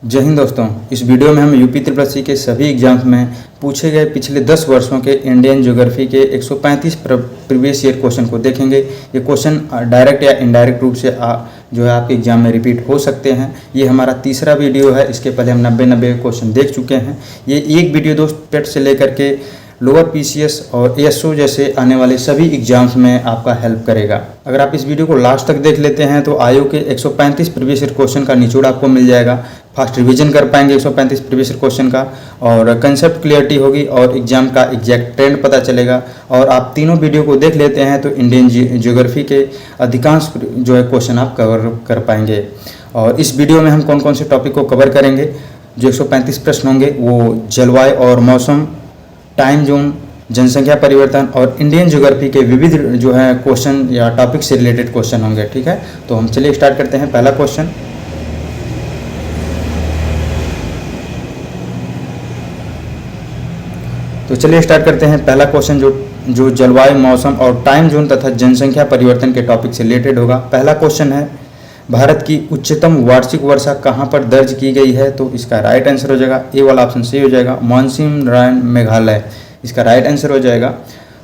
जय हिंद दोस्तों। इस वीडियो में हम यूपी ट्रिपल के सभी एग्जाम्स में पूछे गए पिछले 10 वर्षों के इंडियन ज्योग्राफी के 135 प्रीवियस ईयर क्वेश्चन को देखेंगे। ये क्वेश्चन डायरेक्ट या इनडायरेक्ट रूप से जो है आपके एग्जाम में रिपीट हो सकते हैं। ये हमारा तीसरा वीडियो है। इसके पहले हम 90 क्वेश्चन देख चुके हैं। ये एक वीडियो दोस्त पेट से लेकर के लोअर पीसीएस और एएसओ जैसे आने वाले सभी एग्जाम्स में आपका हेल्प करेगा। अगर आप इस वीडियो को लास्ट तक देख लेते हैं तो आयोग के 135 प्रीवियस ईयर क्वेश्चन का निचोड़ आपको मिल जाएगा। फास्ट रिवीजन कर पाएंगे 135 प्रीवियस ईयर क्वेश्चन का, और कंसेप्ट क्लियरिटी होगी और एग्जाम का एग्जैक्ट ट्रेंड पता चलेगा। और आप तीनों वीडियो को देख लेते हैं तो इंडियन ज्योग्राफी के अधिकांश जो है क्वेश्चन आप कवर कर पाएंगे। और इस वीडियो में हम कौन कौन से टॉपिक को कवर करेंगे, जो 135 प्रश्न होंगे वो जलवायु और मौसम, टाइम जोन, जनसंख्या परिवर्तन और इंडियन ज्योग्राफी के विविध जो है क्वेश्चन या टॉपिक से रिलेटेड क्वेश्चन होंगे। ठीक है, तो हम चलिए स्टार्ट करते हैं। पहला क्वेश्चन, तो चलिए स्टार्ट करते हैं। पहला क्वेश्चन जो जलवायु, मौसम और टाइम जोन तथा जनसंख्या परिवर्तन के टॉपिक से रिलेटेड होगा। पहला क्वेश्चन है, भारत की उच्चतम वार्षिक वर्षा कहाँ पर दर्ज की गई है? तो इसका राइट आंसर हो जाएगा ए वाला ऑप्शन सही हो जाएगा, मानसून रायन मेघालय। इसका राइट आंसर हो जाएगा।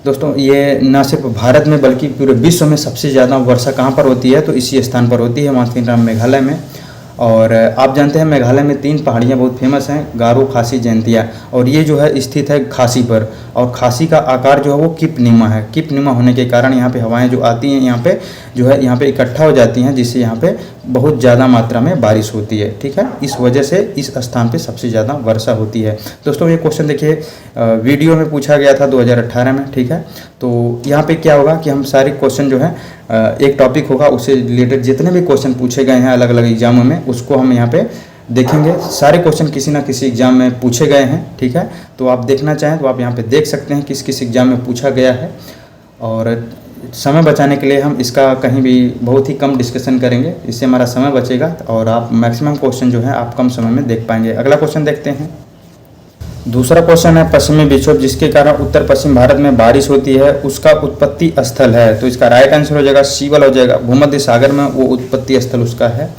दोस्तों ये न सिर्फ भारत में बल्कि पूरे विश्व में सबसे ज़्यादा वर्षा कहाँ पर होती है? तो इसी स्थान पर होती है, मानसून रायन मेघालय में। और आप जानते हैं मेघालय में 3 पहाड़ियाँ बहुत फेमस हैं, गारो, खासी, जयंतिया। और ये जो है स्थित है खासी पर, और खासी का आकार जो है वो किपनिमा है। किपनिमा होने के कारण यहाँ पे हवाएं जो आती हैं यहाँ पे जो है यहाँ पे इकट्ठा हो जाती हैं, जिससे यहाँ पे बहुत ज़्यादा मात्रा में बारिश होती है। ठीक है, इस वजह से इस स्थान पे सबसे ज़्यादा वर्षा होती है। दोस्तों ये क्वेश्चन देखिए वीडियो में पूछा गया था 2018 में। ठीक है, तो यहाँ पे क्या होगा कि हम सारे क्वेश्चन जो है एक टॉपिक होगा, उससे रिलेटेड जितने भी क्वेश्चन पूछे गए हैं अलग अलग एग्जामों में, उसको हम यहाँ पे देखेंगे। सारे क्वेश्चन किसी ना किसी एग्जाम में पूछे गए हैं। ठीक है, तो आप देखना चाहें तो आप यहाँ पे देख सकते हैं किस किस एग्जाम में पूछा गया है। और समय बचाने के लिए हम इसका कहीं भी बहुत ही कम डिस्कशन करेंगे, इससे हमारा समय बचेगा और आप मैक्सिमम क्वेश्चन जो है आप कम समय में देख पाएंगे। अगला क्वेश्चन देखते हैं। दूसरा क्वेश्चन है, पश्चिमी विक्षोभ जिसके कारण उत्तर पश्चिम भारत में बारिश होती है उसका उत्पत्ति स्थल है? तो इसका राइट आंसर हो जाएगा सी वाला हो जाएगा, भूमध्य सागर में वो उत्पत्ति स्थल उसका है।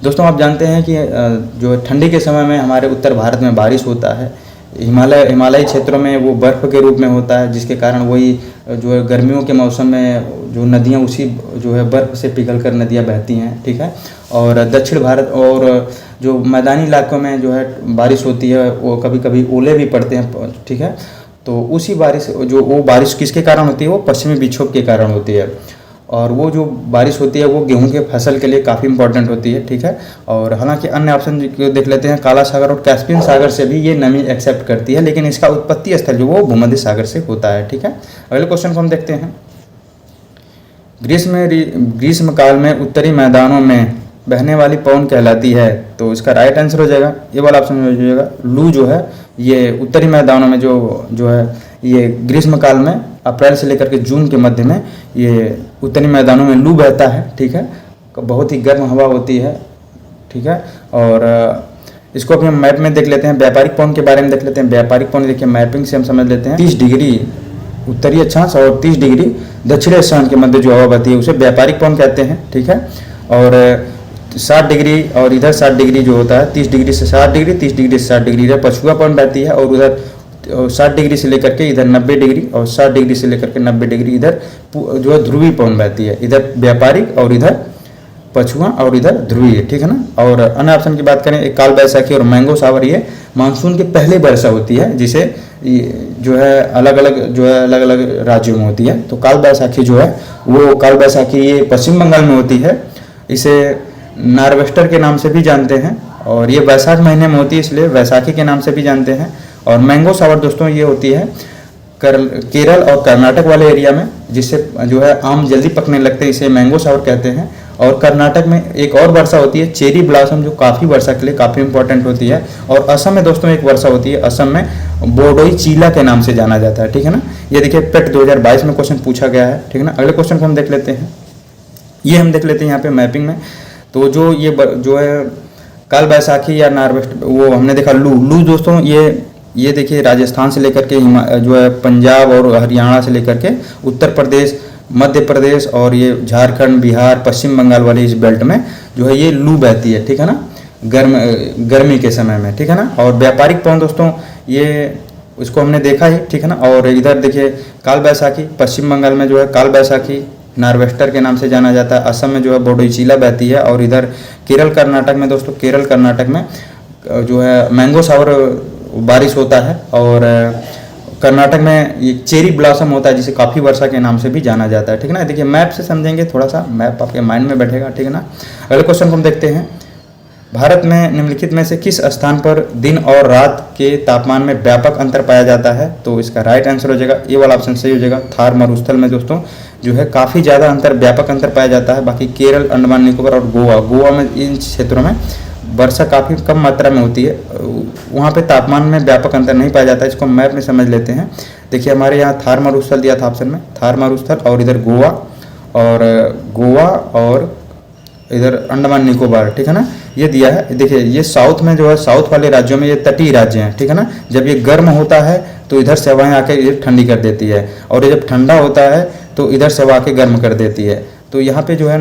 दोस्तों आप जानते हैं कि जो ठंडी के समय में हमारे उत्तर भारत में बारिश होता है, हिमालयी क्षेत्रों में वो बर्फ़ के रूप में होता है, जिसके कारण वही जो है गर्मियों के मौसम में जो नदियाँ उसी जो है बर्फ़ से पिघल कर नदियाँ बहती हैं। ठीक है, और दक्षिण भारत और जो मैदानी इलाकों में जो है बारिश होती है वो कभी कभी ओले भी पड़ते हैं। ठीक है, तो उसी बारिश वो बारिश किसके कारण होती है? वो पश्चिमी विक्षोभ के कारण होती है। और वो जो बारिश होती है वो गेहूं के फसल के लिए काफ़ी इंपॉर्टेंट होती है। ठीक है, और हालांकि अन्य ऑप्शन देख लेते हैं, काला सागर और कैस्पियन सागर से भी ये नमी एक्सेप्ट करती है, लेकिन इसका उत्पत्ति स्थल जो वो भूमध्य सागर से होता है। ठीक है, अगले क्वेश्चन को हम देखते हैं। ग्रीष्म काल में उत्तरी मैदानों में बहने वाली पवन कहलाती है? तो इसका राइट आंसर हो जाएगा ये वाला ऑप्शन हो जाएगा, लू जो है ये उत्तरी मैदानों में जो है ये ग्रीष्म काल में अप्रैल से लेकर के जून के मध्य में ये उत्तरी मैदानों में लू बहता है। ठीक है, बहुत ही गर्म हवा होती है। ठीक है, और इसको अपने मैप में देख लेते हैं, व्यापारिक पवन के बारे में देख लेते हैं। व्यापारिक पवन देखिए मैपिंग से हम समझ लेते हैं, 30 डिग्री उत्तरी अक्षांश और 30 डिग्री दक्षिणी अक्षांश के मध्य जो हवा बहती है उसे व्यापारिक पवन कहते हैं। ठीक है, और 60 डिग्री और इधर 60 डिग्री जो होता है, 30 डिग्री से 60 डिग्री, 30 डिग्री से 60 डिग्री इधर पछुआ पवन बहती है, और उधर 60 डिग्री से लेकर के इधर 90 डिग्री और 60 डिग्री से लेकर के 90 डिग्री इधर जो है ध्रुवीय पवन बहती है। इधर व्यापारिक और इधर पछुआ और इधर ध्रुवीय। ठीक है ना। और अन्य ऑप्शन की बात करें, एक काल बैसाखी और मैंगो सावर ये मानसून के पहले वर्षा होती है, जिसे जो है अलग अलग राज्यों में होती है। तो काल बैसाखी जो है वो काल बैसाखी ये पश्चिम बंगाल में होती है, इसे नार्वेस्टर के नाम से भी जानते हैं, और ये वैशाख महीने में होती है इसलिए वैसाखी के नाम से भी जानते हैं। और मैंगो सावर दोस्तों ये होती है केरल और कर्नाटक वाले एरिया में, जिससे जो है आम जल्दी पकने लगते हैं, इसे मैंगो सावर कहते हैं। और कर्नाटक में एक और वर्षा होती है चेरी ब्लॉसम, जो काफ़ी वर्षा के लिए काफ़ी इंपॉर्टेंट होती है। और असम में दोस्तों एक वर्षा होती है, असम में बोडोई चीला के नाम से जाना जाता है। ठीक है ना, ये देखिए पेट 2022 में क्वेश्चन पूछा गया है। ठीक है ना, अगले क्वेश्चन को हम देख लेते हैं। ये हम देख लेते हैं यहाँ पे मैपिंग में, तो जो है काल बैसाखी या नार्वेस्ट वो हमने देखा लू दोस्तों ये देखिए राजस्थान से लेकर के जो है पंजाब और हरियाणा से लेकर के उत्तर प्रदेश, मध्य प्रदेश और ये झारखंड, बिहार, पश्चिम बंगाल वाले इस बेल्ट में जो है ये लू बहती है। ठीक है ना, गर्मी के समय में, ठीक है ना। और व्यापारिक पवन दोस्तों ये उसको हमने देखा ही, ठीक है ना। और इधर देखिए काल बैसाखी, पश्चिम बंगाल में जो है काल बैसाखी नार्वेस्टर के नाम से जाना जाता है। असम में जो है बोडोइचिला बहती है। और इधर केरल कर्नाटक में दोस्तों, केरल कर्नाटक में जो है मैंगो शावर बारिश होता है। और कर्नाटक में ये चेरी ब्लॉसम होता है जिसे काफ़ी वर्षा के नाम से भी जाना जाता है, ठीक है ना। देखिए मैप से समझेंगे, थोड़ा सा मैप आपके माइंड में बैठेगा, ठीक है ना। अगले क्वेश्चन को हम देखते हैं। भारत में निम्नलिखित में से किस स्थान पर दिन और रात के तापमान में व्यापक अंतर पाया जाता है? तो इसका राइट आंसर हो जाएगा, ये वाला ऑप्शन सही हो जाएगा। थार मरुस्थल में दोस्तों जो है काफ़ी ज़्यादा व्यापक अंतर पाया जाता है। बाकी केरल, अंडमान निकोबार और गोवा में, इन क्षेत्रों में वर्षा काफ़ी कम मात्रा में होती है, वहाँ पे तापमान में व्यापक अंतर नहीं पाया जाता है। इसको मैप में समझ लेते हैं। देखिए हमारे यहाँ थार मरुस्थल दिया था ऑप्शन में, थार मरुस्थल, और इधर गोवा और इधर अंडमान निकोबार, ठीक है ना, ये दिया है। देखिए ये साउथ में जो है, साउथ वाले राज्यों में ये तटीय राज्य हैं, ठीक है ना। जब ये गर्म होता है तो इधर से हवाएं आके ये ठंडी कर देती है, और ये जब ठंडा होता है तो इधर से हवा आके गर्म कर देती है। तो यहाँ पे जो है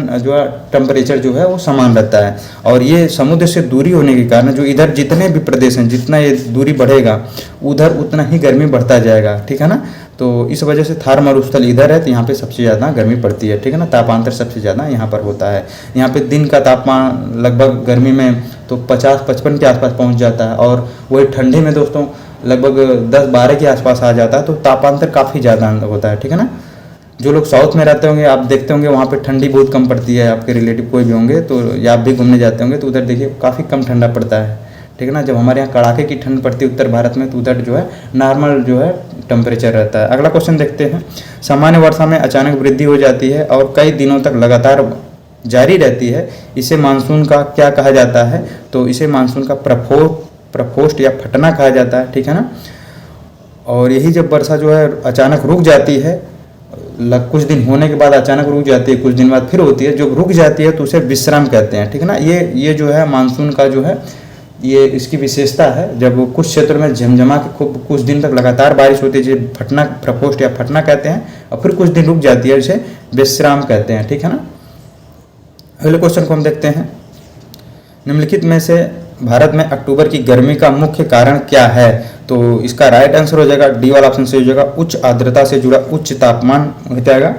टेम्परेचर जो है वो समान रहता है। और ये समुद्र से दूरी होने के कारण जो इधर जितने भी प्रदेश हैं, जितना ये दूरी बढ़ेगा उधर उतना ही गर्मी बढ़ता जाएगा, ठीक है ना। तो इस वजह से थार मरुस्थल इधर है, तो यहाँ पे सबसे ज़्यादा गर्मी पड़ती है, ठीक है ना। तापांतर सबसे ज़्यादा यहाँ पर होता है। यहाँ पे दिन का तापमान लगभग गर्मी में तो 50-55 के आसपास पहुँच जाता है, और वही ठंडी में दोस्तों लगभग 10-12 के आसपास आ जाता है। तो तापांतर काफ़ी ज़्यादा होता है, ठीक है ना। जो लोग साउथ में रहते होंगे आप देखते होंगे वहाँ पे ठंडी बहुत कम पड़ती है। आपके रिलेटिव कोई भी होंगे तो, या आप भी घूमने जाते होंगे तो उधर देखिए काफ़ी कम ठंडा पड़ता है, ठीक है ना। जब हमारे यहाँ कड़ाके की ठंड पड़ती है उत्तर भारत में, तो उधर जो है नॉर्मल जो है टेम्परेचर रहता है। अगला क्वेश्चन देखते हैं। सामान्य वर्षा में अचानक वृद्धि हो जाती है और कई दिनों तक लगातार जारी रहती है, इसे मानसून का क्या कहा जाता है? तो इसे मानसून का प्रकोष्ठ या फटना कहा जाता है, ठीक है ना। और यही जब वर्षा जो है अचानक रुक जाती है, कुछ दिन होने के बाद अचानक रुक जाती है, कुछ दिन बाद फिर होती है, जब रुक जाती है तो उसे विश्राम कहते हैं, ठीक है ना। ये जो है मानसून का जो है ये इसकी विशेषता है। जब कुछ क्षेत्रों में झमझमा के खूब कुछ दिन तक लगातार बारिश होती है, जिसे फटना, प्रकोष्ठ या फटना कहते हैं, और फिर कुछ दिन रुक जाती है, जिसे विश्राम कहते हैं, ठीक है ना। अगले क्वेश्चन को हम देखते हैं। निम्नलिखित में से भारत में अक्टूबर की गर्मी का मुख्य कारण क्या है? तो इसका राइट आंसर हो जाएगा, डी वाला ऑप्शन से हो जाएगा, उच्च आर्द्रता से जुड़ा उच्च तापमान हो जाएगा।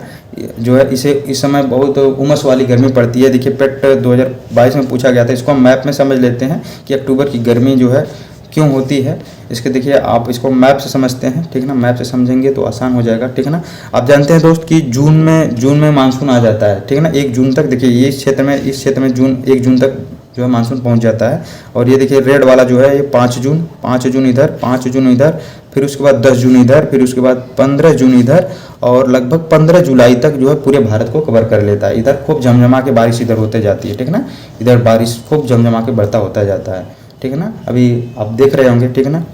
जो है इसे इस समय बहुत उमस वाली गर्मी पड़ती है। देखिए पेट 2022 में पूछा गया था। इसको हम मैप में समझ लेते हैं कि अक्टूबर की गर्मी जो है क्यों होती है। इसके देखिए आप इसको मैप से समझते हैं, ठीक है ना। मैप से समझेंगे तो आसान हो जाएगा, ठीक है ना। आप जानते हैं दोस्त कि जून में मानसून आ जाता है, ठीक है ना। 1 जून तक देखिए इस क्षेत्र में 1 जून तक जो है मानसून पहुंच जाता है। और ये देखिए रेड वाला जो है ये 5 जून इधर, 5 जून इधर, फिर उसके बाद 10 जून इधर, फिर उसके बाद 15 जून इधर, और लगभग 15 जुलाई तक जो है पूरे भारत को कवर कर लेता है। इधर खूब झमझमा के बारिश इधर होते जाती है, ठीक है ना। इधर बारिश खूब झमझमा के बढ़ता होता जाता है, ठीक है ना। अभी आप देख रहे होंगे, ठीक है ना।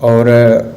और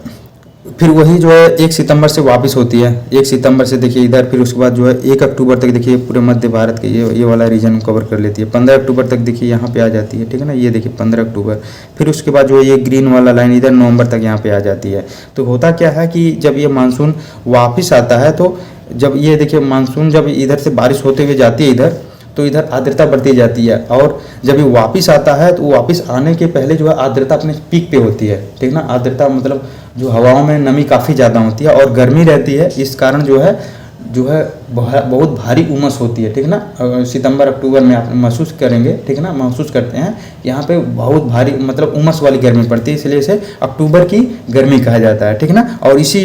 फिर वही जो है 1 सितंबर से वापस होती है। 1 सितंबर से देखिए इधर, फिर उसके बाद जो है 1 अक्टूबर तक देखिए पूरे मध्य भारत के ये वाला रीजन कवर कर लेती है। 15 अक्टूबर तक देखिए यहाँ पे आ जाती है, ठीक है ना। ये देखिए 15 अक्टूबर, फिर उसके बाद जो है ये ग्रीन वाला लाइन इधर नवंबर तक यहाँ पे आ जाती है। तो होता क्या है कि जब ये मानसून वापस आता है, तो जब ये देखिए मानसून जब इधर से बारिश होते हुए जाती है इधर, तो इधर आर्द्रता बढ़ती जाती है। और जब ये वापस आता है तो वापस आने के पहले जो है आर्द्रता अपने पीक पे होती है, ठीक ना। आर्द्रता मतलब जो हवाओं में नमी काफ़ी ज़्यादा होती है और गर्मी रहती है, इस कारण जो है बहुत भारी उमस होती है, ठीक ना। सितंबर अक्टूबर में आप महसूस करेंगे, ठीक है ना, महसूस करते हैं यहाँ पे बहुत भारी मतलब उमस वाली गर्मी पड़ती है, इसलिए इसे अक्टूबर की गर्मी कहा जाता है, ठीक ना। और इसी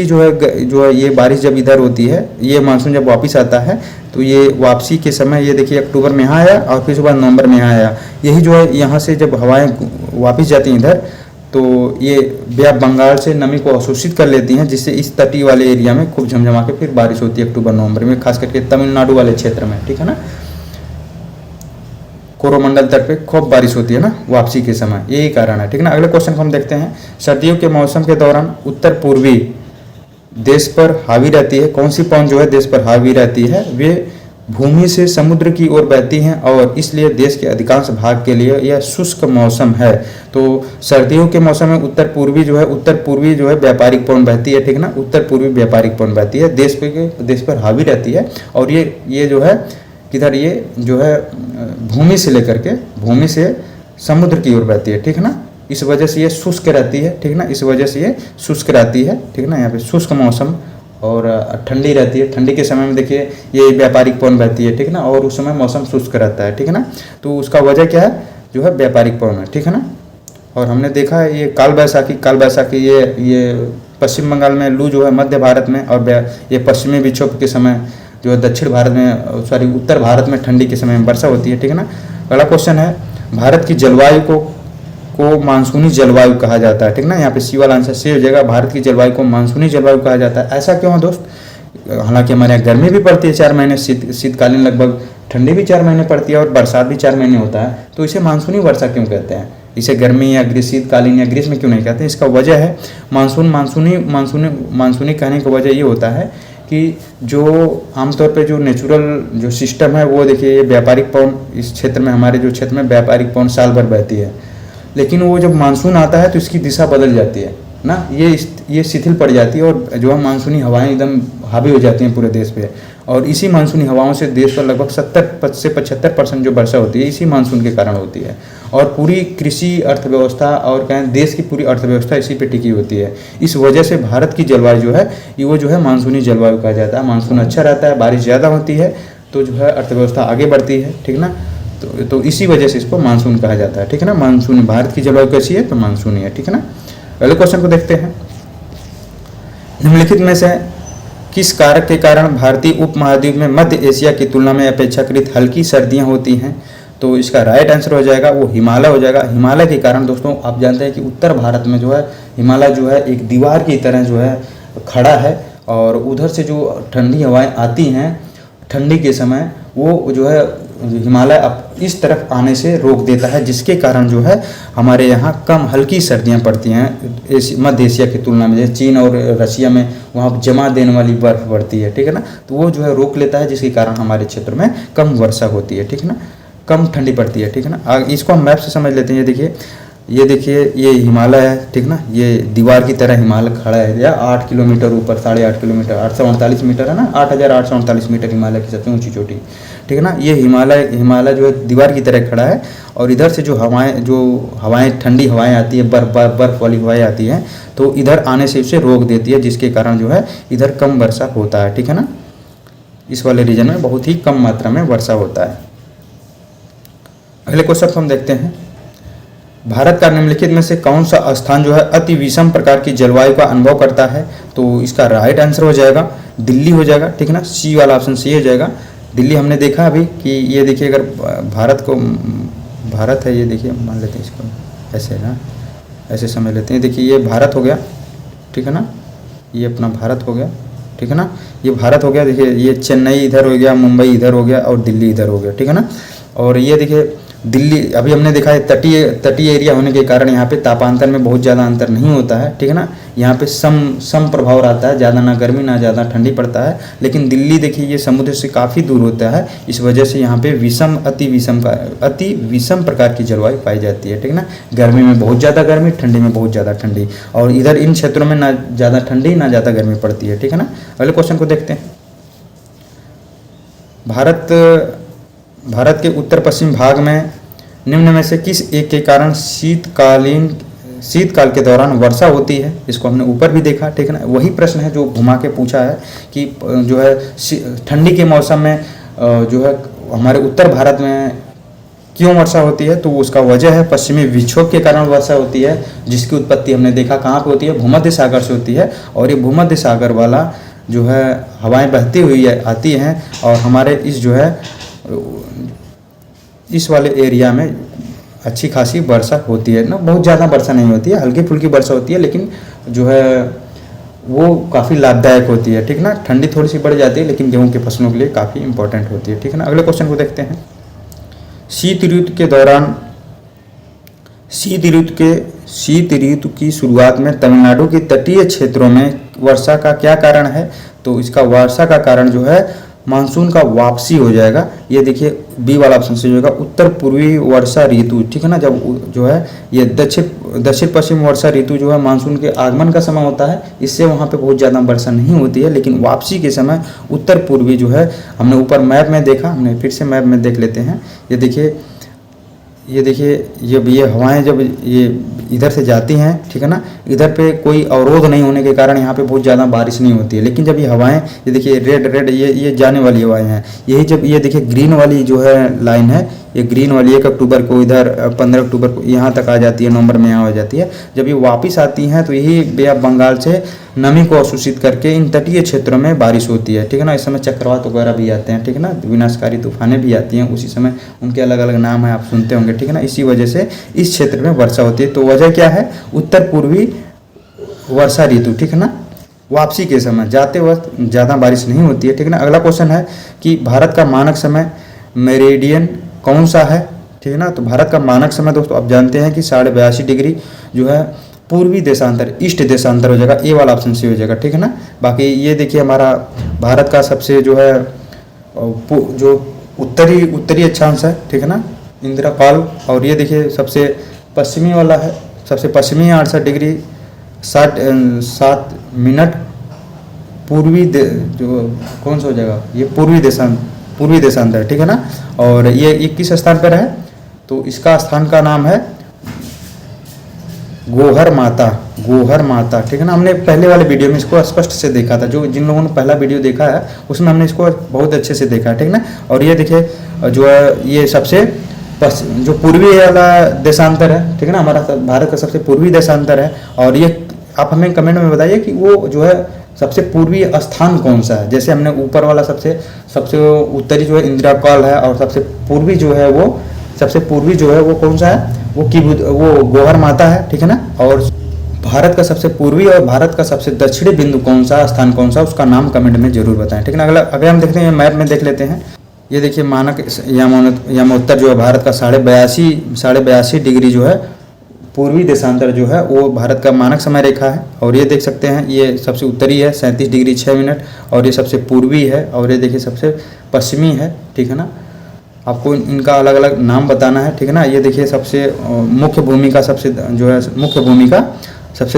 जो है ये बारिश जब इधर होती है, ये मानसून जब वापस आता है, तो ये वापसी के समय ये देखिए अक्टूबर में यहाँ आया और फिर उसके बाद नवंबर में यहाँ आया। यही जो है यहाँ से जब हवाएं वापस जाती हैं इधर, तो ये बे ऑफ बंगाल से नमी को अवशोषित कर लेती हैं, जिससे इस तटीय वाले एरिया में खूब झमझमा के फिर बारिश होती है अक्टूबर नवंबर में, खास करके तमिलनाडु वाले क्षेत्र में, ठीक है ना। कोरोमंडल तट पे खूब बारिश होती है ना वापसी के समय, यही कारण है, ठीक ना। अगले क्वेश्चन को हम देखते हैं। सर्दियों के मौसम के दौरान उत्तर पूर्वी देश पर हावी रहती है, कौन सी पवन जो है देश पर हावी रहती है? वे भूमि से समुद्र की ओर बहती हैं और इसलिए देश के अधिकांश भाग के लिए यह शुष्क मौसम है। तो सर्दियों के मौसम में उत्तर पूर्वी जो है व्यापारिक पवन बहती है, ठीक ना। उत्तर पूर्वी व्यापारिक पवन बहती है, देश पर हावी रहती है। और ये जो है किधर, ये जो है भूमि से लेकर के, भूमि से समुद्र की ओर बहती है, ठीक है ना। इस वजह से ये शुष्क रहती है, ठीक है ना, इस वजह से ये शुष्क रहती है, ठीक है ना। यहाँ पे शुष्क मौसम और ठंडी रहती है। ठंडी के समय में देखिए ये व्यापारिक पवन बहती है, ठीक है ना, और उस समय मौसम शुष्क रहता है, ठीक है ना। तो उसका वजह क्या है, जो है व्यापारिक पवन है, ठीक है ना। और हमने देखा है ये काल बैसाखी ये पश्चिम बंगाल में लू जो है मध्य भारत में, और ये पश्चिमी विक्षोभ के समय जो है दक्षिण भारत में, सॉरी उत्तर भारत में ठंडी के समय में वर्षा होती है, ठीक है ना। अगला क्वेश्चन है, भारत की जलवायु को मानसूनी जलवायु कहा जाता है, ठीक ना। यहाँ पे सी वाला आंसर सी हो जाएगा। भारत की जलवायु को मानसूनी जलवायु कहा जाता है। ऐसा क्यों है दोस्त? हालांकि हमारे यहाँ गर्मी भी पड़ती है 4 महीने, शीतकालीन लगभग ठंडी भी 4 महीने पड़ती है और बरसात भी 4 महीने होता है, तो इसे मानसूनी वर्षा क्यों कहते हैं? इसे गर्मी या शीतकालीन या ग्रीष्म क्यों नहीं कहते? इसका वजह है मानसूनी कहने का वजह ये होता है कि जो आमतौर पे जो नेचुरल जो सिस्टम है वो देखिए, ये व्यापारिक पवन इस क्षेत्र में, हमारे जो क्षेत्र में व्यापारिक पवन साल भर बहती है, लेकिन वो जब मानसून आता है तो इसकी दिशा बदल जाती है ना, ये शिथिल पड़ जाती है और जो है मानसूनी हवाएं एकदम हावी हो जाती हैं पूरे देश पे। और इसी मानसूनी हवाओं से देश पर लगभग 70 से 75% जो वर्षा होती है इसी मानसून के कारण होती है। और पूरी कृषि अर्थव्यवस्था और कहें देश की पूरी अर्थव्यवस्था इसी पे टिकी होती है। इस वजह से भारत की जलवायु जो है वो जो है मानसूनी जलवायु कहा जाता है। मानसून अच्छा रहता है, बारिश ज़्यादा होती है तो जो है अर्थव्यवस्था आगे बढ़ती है, ठीक ना। तो इसी वजह से इसको मानसून कहा जाता है, ठीक है ना। मानसूनी, भारत की जलवायु कैसी है? तो मानसूनी है, ठीक है ना। अगले क्वेश्चन को देखते हैं। निम्नलिखित में से किस कारक के कारण भारतीय उपमहाद्वीप में मध्य एशिया की तुलना में अपेक्षाकृत हल्की सर्दियां होती हैं? तो इसका राइट आंसर हो जाएगा वो हिमालय हो जाएगा। हिमालय के कारण दोस्तों आप जानते हैं कि उत्तर भारत में जो है हिमालय जो है एक दीवार की तरह जो है खड़ा है, और उधर से जो ठंडी हवाएं आती हैं ठंडी के समय, वो जो है हिमालय अब इस तरफ आने से रोक देता है, जिसके कारण जो है हमारे यहाँ कम हल्की सर्दियाँ पड़ती हैं मध्य एशिया की तुलना में। जैसे चीन और रशिया में वहाँ जमा देने वाली बर्फ़ पड़ती है, ठीक है ना, तो वो जो है रोक लेता है, जिसके कारण हमारे क्षेत्र में कम वर्षा होती है, ठीक है ना, कम ठंडी पड़ती है, ठीक है ना। इसको हम मैप से समझ लेते हैं। ये देखिए ये हिमालय है, ठीक ना, ये दीवार की तरह हिमालय खड़ा है, या 8 किलोमीटर ऊपर, 8.5 किलोमीटर, 848 मीटर है ना, 8,848 मीटर हिमालय की सबसे ऊंची चोटी, ठीक है ना। ये हिमालय जो है दीवार की तरह खड़ा है, और इधर से जो हवाएं ठंडी हवाएं आती है, बर्फ वाली हवाएं आती हैं, तो इधर आने से उसे रोक देती है, जिसके कारण जो है इधर कम वर्षा होता है, ठीक है ना। इस वाले रीजन में बहुत ही कम मात्रा में वर्षा होता है। अगले क्वेश्चन को हम देखते हैं। भारत का निम्नलिखित में से कौन सा स्थान जो है अति विषम प्रकार की जलवायु का अनुभव करता है? तो इसका राइट आंसर हो जाएगा दिल्ली हो जाएगा, ठीक है ना। सी वाला ऑप्शन सी हो जाएगा। दिल्ली हमने देखा अभी कि ये देखिए, अगर भारत है, ये देखिए मान लेते हैं इसको ऐसे ना, ऐसे समझ लेते हैं। देखिए ये भारत हो गया, ठीक है ना, ये अपना भारत हो गया, ठीक है ना, ये भारत हो गया। देखिए ये चेन्नई इधर हो गया, मुंबई इधर हो गया, और दिल्ली इधर हो गया, ठीक है ना। और ये देखिए दिल्ली अभी हमने देखा है तटीय एरिया होने के कारण यहाँ पे तापांतर में बहुत ज़्यादा अंतर नहीं होता है, ठीक है ना। यहाँ पे सम प्रभाव रहता है, ज़्यादा ना गर्मी ना ज़्यादा ठंडी पड़ता है। लेकिन दिल्ली देखिए ये समुद्र से काफ़ी दूर होता है, इस वजह से यहाँ पे अति विषम प्रकार की जलवायु पाई जाती है, ठीक है ना। गर्मी में बहुत ज़्यादा गर्मी, ठंडी में बहुत ज़्यादा ठंडी, और इधर इन क्षेत्रों में ना ज़्यादा ठंडी ना ज़्यादा गर्मी पड़ती है, ठीक है ना। अगले क्वेश्चन को देखते हैं। भारत के उत्तर पश्चिम भाग में निम्न में से किस एक के कारण शीतकाल के दौरान वर्षा होती है? इसको हमने ऊपर भी देखा, ठीक है ना। वही प्रश्न है जो घुमा के पूछा है कि जो है ठंडी के मौसम में जो है हमारे उत्तर भारत में क्यों वर्षा होती है? तो उसका वजह है पश्चिमी विक्षोभ के कारण वर्षा होती है, जिसकी उत्पत्ति हमने देखा कहाँ पे होती है, भूमध्य सागर से होती है। और ये भूमध्य सागर वाला जो है हवाएं बहती हुई आती हैं, और हमारे इस वाले एरिया में अच्छी खासी वर्षा होती है ना। बहुत ज़्यादा वर्षा नहीं होती है, हल्की फुल्की वर्षा होती है, लेकिन जो है वो काफ़ी लाभदायक होती है, ठीक ना। ठंडी थोड़ी सी बढ़ जाती है, लेकिन गेहूं के फसलों के लिए काफ़ी इंपॉर्टेंट होती है, ठीक है ना। अगले क्वेश्चन को देखते हैं। शीत ऋतु की शुरुआत में तमिलनाडु के तटीय क्षेत्रों में वर्षा का क्या कारण है? तो इसका वर्षा का कारण जो है मानसून का वापसी हो जाएगा। ये देखिए बी वाला ऑप्शन सही होगा, उत्तर पूर्वी वर्षा ऋतु, ठीक है ना। जब जो है ये दक्षिण पश्चिम वर्षा ऋतु जो है मानसून के आगमन का समय होता है, इससे वहाँ पे बहुत ज़्यादा वर्षा नहीं होती है, लेकिन वापसी के समय उत्तर पूर्वी जो है, हमने ऊपर मैप में देखा, हमने फिर से मैप में देख लेते हैं। ये देखिए ये हवाएं जब ये इधर से जाती हैं, ठीक है ना, इधर पे कोई अवरोध नहीं होने के कारण यहाँ पे बहुत ज़्यादा बारिश नहीं होती है। लेकिन जब ये हवाएं, ये देखिए रेड ये जाने वाली हवाएं हैं, यही जब ये देखिए ग्रीन वाली जो है लाइन है, ये ग्रीन वाली 1 अक्टूबर को इधर 15 अक्टूबर को यहाँ तक आ जाती है, नवंबर में यहाँ हो जाती है। जब ये वापस आती हैं तो यही बे ऑफ बंगाल से नमी को अवशोषित करके इन तटीय क्षेत्रों में बारिश होती है, ठीक है ना। इस समय चक्रवात वगैरह भी आते हैं, ठीक है ना, विनाशकारी तूफानें भी आती हैं, उसी समय उनके अलग अलग नाम है, आप सुनते होंगे, ठीक है ना। इसी वजह से इस क्षेत्र में वर्षा होती है। तो वजह क्या है, उत्तर पूर्वी वर्षा ऋतु, ठीक है ना। वापसी के समय जाते वक्त ज़्यादा बारिश नहीं होती है, ठीक है ना। अगला क्वेश्चन है कि भारत का मानक समय मेरिडियन कौन सा है, ठीक है ना। तो भारत का मानक समय दोस्तों आप जानते हैं कि 82.5 डिग्री जो है पूर्वी देशांतर, ईस्ट देशांतर हो जाएगा, ए वाला ऑप्शन से हो जाएगा, ठीक है ना। बाकी ये देखिए हमारा भारत का सबसे जो है जो उत्तरी अक्षांश है, ठीक है ना, इंदिरा कॉल। और ये देखिए सबसे पश्चिमी वाला है, सबसे पश्चिमी 68 डिग्री 7 मिनट पूर्वी जो कौन सा हो जाएगा, ये पूर्वी देशांतर, ठीक है ना। और ये किस स्थान पर है, तो इसका स्थान का नाम है गोहर माता, ठीक है ना। हमने पहले वाले वीडियो में इसको स्पष्ट से देखा था, जो जिन लोगों ने पहला वीडियो देखा है उसमें हमने इसको बहुत अच्छे से देखा है, ठीक ना। और ये देखिए जो है ये सबसे जो पूर्वी वाला देशांतर है, ठीक है ना, हमारा भारत का सबसे पूर्वी देशांतर है। और ये आप हमें कमेंट में बताइए कि वो जो है सबसे पूर्वी स्थान कौन सा है। जैसे हमने ऊपर वाला सबसे उत्तरी जो है इंदिरा कॉल है, और सबसे पूर्वी जो है वो कौन सा है, वो गोहर माता है, ठीक है ना। और भारत का सबसे पूर्वी और भारत का सबसे दक्षिणी बिंदु कौन सा, स्थान कौन सा, उसका नाम कमेंट में जरूर बताएं, ठीक है ना। अगर हम देखते हैं मैप में देख लेते हैं, ये देखिए मानक यमोत्तर जो है भारत का 82.5 डिग्री जो है पूर्वी देशांतर जो है वो भारत का मानक समय रेखा है। और ये देख सकते हैं ये सबसे उत्तरी है 37 डिग्री 6 मिनट, और ये सबसे पूर्वी है, और ये देखिए सबसे पश्चिमी है, ठीक है ना। आपको इनका अलग अलग नाम बताना है, ठीक है ना। ये देखिए सबसे मुख्य भूमि का सबसे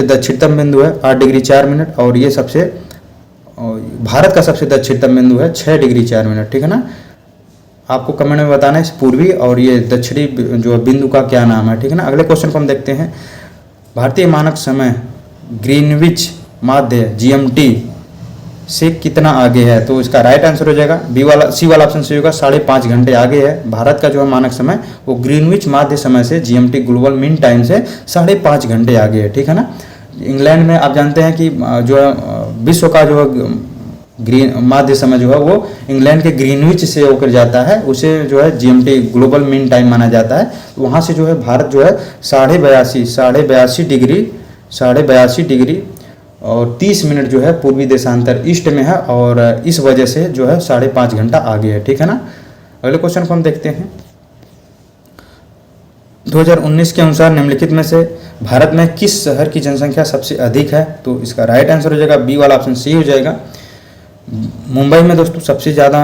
दक्षिणतम बिंदु है 8 डिग्री 4 मिनट, और ये भारत का सबसे दक्षिणतम बिंदु है 6 डिग्री 4 मिनट, ठीक है ना। आपको कमेंट में बताना है पूर्वी और ये दक्षिणी जो बिंदु का क्या नाम है, ठीक है ना। अगले क्वेश्चन को हम देखते हैं, भारतीय मानक समय ग्रीनविच माध्य GMT से कितना आगे है। तो इसका राइट आंसर हो जाएगा सी वाला ऑप्शन से होगा, 5.5 घंटे आगे है। भारत का जो है मानक समय वो ग्रीनविच माध्य समय से GMT ग्लोबल मीन टाइम से 5.5 घंटे आगे है, ठीक है ना। इंग्लैंड में आप जानते हैं कि जो विश्व का जो ग्रीन माध्य समय जो है वो इंग्लैंड के ग्रीनविच से होकर जाता है, उसे जो है GMT ग्लोबल मीन टाइम माना जाता है। तो वहाँ से जो है भारत जो है 82.5 डिग्री और 30 मिनट जो है पूर्वी देशांतर ईस्ट में है, और इस वजह से जो है 5.5 घंटा आगे है, ठीक है ना। अगले क्वेश्चन को हम देखते हैं, 2019 के अनुसार निम्नलिखित में से भारत में किस शहर की जनसंख्या सबसे अधिक है। तो इसका राइट आंसर हो जाएगा बी वाला ऑप्शन सी हो जाएगा, मुंबई में दोस्तों सबसे ज़्यादा।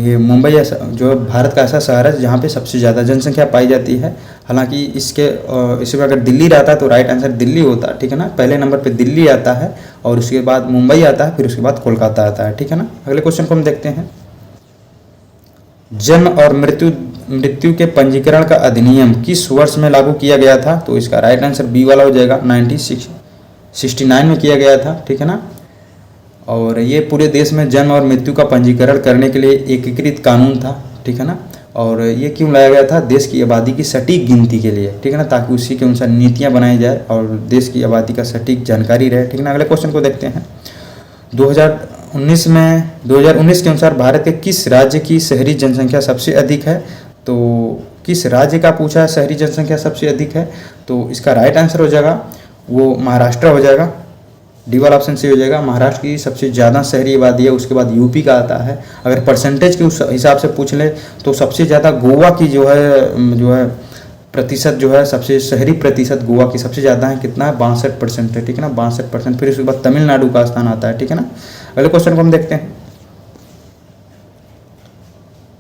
ये मुंबई जो है भारत का ऐसा शहर है जहाँ पे सबसे ज़्यादा जनसंख्या पाई जाती है। हालांकि इसमें अगर दिल्ली रहता तो राइट आंसर दिल्ली होता, ठीक है ना। पहले नंबर पे दिल्ली आता है, और उसके बाद मुंबई आता है, फिर उसके बाद कोलकाता आता है, ठीक है ना। अगले क्वेश्चन को हम देखते हैं, जन्म और मृत्यु के पंजीकरण का अधिनियम किस वर्ष में लागू किया गया था। तो इसका राइट आंसर बी वाला हो जाएगा, 1969 में किया गया था, ठीक है ना। और ये पूरे देश में जन्म और मृत्यु का पंजीकरण करने के लिए एकीकृत कानून था, ठीक है ना। और ये क्यों लाया गया था, देश की आबादी की सटीक गिनती के लिए, ठीक है ना, ताकि उसी के अनुसार नीतियां बनाई जाए और देश की आबादी का सटीक जानकारी रहे, ठीक है ना। अगले क्वेश्चन को देखते हैं, 2019 के अनुसार भारत के किस राज्य की शहरी जनसंख्या सबसे अधिक है। तो किस राज्य का पूछा है शहरी जनसंख्या सबसे अधिक है, तो इसका राइट आंसर हो जाएगा वो महाराष्ट्र हो जाएगा, डी वाला ऑप्शन सी हो जाएगा। महाराष्ट्र की सबसे ज़्यादा शहरी आबादी है, उसके बाद यूपी का आता है। अगर परसेंटेज के उस हिसाब से पूछ ले तो सबसे ज़्यादा गोवा की जो है प्रतिशत जो है, सबसे शहरी प्रतिशत गोवा की सबसे ज़्यादा है, कितना है 62% है, ठीक है ना, 62%। फिर उसके बाद तमिलनाडु का स्थान आता है, ठीक है ना। अगले क्वेश्चन को हम देखते हैं,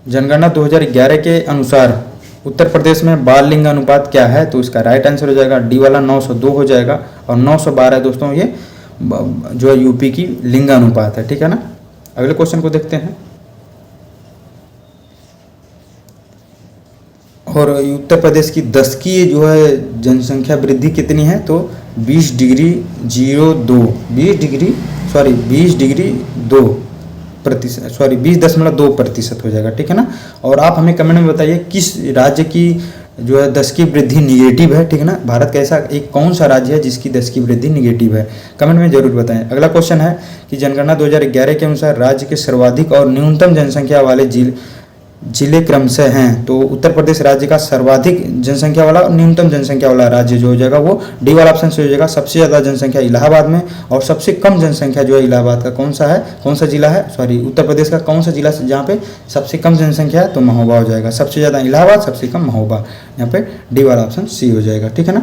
जनगणना 2011 के अनुसार उत्तर प्रदेश में बाल लिंग अनुपात क्या है? तो इसका राइट आंसर हो जाएगा डी वाला 902 हो जाएगा। और 912 दोस्तों ये जो है यूपी की लिंग अनुपात है, ठीक है ना। अगले क्वेश्चन को देखते हैं। और उत्तर प्रदेश की दशकीय जो है जनसंख्या वृद्धि कितनी है? तो 20.2% हो जाएगा, ठीक है ना। और आप हमें कमेंट में बताइए किस राज्य की जो है दशकीय वृद्धि निगेटिव है, ठीक है ना। भारत का ऐसा एक कौन सा राज्य है जिसकी दशकीय वृद्धि निगेटिव है? कमेंट में जरूर बताएं। अगला क्वेश्चन है कि जनगणना 2011 के अनुसार राज्य के सर्वाधिक और न्यूनतम जनसंख्या वाले जिले क्रमशः हैं। तो उत्तर प्रदेश राज्य का सर्वाधिक जनसंख्या वाला और न्यूनतम जनसंख्या वाला राज्य जो हो जाएगा वो डी वाला ऑप्शन से हो जाएगा। सबसे ज़्यादा जनसंख्या इलाहाबाद में और सबसे कम जनसंख्या जो है इलाहाबाद का कौन सा जिला है, उत्तर प्रदेश का कौन सा जिला जहाँ पे सबसे कम जनसंख्या है? तो महोबा हो जाएगा। सबसे ज़्यादा इलाहाबाद, सबसे कम महोबा, यहाँ पे डी वाला ऑप्शन सी हो जाएगा, ठीक है ना।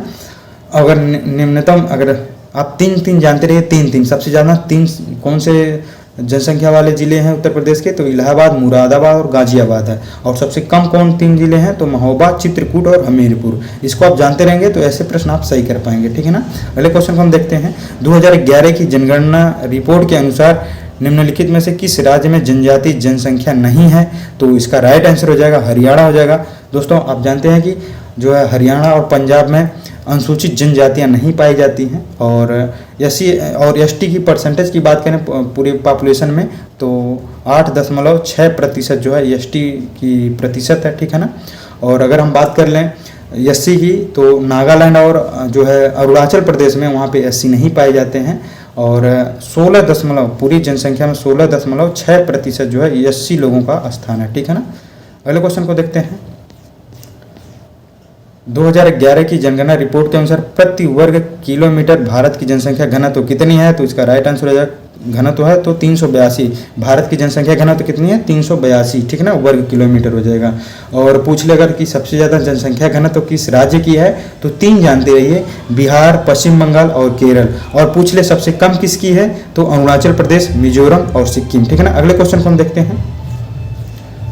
अगर निम्नतम, अगर आप तीन जानते रहिए, तीन सबसे ज़्यादा तीन कौन से जनसंख्या वाले जिले हैं उत्तर प्रदेश के? तो इलाहाबाद, मुरादाबाद और गाजियाबाद है। और सबसे कम कौन तीन जिले हैं? तो महोबा, चित्रकूट और हमीरपुर। इसको आप जानते रहेंगे तो ऐसे प्रश्न आप सही कर पाएंगे, ठीक है ना। अगले क्वेश्चन को हम देखते हैं। 2011 की जनगणना रिपोर्ट के अनुसार निम्नलिखित में से किस राज्य में जनजातीय जनसंख्या नहीं है? तो इसका राइट आंसर हो जाएगा हरियाणा हो जाएगा। दोस्तों आप जानते हैं कि जो है हरियाणा और पंजाब में अनुसूचित जनजातियां नहीं पाई जाती हैं। और एससी और एसटी की परसेंटेज की बात करें पूरे पॉपुलेशन में तो 8.6% जो है एसटी की प्रतिशत है, ठीक है ना। और अगर हम बात कर लें एससी की तो नागालैंड और जो है अरुणाचल प्रदेश में वहाँ पे एससी नहीं पाए जाते हैं। और 16 पूरी जनसंख्या में 16.6% जो है एससी लोगों का स्थान है, ठीक है ना। अगले क्वेश्चन को देखते हैं। 2011 की जनगणना रिपोर्ट के अनुसार प्रति वर्ग किलोमीटर भारत की जनसंख्या घनत्व कितनी है? तो इसका राइट आंसर हो जाएगा, घनत्व है तो 382। भारत की जनसंख्या घनत्व कितनी है? 382, ठीक है ना, वर्ग किलोमीटर हो जाएगा। और पूछ ले अगर कि सबसे ज़्यादा जनसंख्या घनत्व किस राज्य की है? तो तीन जानते रहिए, बिहार, पश्चिम बंगाल और केरल। और पूछ ले सबसे कम किसकी है? तो अरुणाचल प्रदेश, मिजोरम और सिक्किम, ठीक है ना। अगले क्वेश्चन को हम देखते हैं।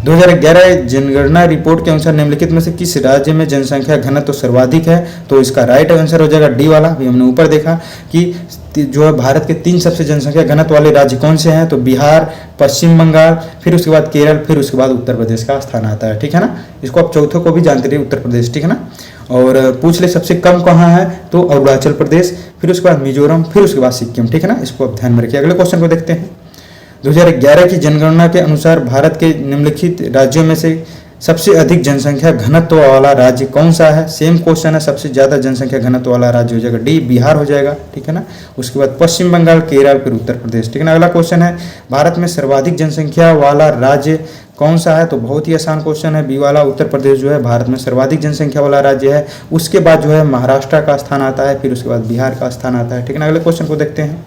2011 जनगणना रिपोर्ट के अनुसार निम्नलिखित में से किस राज्य में जनसंख्या घनत्व तो सर्वाधिक है? तो इसका राइट आंसर हो जाएगा डी वाला। भी हमने ऊपर देखा कि जो है भारत के तीन सबसे जनसंख्या घनत्व वाले राज्य कौन से हैं? तो बिहार, पश्चिम बंगाल, फिर उसके बाद केरल, फिर उसके बाद उत्तर प्रदेश का स्थान आता है, ठीक है ना। इसको आप चौथे को भी जानते रहिए, उत्तर प्रदेश, ठीक है ना। और पूछ ले सबसे कम कहाँ है? तो अरुणाचल प्रदेश, फिर उसके बाद मिजोरम, फिर उसके बाद सिक्किम, ठीक है ना। इसको आप ध्यान में रखिए। अगले क्वेश्चन को देखते हैं। 2011 की जनगणना के अनुसार भारत के निम्नलिखित राज्यों में से सबसे अधिक जनसंख्या घनत्व वाला राज्य कौन सा है? सेम क्वेश्चन है, सबसे ज़्यादा जनसंख्या घनत्व वाला राज्य हो जाएगा डी, बिहार हो जाएगा, ठीक है ना। उसके बाद पश्चिम बंगाल, केरल, फिर उत्तर प्रदेश, ठीक है ना। अगला क्वेश्चन है, भारत में सर्वाधिक जनसंख्या वाला राज्य कौन सा है? तो बहुत ही आसान क्वेश्चन है, बी वाला, उत्तर प्रदेश जो है भारत में सर्वाधिक जनसंख्या वाला राज्य है। उसके बाद जो है महाराष्ट्र का स्थान आता है, फिर उसके बाद बिहार का स्थान आता है, ठीक है ना। अगले क्वेश्चन को देखते हैं।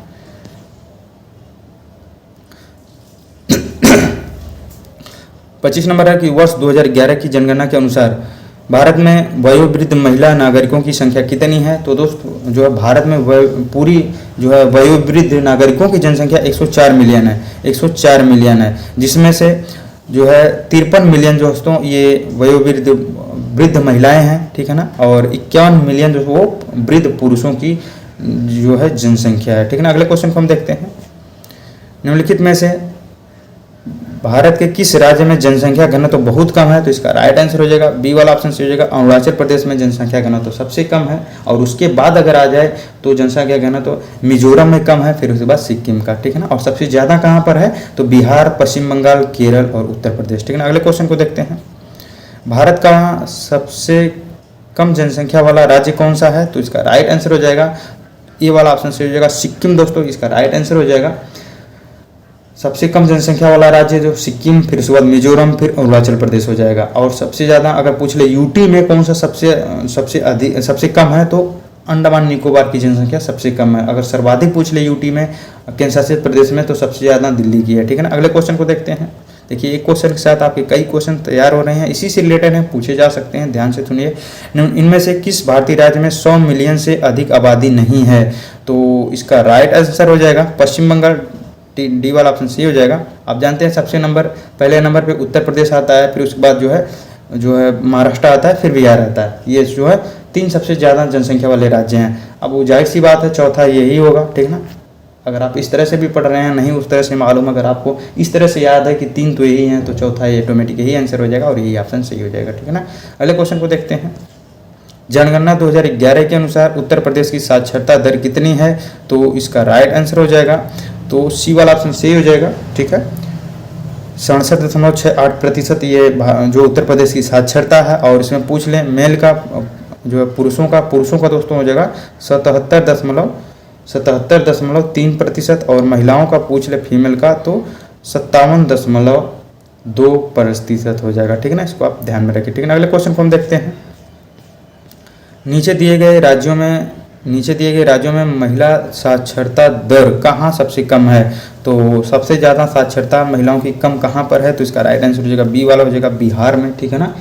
25 नंबर है कि वर्ष 2011 की जनगणना के अनुसार भारत में वयोवृद्ध महिला नागरिकों की संख्या कितनी है? तो दोस्तों जो है भारत में पूरी जो है वयोवृद्ध नागरिकों की जनसंख्या 104 मिलियन है, 104 मिलियन है, जिसमें से जो है 53 मिलियन दोस्तों ये वृद्ध महिलाएं हैं, ठीक है ना। और 51 मिलियन जो वो वृद्ध पुरुषों की जो है जनसंख्या है, ठीक है ना। अगले क्वेश्चन को हम देखते हैं। निम्नलिखित में से भारत के किस राज्य में जनसंख्या घनत्व तो बहुत कम है? तो इसका राइट आंसर हो जाएगा बी वाला ऑप्शन से हो जाएगा, अरुणाचल प्रदेश में जनसंख्या घनत्व तो सबसे कम है। और उसके बाद अगर आ जाए तो जनसंख्या घनत्व तो मिजोरम में कम है, फिर उसके बाद सिक्किम का, ठीक है ना। और सबसे ज़्यादा कहाँ पर है? तो बिहार, पश्चिम बंगाल, केरल और उत्तर प्रदेश, ठीक है ना। अगले क्वेश्चन को देखते हैं। भारत का सबसे कम जनसंख्या वाला राज्य कौन सा है? तो इसका राइट आंसर हो जाएगा ए वाला ऑप्शन से हो जाएगा सिक्किम दोस्तों, इसका राइट आंसर हो जाएगा। सबसे कम जनसंख्या वाला राज्य जो सिक्किम, फिर उसके बाद मिजोरम, फिर अरुणाचल प्रदेश हो जाएगा। और सबसे ज़्यादा अगर पूछ ले यूटी में कौन सा सबसे कम है? तो अंडमान निकोबार की जनसंख्या सबसे कम है। अगर सर्वाधिक पूछ ले यूटी में, केंद्र शासित प्रदेश में, तो सबसे ज़्यादा दिल्ली की है, ठीक है ना। अगले क्वेश्चन को देखते हैं। देखिए एक क्वेश्चन के साथ आपके कई क्वेश्चन तैयार हो रहे हैं, इसी से रिलेटेड हैं, पूछे जा सकते हैं, ध्यान से सुनिए। इनमें से किस भारतीय राज्य में 100 मिलियन से अधिक आबादी नहीं है? तो इसका राइट आंसर हो जाएगा पश्चिम बंगाल, डी वाला ऑप्शन सही हो जाएगा। आप जानते हैं सबसे पहले नंबर पे उत्तर प्रदेश आता है, फिर उसके बाद जो है महाराष्ट्र आता है, फिर बिहार आता है। ये जो है 3 सबसे ज़्यादा जनसंख्या वाले राज्य हैं। अब वो जाहिर सी बात है चौथा यही होगा, ठीक ना। अगर आप इस तरह से भी पढ़ रहे हैं, नहीं उस तरह से मालूम, अगर आपको इस तरह से याद है कि 3 तो यही हैं, तो चौथा ये ऑटोमेटिक यही आंसर हो जाएगा और यही ऑप्शन सही हो जाएगा, ठीक है ना। अगले क्वेश्चन को देखते हैं। जनगणना 2011 के अनुसार उत्तर प्रदेश की साक्षरता दर कितनी है? तो इसका राइट आंसर हो जाएगा, तो सी वाला ऑप्शन सही हो जाएगा, ठीक है। 67.68% ये जो उत्तर प्रदेश की साक्षरता है। और इसमें पूछ लें मेल का, जो है पुरुषों का दोस्तों हो जाएगा 77.3%, और महिलाओं का पूछ ले फीमेल का तो 57.2% हो जाएगा, ठीक है ना। इसको आप ध्यान में रखिए, ठीक है ना। अगले क्वेश्चन को हम देखते हैं। नीचे दिए गए राज्यों में महिला साक्षरता दर कहाँ सबसे कम है? तो सबसे ज़्यादा साक्षरता महिलाओं की कम कहाँ पर है? तो इसका राइट आंसर हो जाएगा बी वाला हो जाएगा, बिहार में, ठीक है ना।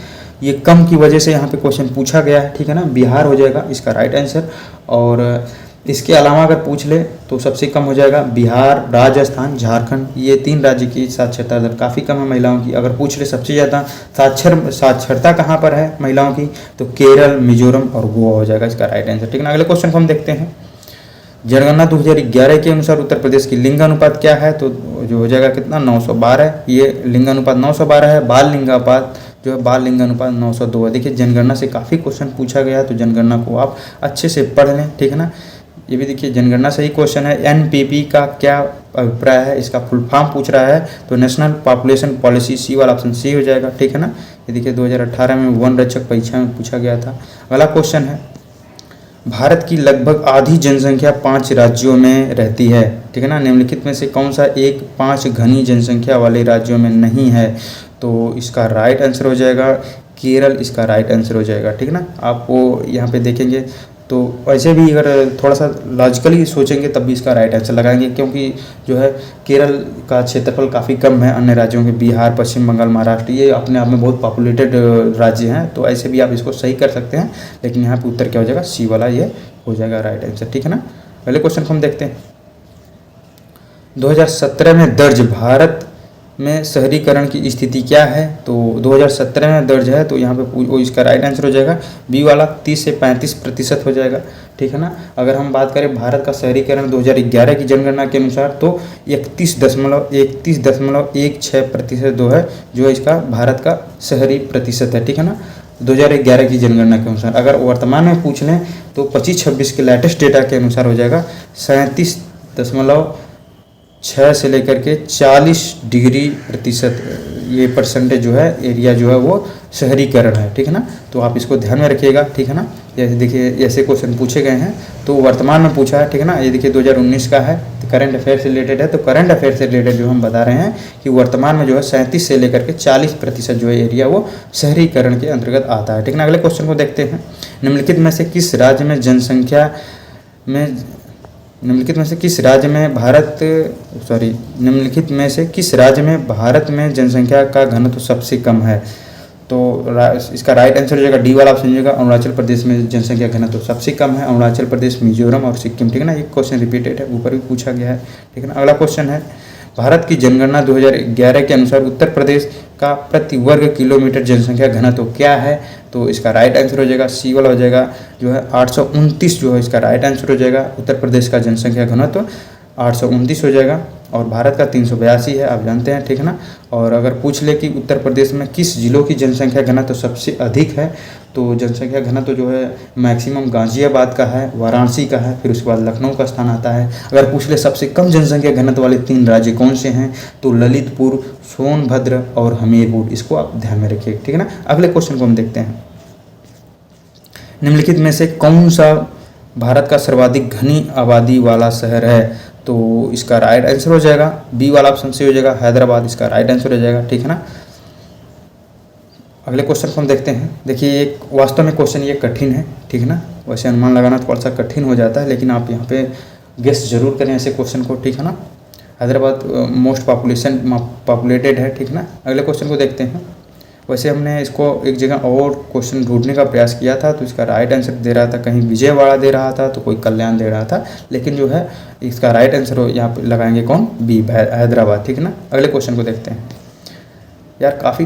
ये कम की वजह से यहाँ पे क्वेश्चन पूछा गया है, ठीक है ना। बिहार हो जाएगा इसका राइट आंसर। और इसके अलावा अगर पूछ ले तो सबसे कम हो जाएगा बिहार, राजस्थान, झारखंड। ये 3 राज्य की साक्षरता दर काफ़ी कम है महिलाओं की। अगर पूछ ले सबसे ज़्यादा साक्षरता कहाँ पर है महिलाओं की, तो केरल, मिजोरम और गोवा हो जाएगा इसका राइट आंसर, ठीक है ना। अगले क्वेश्चन को हम देखते हैं। जनगणना 2011 के अनुसार उत्तर प्रदेश की लिंगानुपात क्या है? तो जो हो जाएगा कितना, 912। ये लिंगानुपात 912 है। बाल लिंगानुपात 902 है। देखिए जनगणना से काफ़ी क्वेश्चन पूछा गया है, तो जनगणना को आप अच्छे से पढ़ लें, ठीक है ना। ये भी देखिए जनगणना सही क्वेश्चन है। एनपीपी का क्या अभिप्राय है? इसका फुल फॉर्म पूछ रहा है, तो नेशनल पॉपुलेशन पॉलिसी, सी वाला ऑप्शन सी हो जाएगा, ठीक है ना। ये देखिए 2018 में वन रक्षक परीक्षा में पूछा गया था। अगला क्वेश्चन है, भारत की लगभग आधी जनसंख्या 5 राज्यों में रहती है, ठीक है ना। निम्नलिखित में से कौन सा एक 5 घनी जनसंख्या वाले राज्यों में नहीं है? तो इसका राइट आंसर हो जाएगा केरल, इसका राइट आंसर हो जाएगा, ठीक है ना। आप वो यहाँ पे देखेंगे तो ऐसे भी अगर थोड़ा सा लॉजिकली सोचेंगे तब भी इसका राइट आंसर लगाएंगे, क्योंकि जो है केरल का क्षेत्रफल काफ़ी कम है अन्य राज्यों के, बिहार, पश्चिम बंगाल, महाराष्ट्र, ये अपने आप में बहुत पॉपुलेटेड राज्य हैं। तो ऐसे भी आप इसको सही कर सकते हैं, लेकिन यहाँ पे उत्तर क्या हो जाएगा, सी वाला ये हो जाएगा राइट आंसर, ठीक है ना। पहले क्वेश्चन को हम देखते हैं। 2017 में दर्ज भारत में शहरीकरण की स्थिति क्या है? तो 2017 में दर्ज है, तो यहाँ पे इसका राइट आंसर हो जाएगा बी वाला, 30 से 35% हो जाएगा, ठीक है ना। अगर हम बात करें भारत का शहरीकरण 2011 की जनगणना के अनुसार, तो 31.16% है जो इसका भारत का शहरी प्रतिशत है, ठीक है ना, 2011 की जनगणना के अनुसार। अगर वर्तमान में पूछ लें तो 25-26 के लेटेस्ट डेटा के अनुसार हो जाएगा 37.6 से लेकर के 40% ये परसेंटेज जो है एरिया जो है वो शहरीकरण है, ठीक है ना। तो आप इसको ध्यान में रखिएगा, ठीक है ना। जैसे देखिए ऐसे क्वेश्चन पूछे गए हैं, तो वर्तमान में पूछा है, ठीक है ना। ये देखिए 2019 का है, तो करंट अफेयर से रिलेटेड है। तो करंट अफेयर से रिलेटेड जो हम बता रहे हैं कि वर्तमान में जो है 37 से लेकर के 40% जो है एरिया वो शहरीकरण के अंतर्गत आता है, ठीक है ना। अगले क्वेश्चन को देखते हैं। निम्नलिखित में से किस राज्य में भारत में जनसंख्या का घनत्व सबसे कम है? तो इसका राइट आंसर हो जाएगा डी वाला ऑप्शन हो जाएगा, अरुणाचल प्रदेश में जनसंख्या घनत्व सबसे कम है। अरुणाचल प्रदेश, मिजोरम और सिक्किम, ठीक है ना। ये क्वेश्चन रिपीटेड है, ऊपर भी पूछा गया है, ठीक है ना। अगला क्वेश्चन है, भारत की जनगणना 2011 के अनुसार उत्तर प्रदेश का प्रति वर्ग किलोमीटर जनसंख्या घनत्व क्या है? तो इसका राइट आंसर हो जाएगा सी वाला हो जाएगा, जो है 829 जो है इसका राइट आंसर हो जाएगा। उत्तर प्रदेश का जनसंख्या घनत्व 829 हो जाएगा और भारत का 382 है, आप जानते हैं, ठीक है ना। और अगर पूछ ले कि उत्तर प्रदेश में किस जिलों की जनसंख्या घनत्व सबसे अधिक है, तो जनसंख्या घनत्व जो है मैक्सिमम गाजियाबाद का है, वाराणसी का है, फिर उसके बाद लखनऊ का स्थान आता है। अगर पूछ ले सबसे कम जनसंख्या घनत्व वाले 3 राज्य कौन से हैं, तो ललितपुर, सोनभद्र और हमीरपुर, इसको आप ध्यान में रखिए, ठीक है ना। अगले क्वेश्चन को हम देखते हैं। निम्नलिखित में से कौन सा भारत का सर्वाधिक घनी आबादी वाला शहर है? तो इसका राइट आंसर हो जाएगा बी वाला ऑप्शन से हो जाएगा, हैदराबाद, इसका राइट आंसर हो जाएगा, ठीक है ना। अगले क्वेश्चन को हम देखते हैं। देखिए एक वास्तव में क्वेश्चन ये कठिन है, ठीक है ना। वैसे अनुमान लगाना थोड़ा सा कठिन हो जाता है, लेकिन आप यहाँ पे गेस जरूर करें ऐसे क्वेश्चन को, ठीक है ना। हैदराबाद मोस्ट पॉपुलेटेड है, ठीक है ना। अगले क्वेश्चन को देखते हैं। वैसे हमने इसको एक जगह और क्वेश्चन ढूंढने का प्रयास किया था, तो इसका राइट आंसर दे रहा था कहीं विजयवाड़ा दे रहा था, तो कोई कल्याण दे रहा था, लेकिन जो है इसका राइट आंसर यहाँ पे लगाएंगे कौन, बी, हैदराबाद। ठीक है ना। अगले क्वेश्चन को देखते हैं। यार काफ़ी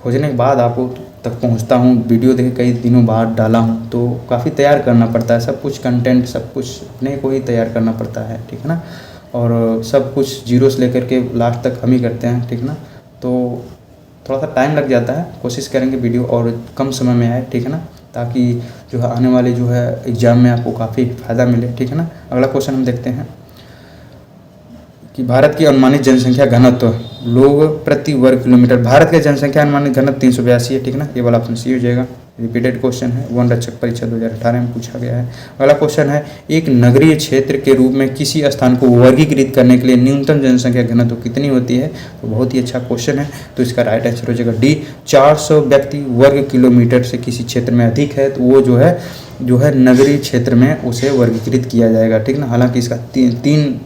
खोजने के बाद आपको तक पहुंचता हूं, वीडियो देखे कई दिनों बाद डाला हूं, तो काफ़ी तैयार करना पड़ता है, सब कुछ कंटेंट सब कुछ अपने को ही तैयार करना पड़ता है। ठीक है ना। और सब कुछ जीरो से लेकर के लास्ट तक हम ही करते हैं। ठीक है ना। तो थोड़ा सा टाइम लग जाता है, कोशिश करेंगे वीडियो और कम समय में आए। ठीक है ना। ताकि जो है आने वाले जो है एग्ज़ाम में आपको काफ़ी फ़ायदा मिले। ठीक है ना। अगला क्वेश्चन हम देखते हैं कि भारत की अनुमानित जनसंख्या घनत्व लोग प्रति वर्ग किलोमीटर। भारत की जनसंख्या अनुमानित घनत्व 382 है। ठीक है ना। ये वाला ऑप्शन सी हो जाएगा। रिपीटेड क्वेश्चन है, वन रक्षक परीक्षा 2018 में पूछा गया है। अगला क्वेश्चन है, एक नगरीय क्षेत्र के रूप में किसी स्थान को वर्गीकृत करने के लिए न्यूनतम जनसंख्या घनत्व कितनी होती है। तो बहुत ही अच्छा क्वेश्चन है, तो इसका राइट आंसर हो जाएगा डी, 400 व्यक्ति वर्ग किलोमीटर से किसी क्षेत्र में अधिक है तो वो जो है नगरीय क्षेत्र में उसे वर्गीकृत किया जाएगा। ठीक ना। हालांकि इसका तीन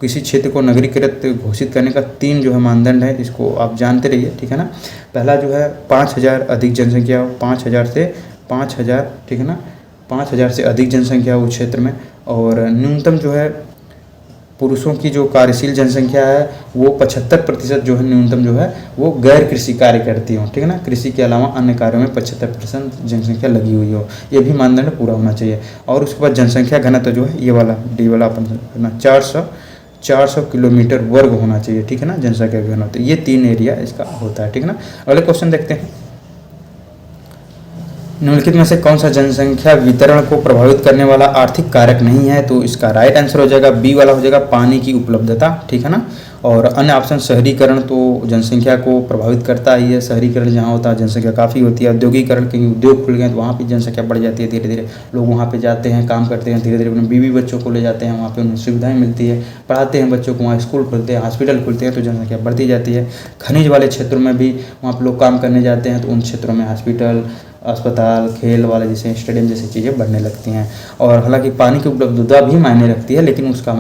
किसी क्षेत्र को नगरीकृत घोषित करने का 3 जो है मानदंड है, जिसको आप जानते रहिए। ठीक है ना। पहला जो है 5000 अधिक जनसंख्या हो, 5000 से 5000। ठीक है ना। 5000 से अधिक जनसंख्या हो उस क्षेत्र में, और न्यूनतम जो है पुरुषों की जो कार्यशील जनसंख्या है वो 75% जो है न्यूनतम जो है वो गैर कृषि कार्य करती हो। ठीक है ना। कृषि के अलावा अन्य कार्यों में 75% जनसंख्या लगी हुई हो, ये भी मानदंड पूरा होना चाहिए। और उसके बाद जनसंख्या घनत्व जो है ये वाला डी वाला अपन 400 किलोमीटर वर्ग होना चाहिए। ठीक है ना। जनसंख्या घनत्व ये 3 एरिया इसका होता है। ठीक है ना। अगले क्वेश्चन देखते हैं, निम्नलिखित में से कौन सा जनसंख्या वितरण को प्रभावित करने वाला आर्थिक कारक नहीं है। तो इसका राइट आंसर हो जाएगा बी वाला हो जाएगा, पानी की उपलब्धता। ठीक है ना। और अन्य ऑप्शन शहरीकरण तो जनसंख्या को प्रभावित करता ही है, शहरीकरण जहाँ होता है जनसंख्या काफ़ी होती है। औद्योगिकरण, कहीं उद्योग खुल गए तो वहाँ भी जनसंख्या बढ़ जाती है, धीरे धीरे लोग वहाँ पे जाते हैं, काम करते हैं, धीरे धीरे अपने बीवी बच्चों को ले जाते हैं, वहाँ पे उन्हें सुविधाएं मिलती है, पढ़ाते हैं बच्चों को, वहाँ स्कूल खुलते हैं, हॉस्पिटल खुलते हैं, तो जनसंख्या बढ़ती जाती है। खनिज वाले क्षेत्रों में भी वहाँ पर लोग काम करने जाते हैं, तो उन क्षेत्रों में हॉस्पिटल, अस्पताल, खेल वाले जैसे स्टेडियम जैसी चीज़ें बढ़ने लगती हैं। और हालांकि पानी की उपलब्धता भी मायने रखती है, लेकिन उसका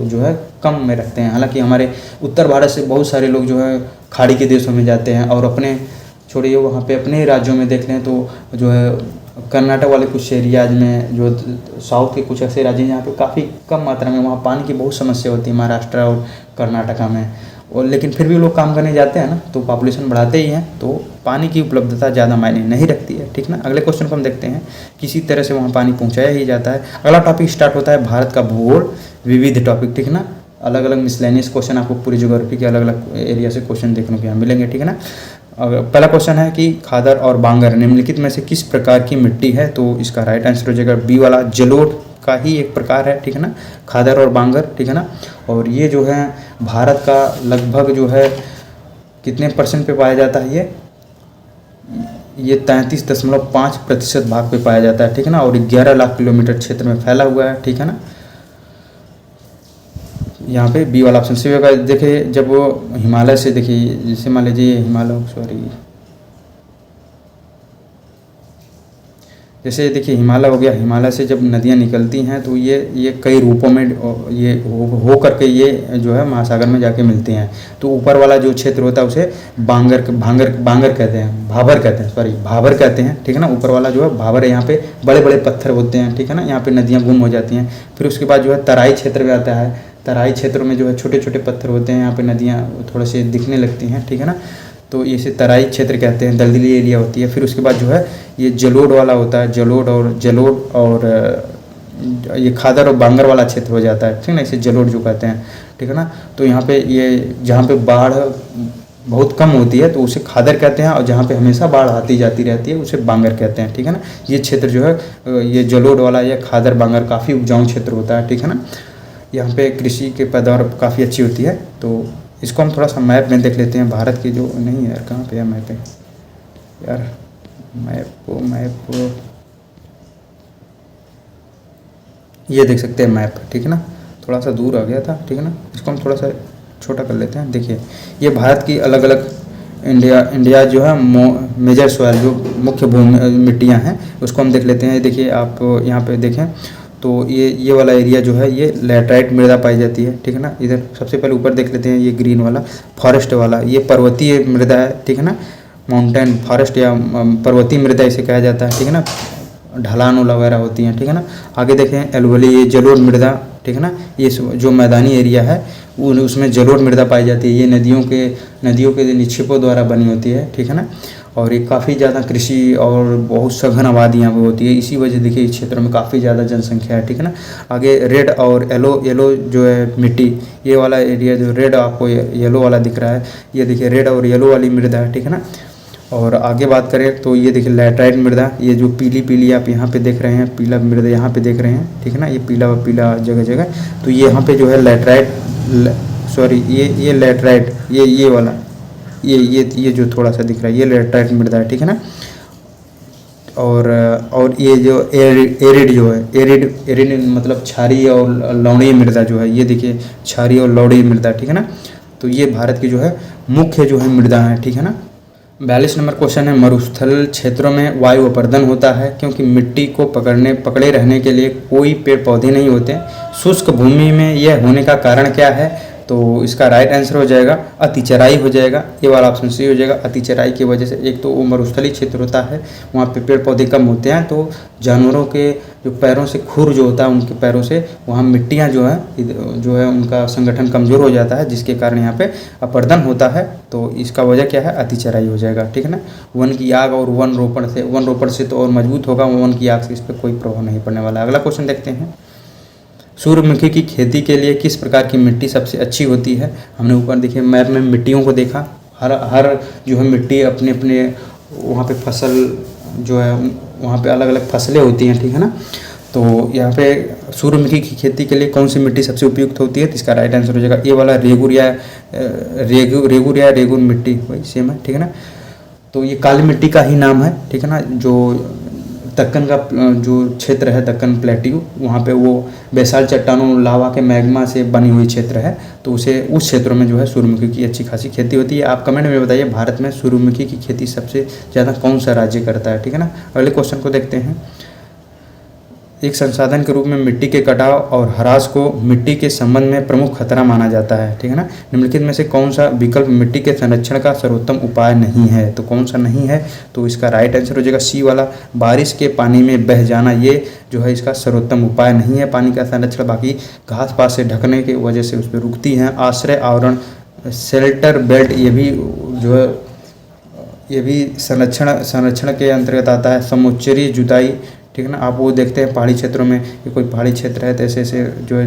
जो है कम में रखते हैं। हालांकि हमारे उत्तर भारत से बहुत सारे लोग जो है खाड़ी के देशों में जाते हैं, और अपने छोड़िए वहाँ पे अपने राज्यों में देख लें तो जो है कर्नाटक वाले कुछ एरियाज में, जो साउथ के कुछ ऐसे राज्य हैं जहाँ पे काफ़ी कम मात्रा में वहाँ पानी की बहुत समस्या होती है, महाराष्ट्र और कर्नाटका में। और लेकिन फिर भी लोग काम करने जाते हैं ना, तो पॉपुलेशन बढ़ाते ही हैं, तो पानी की उपलब्धता ज़्यादा मायने नहीं रखती है। ठीक ना। अगले क्वेश्चन को हम देखते हैं, किसी तरह से वहाँ पानी पहुँचाया ही जाता है। अगला टॉपिक स्टार्ट होता है भारत का भूगोल विविध टॉपिक। ठीक ना। अलग अलग मिसलेनियस क्वेश्चन आपको पूरी ज्योग्राफी के अलग अलग एरिया से क्वेश्चन देखने को यहाँ मिलेंगे। ठीक है ना। पहला क्वेश्चन है कि खादर और बांगर निम्नलिखित में से किस प्रकार की मिट्टी है। तो इसका राइट आंसर हो जाएगा बी वाला, जलोढ़ का ही एक प्रकार है। ठीक है ना। खादर और बांगर। ठीक है ना। और ये जो है भारत का लगभग जो है कितने % पे पाया जाता है, ये 33.5% भाग पे पाया जाता है। ठीक है ना। और 11 लाख किलोमीटर क्षेत्र में फैला हुआ है। ठीक है ना। यहाँ पे बी वाला ऑप्शन सी होगा। देखिए जब वो हिमालय से, देखिए जैसे मान लीजिए जैसे देखिए हिमालय हो गया, हिमालय से जब नदियाँ निकलती हैं तो ये कई रूपों में ये हो करके ये जो है महासागर में जाके मिलती हैं। तो ऊपर वाला जो क्षेत्र होता है उसे बांगर कहते हैं, भाबर कहते हैं। ठीक है ना। ऊपर वाला जो है भाबर है, यहाँ पे बड़े बड़े पत्थर होते हैं। ठीक है ना। यहाँ पे नदियाँ गुम हो जाती हैं। फिर उसके बाद जो है तराई क्षेत्र में आता है, तराई क्षेत्र में जो है छोटे छोटे पत्थर होते हैं, यहाँ पे नदियाँ थोड़े से दिखने लगती हैं। ठीक है ना। तो इसे तराई क्षेत्र कहते हैं, दलदली एरिया होती है। फिर उसके बाद जो है ये जलोढ़ वाला होता है, जलोढ़ और ये खादर और बांगर वाला क्षेत्र हो जाता है। ठीक है ना। इसे जलोढ़ जो कहते हैं। ठीक है ना। तो यहाँ पे ये जहाँ पे बाढ़ बहुत कम होती है तो उसे खादर कहते हैं, और जहाँ पे हमेशा बाढ़ आती जाती रहती है उसे बांगर कहते हैं। ठीक है ना। ये क्षेत्र जो है ये जलोढ़ वाला या खादर बांगर काफ़ी उपजाऊ क्षेत्र होता है। ठीक है ना। यहाँ पे कृषि के पैदावार काफ़ी अच्छी होती है। तो इसको हम थोड़ा सा मैप में देख लेते हैं भारत की, जो नहीं है यार, कहाँ पे है मैप है यार, मैप ये देख सकते हैं मैप। ठीक है ना। थोड़ा सा दूर आ गया था। ठीक है ना। इसको हम थोड़ा सा छोटा कर लेते हैं। देखिए ये भारत की अलग अलग इंडिया जो है मेजर सॉइल, जो मुख्य भूमि मिट्टियाँ हैं उसको हम देख लेते हैं। देखिए आप यहाँ पे देखें तो ये वाला एरिया जो है ये लैटराइट मृदा पाई जाती है। ठीक है ना। इधर सबसे पहले ऊपर देख लेते हैं, ये ग्रीन वाला फॉरेस्ट वाला ये पर्वतीय मृदा है। ठीक है ना। माउंटेन फॉरेस्ट या पर्वतीय मृदा इसे कहा जाता है, ठीक है ना, ढलान वगैरह होती हैं, ठीक है ना। आगे देखें एल्वेली, ये जलोढ़ मृदा, ठीक है ना, ये जो मैदानी एरिया है उसमें जलोढ़ मृदा पाई जाती है। ये नदियों के निक्षेपों द्वारा बनी होती है, ठीक है ना। और ये काफ़ी ज़्यादा कृषि और बहुत सघन आबादी यहाँ पर होती है, इसी वजह देखिए इस क्षेत्र में काफ़ी ज़्यादा जनसंख्या है, ठीक है ना। आगे रेड और येलो जो है मिट्टी, ये वाला एरिया जो रेड आपको येलो वाला दिख रहा है, ये देखिए रेड और येलो वाली मृदा है, ठीक है ना। और आगे बात करें तो ये देखिए लैटराइट मृदा, ये जो पीली पीली आप यहाँ पे देख रहे हैं, पीला मृदा यहाँ पे देख रहे हैं, ठीक है ना, ये पीला पीला जगह जगह, तो ये यहाँ पे जो है लैटराइट, सॉरी ये लैटराइट, ये वाला, ये जो थोड़ा सा दिख रहा है ये लैटराइट मृदा है, ठीक है ना। और ये जो एरिड जो है, एरिड मतलब क्षारीय और लवणीय मृदा जो है, ये देखिए क्षारीय और लवणीय मृदा, ठीक है ना। तो ये भारत की जो है मुख्य जो है मृदा है, ठीक है ना। 42 नंबर क्वेश्चन है, मरुस्थल क्षेत्रों में वायु अपर्दन होता है क्योंकि मिट्टी को पकड़े रहने के लिए कोई पेड़ पौधे नहीं होते। शुष्क भूमि में यह होने का कारण क्या है? तो इसका राइट आंसर हो जाएगा अतिचराई हो जाएगा, ये वाला ऑप्शन सही हो जाएगा। अतिचराई की वजह से एक तो वो मरुस्थलीय क्षेत्र होता है, वहाँ पे पेड़ पौधे कम होते हैं, तो जानवरों के जो पैरों से खुर जो होता है उनके पैरों से वहाँ मिट्टियाँ जो है उनका संगठन कमज़ोर हो जाता है, जिसके कारण यहाँ पे अपर्दन होता है। तो इसका वजह क्या है? अतिचराई हो जाएगा, ठीक है ना। वन की आग और वन रोपण से तो और मजबूत होगा, वन की आग से इस पर कोई प्रभाव नहीं पड़ने वाला। अगला क्वेश्चन देखते हैं, सूर्यमुखी की खेती के लिए किस प्रकार की मिट्टी सबसे अच्छी होती है? हमने ऊपर देखिए मैप में मिट्टियों को देखा, हर जो है मिट्टी अपने अपने वहाँ पे फसल जो है वहाँ पे अलग अलग फसलें होती हैं, ठीक है ना। तो यहाँ पे सूर्यमुखी की खेती के लिए कौन सी मिट्टी सबसे उपयुक्त होती है? तो इसका राइट आंसर हो जाएगा ये वाला रेगुर मिट्टी, वही सेम है, ठीक है ना। तो ये काली मिट्टी का ही नाम है, ठीक है ना। जो दक्कन का जो क्षेत्र है, दक्कन प्लेट्यू, वहाँ पे वो बेसाल चट्टानों लावा के मैग्मा से बनी हुई क्षेत्र है, तो उस क्षेत्रों में जो है सूर्यमुखी की अच्छी खासी खेती होती है। आप कमेंट में बताइए भारत में सूर्यमुखी की खेती सबसे ज़्यादा कौन सा राज्य करता है, ठीक है ना। अगले क्वेश्चन को देखते हैं, एक संसाधन के रूप में मिट्टी के कटाव और ह्रास को मिट्टी के संबंध में प्रमुख खतरा माना जाता है, ठीक है ना। निम्नलिखित में से कौन सा विकल्प मिट्टी के संरक्षण का सर्वोत्तम उपाय नहीं है? तो कौन सा नहीं है? तो इसका राइट आंसर हो जाएगा सी वाला, बारिश के पानी में बह जाना, ये जो है इसका सर्वोत्तम उपाय नहीं है पानी का संरक्षण। बाकी घास पात से ढकने की वजह से उस पर रुकती हैं। आश्रय आवरण, शेल्टर बेल्ट, ये भी जो है ये भी संरक्षण के अंतर्गत आता है। समुच्चरी जुताई, ठीक है ना। आप वो देखते हैं पहाड़ी क्षेत्रों में, ये कोई पहाड़ी क्षेत्र है तो ऐसे ऐसे जो है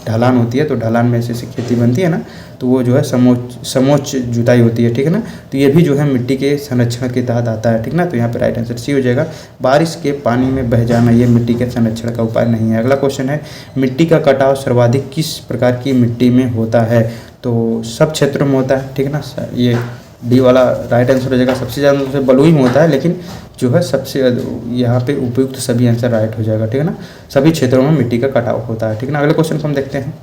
ढलान होती है, तो ढलान में ऐसे ऐसे खेती बनती है ना, तो वो जो है समोच्च जुताई होती है, ठीक है ना। तो ये भी जो है मिट्टी के संरक्षण के तहत आता है, ठीक ना। तो यहाँ पर राइट आंसर सी हो जाएगा, बारिश के पानी में बह जाना, ये मिट्टी के संरक्षण का उपाय नहीं है। अगला क्वेश्चन है, मिट्टी का कटाव सर्वाधिक किस प्रकार की मिट्टी में होता है? तो सब क्षेत्रों में होता है, ठीक है ना। ये डी वाला राइट आंसर हो जाएगा। सबसे ज़्यादा बलुई में होता है, लेकिन जो है सबसे यहाँ पे उपयुक्त सभी आंसर राइट हो जाएगा, ठीक है ना। सभी क्षेत्रों में मिट्टी का कटाव होता है, ठीक है ना। अगले क्वेश्चन को हम देखते हैं,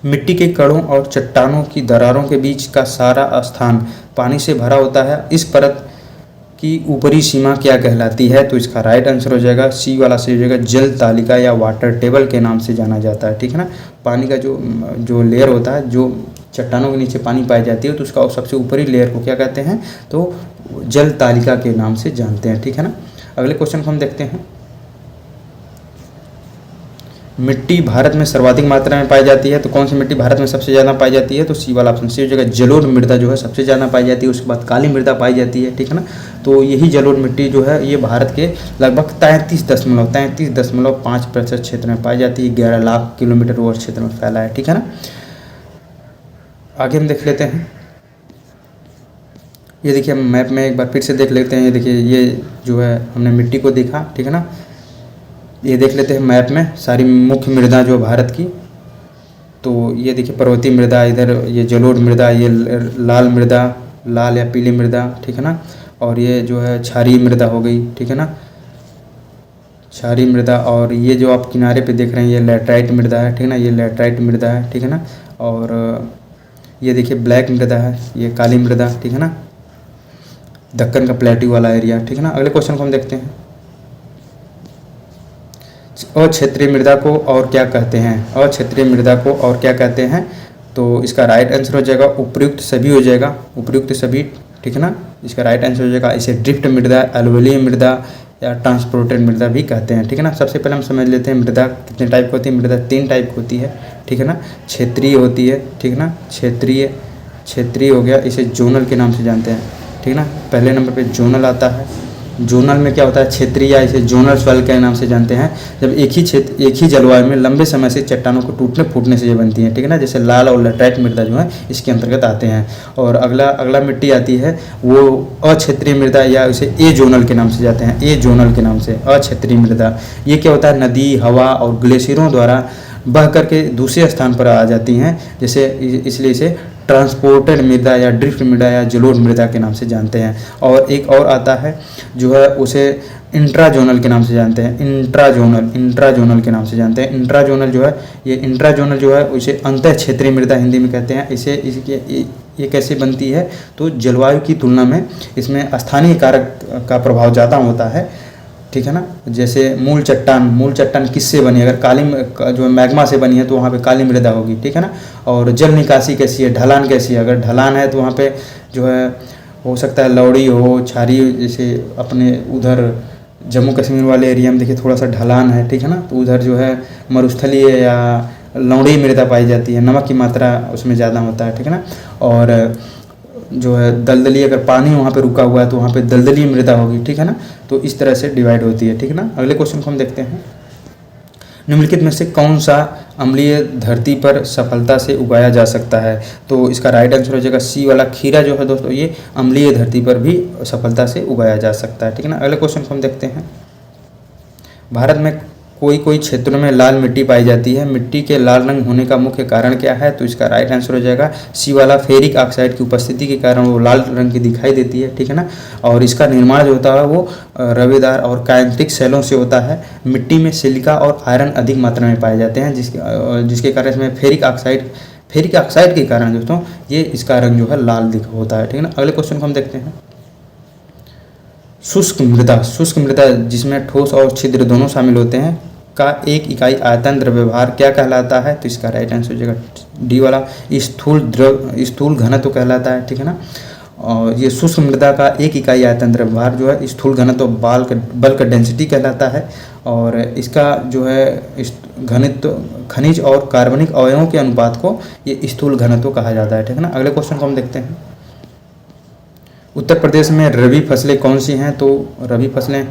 मिट्टी के कणों और चट्टानों की दरारों के बीच का सारा स्थान पानी से भरा होता है, इस परत की ऊपरी सीमा क्या कहलाती है? तो इसका राइट आंसर हो जाएगा सी वाला सही हो जाएगा, जल तालिका या वाटर टेबल के नाम से जाना जाता है, ठीक है ना। पानी का जो लेयर होता है, जो चट्टानों के नीचे पानी पाई जाती है, तो उसका सबसे ऊपरी लेयर को क्या कहते हैं? तो जल तालिका के नाम से जानते हैं, ठीक है ना। अगले क्वेश्चन को हम देखते हैं, मिट्टी भारत में सर्वाधिक मात्रा में पाई जाती है, तो कौन सी मिट्टी भारत में सबसे ज़्यादा पाई जाती है? तो सी वाला ऑप्शन सी हो जाएगा, जलोढ़ मृदा जो है सबसे ज़्यादा पाई जाती है, उसके बाद काली मृदा पाई जाती है, ठीक है ना। तो यही जलोढ़ मिट्टी जो है ये भारत के लगभग 33.5% क्षेत्र में पाई जाती है, 11 लाख किलोमीटर वर्ग क्षेत्र में फैला है, ठीक है ना। आगे हम देख लेते हैं, ये देखिए मैप में एक बार फिर से देख लेते हैं। ये देखिए ये जो है हमने मिट्टी को देखा, ठीक है ना। ये देख लेते हैं मैप में सारी मुख्य मृदा जो भारत की, तो ये देखिए पर्वतीय मृदा, इधर ये जलोढ़ मृदा, ये लाल मृदा, लाल या पीली मृदा, ठीक है ना। और ये जो है क्षारीय मृदा हो गई, ठीक है ना, क्षारीय मृदा। और ये जो आप किनारे पे देख रहे हैं ये लैटराइट मृदा है, ठीक है ना, ये लैटराइट मृदा है, ठीक है ना। और ये देखिए ब्लैक मृदा है, ये काली मृदा, ठीक है ना, दक्कन का प्लेट्यू वाला एरिया, ठीक है ना। अगले क्वेश्चन को हम देखते हैं, अक्षेत्रीय मृदा को और क्या कहते हैं? अक्षेत्रीय मृदा को और क्या कहते हैं? तो इसका राइट आंसर हो जाएगा उपयुक्त सभी हो जाएगा, उपयुक्त सभी, ठीक है ना। इसका राइट आंसर हो जाएगा इसे ड्रिफ्ट मृदा, एल्वेलियम मृदा या ट्रांसपोर्टेड मृदा भी कहते हैं, ठीक है ना। सबसे पहले हम समझ लेते हैं मृदा कितने टाइप की होती है। मृदा 3 टाइप की होती है, ठीक है ना। क्षेत्रीय होती है, ठीक है ना, क्षेत्रीय हो गया, इसे जोनल के नाम से जानते हैं, ठीक है ना। पहले नंबर पे जोनल आता है। जोनल में क्या होता है, क्षेत्रीय या इसे जोनल सॉइल के नाम से जानते हैं। जब एक ही जलवायु में लंबे समय से चट्टानों को टूटने फूटने से ये बनती है, ठीक है ना। जैसे लाल और लैटराइट मृदा जो है इसके अंतर्गत आते हैं। और अगला मिट्टी आती है वो अक्षेत्रीय मृदा या इसे ए जोनल के नाम से जाते हैं, ए जोनल के नाम से अक्षेत्रीय मृदा। ये क्या होता है, नदी, हवा और ग्लेशियरों द्वारा बह करके दूसरे स्थान पर आ जाती हैं, जैसे इसलिए इसे ट्रांसपोर्टेड मृदा या ड्रिफ्ट मृदा या जलोढ़ मृदा के नाम से जानते हैं। और एक और आता है जो है उसे इंट्राजोनल के नाम से जानते हैं, इंट्राजोनल के नाम से जानते हैं। इंट्राजोनल जो है उसे अंतः क्षेत्रीय मृदा हिंदी में कहते हैं। ये कैसे बनती है, तो जलवायु की तुलना में इसमें स्थानीय कारक का प्रभाव ज़्यादा होता है, ठीक है ना। जैसे मूल चट्टान किससे बनी, अगर काली जो मैग्मा से बनी है तो वहाँ पे काली मृदा होगी, ठीक है ना। और जल निकासी कैसी है, ढलान कैसी है, अगर ढलान है तो वहाँ पे जो है हो सकता है लौड़ी हो, छारी, जैसे अपने उधर जम्मू कश्मीर वाले एरिया में देखिए थोड़ा सा ढलान है, ठीक है ना, तो उधर जो है मरुस्थलीय या लौड़ी मृदा पाई जाती है, नमक की मात्रा उसमें ज़्यादा होता है, ठीक है ना। और जो है दलदली, अगर पानी वहाँ पे रुका हुआ है तो वहाँ पे दलदली मृदा होगी, ठीक है ना। तो इस तरह से डिवाइड होती है, ठीक है ना। अगले क्वेश्चन को हम देखते हैं। निम्नलिखित में से कौन सा अम्लीय धरती पर सफलता से उगाया जा सकता है, तो इसका राइट आंसर हो जाएगा सी वाला। खीरा जो है दोस्तों ये अम्लीय धरती पर भी सफलता से उगाया जा सकता है, ठीक है ना। अगले क्वेश्चन को हम देखते हैं। भारत में कोई क्षेत्रों में लाल मिट्टी पाई जाती है, मिट्टी के लाल रंग होने का मुख्य कारण क्या है, तो इसका राइट आंसर हो जाएगा सी वाला। फेरिक ऑक्साइड की उपस्थिति के कारण वो लाल रंग की दिखाई देती है, ठीक है ना। और इसका निर्माण जो होता है वो रवेदार और कायंत्रिक सेलों से होता है। मिट्टी में सिलिका और आयरन अधिक मात्रा में पाए जाते हैं, जिसके कारण इसमें फेरिक ऑक्साइड के कारण दोस्तों ये इसका रंग जो है लाल होता है, ठीक है ना। अगले क्वेश्चन को हम देखते हैं। शुष्क मृदा जिसमें ठोस और छिद्र दोनों शामिल होते हैं का एक इकाई आयतन द्रव्यभार क्या कहलाता है, तो इसका राइट आंसर हो जाएगा डी वाला। स्थूल घनत्व कहलाता है, ठीक है ना। और ये शुष्क मृदा का एक इकाई आयतन द्रव्यभार जो है स्थूल घनत्व बल्क डेंसिटी कहलाता है। और इसका जो है घनत्व खनिज और कार्बनिक अवयवों के अनुपात को ये स्थूल घनत्व कहा जाता है, ठीक है ना। अगले क्वेश्चन को हम देखते हैं। उत्तर प्रदेश में रबी फसलें कौन सी हैं, तो रबी फसलें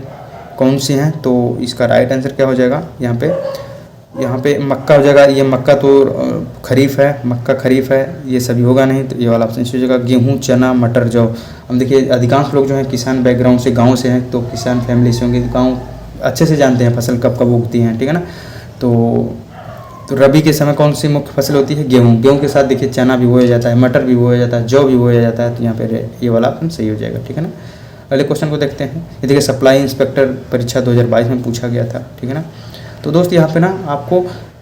कौन सी हैं, तो इसका राइट आंसर क्या हो जाएगा, यहाँ पे मक्का हो जाएगा। ये मक्का तो खरीफ है, मक्का खरीफ है, ये सभी होगा नहीं, तो ये वाला ऑप्शन हो जाएगा। गेहूँ, चना, मटर, जौ। हम देखिए अधिकांश लोग जो हैं किसान बैकग्राउंड से, गाँव से हैं, तो किसान फैमिली से होंगे, गाँव अच्छे से जानते हैं फसल कब कब उगती हैं, ठीक है ना। तो रबी के समय कौन सी मुख्य फसल होती है, गेहूँ के साथ देखिए चना भी बोया जाता है, मटर भी बोया जाता है, जौ भी बोया जाता है, तो यहाँ पे ये वाला ऑप्शन सही हो जाएगा, ठीक है ना। अगले क्वेश्चन को देखते हैं। ये देखिए सप्लाई इंस्पेक्टर परीक्षा 2022 में पूछा गया था, ठीक है ना। तो दोस्त यहाँ पे ना आपको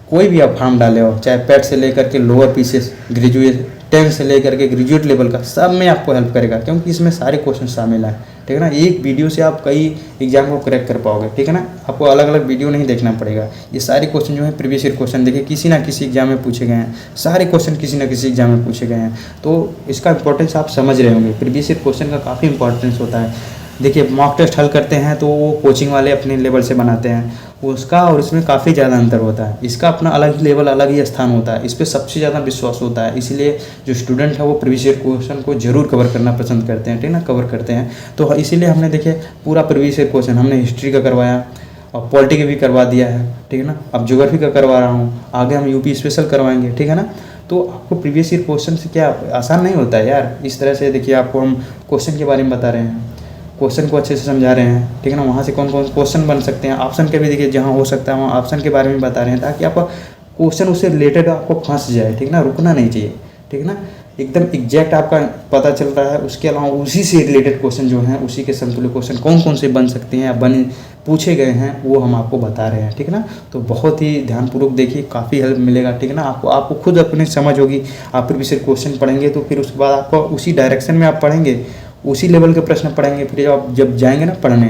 कोई भी आप फॉर्म डाले हो, चाहे पेट से लेकर के लोअर पीसीएस, ग्रेजुएट, 10th से लेकर के ग्रेजुएट लेवल का, सब में आपको हेल्प करेगा, क्योंकि इसमें सारे क्वेश्चन शामिल हैं, ठीक है ना। एक वीडियो से आप कई एग्जाम को क्रैक कर पाओगे, ठीक है ना। आपको अलग अलग वीडियो नहीं देखना पड़ेगा। ये सारे क्वेश्चन जो है प्रीवियस ईयर क्वेश्चन देखिए किसी ना किसी एग्जाम में पूछे गए हैं, सारे क्वेश्चन किसी ना किसी एग्जाम में पूछे गए हैं, तो इसका इंपॉर्टेंस आप समझ रहे होंगे। प्रीवियस ईयर क्वेश्चन का काफ़ी इंपॉर्टेंस होता है। देखिए मॉक टेस्ट हल करते हैं तो वो कोचिंग वाले अपने लेवल से बनाते हैं, उसका और इसमें काफ़ी ज़्यादा अंतर होता है। इसका अपना अलग ही लेवल, अलग ही स्थान होता है, इस पर सबसे ज़्यादा विश्वास होता है। इसीलिए जो स्टूडेंट है वो प्रीवियस ईयर क्वेश्चन को जरूर कवर करना पसंद करते हैं, ठीक है ना, कवर करते हैं। तो इसीलिए हमने देखिए पूरा प्रीवियस ईयर क्वेश्चन हमने हिस्ट्री का करवाया और पॉलिटी का भी करवा दिया है, ठीक है ना। अब ज्योग्राफी का करवा रहा हूँ, आगे हम यूपी स्पेशल करवाएंगे, ठीक है ना। तो आपको प्रीवियस ईयर क्वेश्चन से क्या आसान नहीं होता है यार। इस तरह से देखिए आपको हम क्वेश्चन के बारे में बता रहे हैं, क्वेश्चन को अच्छे से समझा रहे हैं, ठीक है ना। वहाँ से कौन कौन क्वेश्चन बन सकते हैं, ऑप्शन के भी देखिए जहाँ हो सकता है वहाँ ऑप्शन के बारे में बता रहे हैं, ताकि आपका क्वेश्चन उससे रिलेटेड आपको फंस जाए, ठीक है ना, रुकना नहीं चाहिए, ठीक है ना। एकदम एग्जैक्ट आपका पता चल रहा है, उसके अलावा उसी से रिलेटेड क्वेश्चन जो हैं, उसी के समतुल्य क्वेश्चन कौन कौन से बन सकते हैं या पूछे गए हैं, वो हम आपको बता रहे हैं, ठीक है ना। तो बहुत ही ध्यानपूर्वक देखिए, काफ़ी हेल्प मिलेगा, ठीक है ना। आपको खुद अपनी समझ होगी, आप प्रीवियस ईयर क्वेश्चन पढ़ेंगे तो फिर उसके बाद आपको उसी डायरेक्शन में आप पढ़ेंगे, उसी लेवल के प्रश्न पढ़ेंगे। फिर जब जाएंगे ना पढ़ने,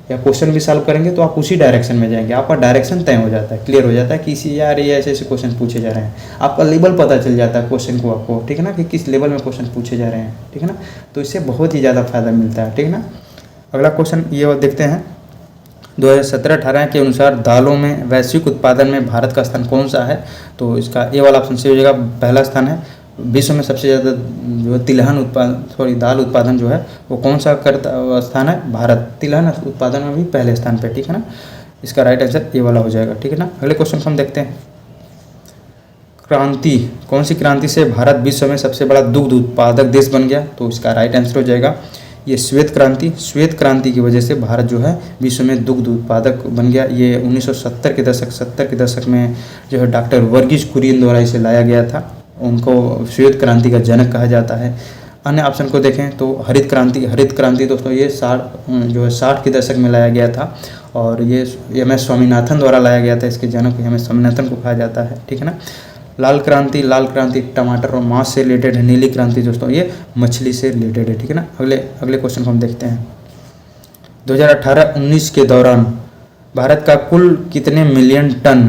या क्वेश्चन भी सॉल्व करेंगे तो आप उसी डायरेक्शन में जाएंगे, आपका डायरेक्शन तय हो जाता है, क्लियर हो जाता है कि इसी यार ये ऐसे ऐसे क्वेश्चन पूछे जा रहे हैं, आपका लेवल पता चल जाता है क्वेश्चन को आपको, ठीक है ना, कि किस लेवल में क्वेश्चन पूछे जा रहे हैं, ठीक है ना। तो इससे बहुत ही ज़्यादा फायदा मिलता है, ठीक है ना। अगला क्वेश्चन ये देखते हैं, 2017-18 के अनुसार दालों में वैश्विक उत्पादन में भारत का स्थान कौन सा है? तो इसका ए वाला ऑप्शन सही हो जाएगा, पहला स्थान है। विश्व में सबसे ज़्यादा जो तिलहन दाल उत्पादन जो है वो कौन सा करता स्थान है? भारत तिलहन उत्पादन में भी पहले स्थान पे, ठीक है ना। इसका राइट आंसर ए वाला हो जाएगा, ठीक है ना। अगले क्वेश्चन को हम देखते हैं, क्रांति, कौन सी क्रांति से भारत विश्व में सबसे बड़ा दुग्ध उत्पादक देश बन गया? तो इसका राइट आंसर हो जाएगा ये श्वेत क्रांति। श्वेत क्रांति की वजह से भारत जो है विश्व में दुग्ध उत्पादक बन गया। ये 1970 के दशक 70 के दशक में जो है डॉक्टर वर्गीज कुरियन द्वारा इसे लाया गया था, उनको श्वेत क्रांति का जनक कहा जाता है। अन्य ऑप्शन को देखें तो हरित क्रांति, हरित क्रांति दोस्तों ये 60 के दशक में लाया गया था और ये एम एस स्वामीनाथन द्वारा लाया गया था, इसके जनक एम एस स्वामीनाथन को कहा जाता है, ठीक है ना। लाल क्रांति टमाटर और मांस से रिलेटेड है। नीली क्रांति दोस्तों ये मछली से रिलेटेड है, ठीक है ना। अगले क्वेश्चन को हम देखते हैं, 2018-19 के दौरान भारत का कुल कितने मिलियन टन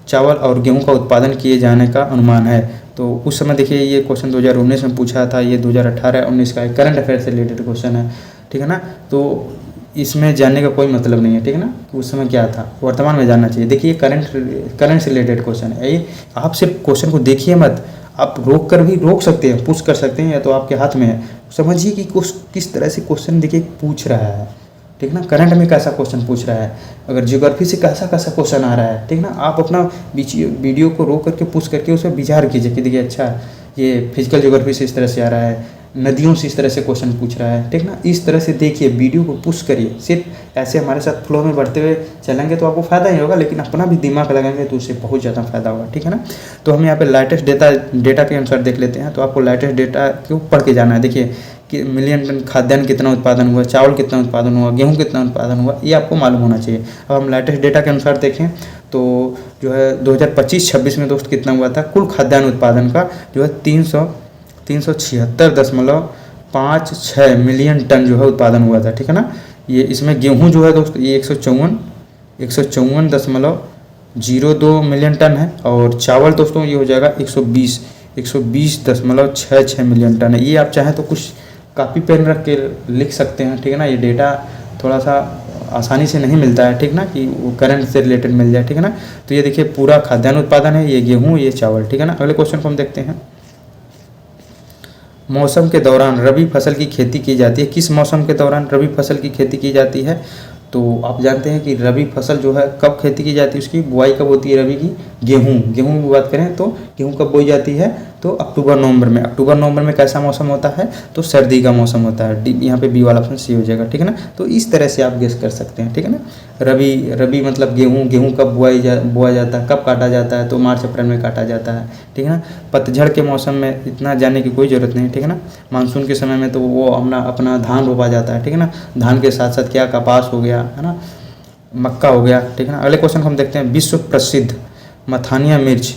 चावल और गेहूं का उत्पादन किए जाने का अनुमान है? तो उस समय देखिए ये क्वेश्चन 2019 में पूछा था, ये 2018-19 का एक करंट अफेयर से रिलेटेड क्वेश्चन है, ठीक है ना। तो इसमें जानने का कोई मतलब नहीं है, ठीक है ना, उस समय क्या था, वर्तमान में जानना चाहिए। देखिए करंट से रिलेटेड क्वेश्चन है ये, आप सिर्फ क्वेश्चन को देखिए मत, आप रोक सकते हैं, पुश कर सकते हैं, या तो आपके हाथ में है, समझिए कि किस तरह से क्वेश्चन देखिए पूछ रहा है, ठीक है ना। करंट में कैसा क्वेश्चन पूछ रहा है, अगर ज्योग्राफी से कैसा क्वेश्चन आ रहा है, ठीक है ना। आप अपना वीडियो को रोक करके पुश करके उसमें विचार कीजिए कि देखिए अच्छा ये फिजिकल ज्योग्राफी से इस तरह से आ रहा है, नदियों से इस तरह से क्वेश्चन पूछ रहा है, ठीक ना। इस तरह से देखिए, वीडियो को पुश करिए, सिर्फ ऐसे हमारे साथ फ्लो में बढ़ते हुए चलेंगे तो आपको फ़ायदा ही होगा, लेकिन अपना भी दिमाग लगाएंगे तो उससे बहुत ज़्यादा फायदा होगा, ठीक है ना। तो हम यहाँ पे लेटेस्ट डेटा के अनुसार देख लेते हैं। तो आपको लेटेस्ट डेटा क्यों पढ़ के जाना है। देखिए कि मिलियन टन खाद्यान्न कितना उत्पादन हुआ, चावल कितना उत्पादन हुआ, गेहूँ कितना उत्पादन हुआ, ये आपको मालूम होना चाहिए। अब हम लेटेस्ट डेटा के अनुसार देखें तो जो है 2025-26 में दोस्त कितना हुआ था, कुल खाद्यान्न उत्पादन का जो है 376.56 मिलियन टन जो है उत्पादन हुआ था, ठीक है ना। ये इसमें गेहूं जो है दोस्त ये 154.02 मिलियन टन है, और चावल दोस्तों ये हो जाएगा 120.66 मिलियन टन है। ये आप चाहें तो कुछ कॉपी पेन रख के लिख सकते हैं, ठीक है ना। ये डेटा थोड़ा सा आसानी से नहीं मिलता है, ठीक ना, कि वो करंट से रिलेटेड मिल जाए, ठीक है ना। तो ये देखिए पूरा खाद्यान्न उत्पादन है, ये गेहूँ ये चावल, ठीक है ना। अगले क्वेश्चन को हम देखते हैं, मौसम के दौरान रबी फसल की खेती की जाती है। किस मौसम के दौरान रबी फसल की खेती की जाती है? तो आप जानते हैं कि रबी फसल जो है कब खेती की जाती है, उसकी बुआई कब होती है रबी की? गेहूँ की बात करें तो गेहूँ कब बोई जाती है? तो अक्टूबर नवंबर में। अक्टूबर नवंबर में कैसा मौसम होता है? तो सर्दी का मौसम होता है। यहाँ पे बी वाला ऑप्शन सी हो जाएगा, ठीक है ना। तो इस तरह से आप गेस कर सकते हैं, ठीक है ना। रबी मतलब गेहूँ कब बोया जाता है, कब काटा जाता है? तो मार्च अप्रैल में काटा जाता है, ठीक है ना। पतझड़ के मौसम में इतना जानने की कोई ज़रूरत नहीं, ठीक है ना। मानसून के समय में तो वो अपना धान रोपा जाता है, ठीक है ना। धान के साथ साथ क्या कपास हो गया, है ना, मक्का हो गया, ठीक है ना। अगले क्वेश्चन को हम देखते हैं, विश्व प्रसिद्ध मथानिया मिर्च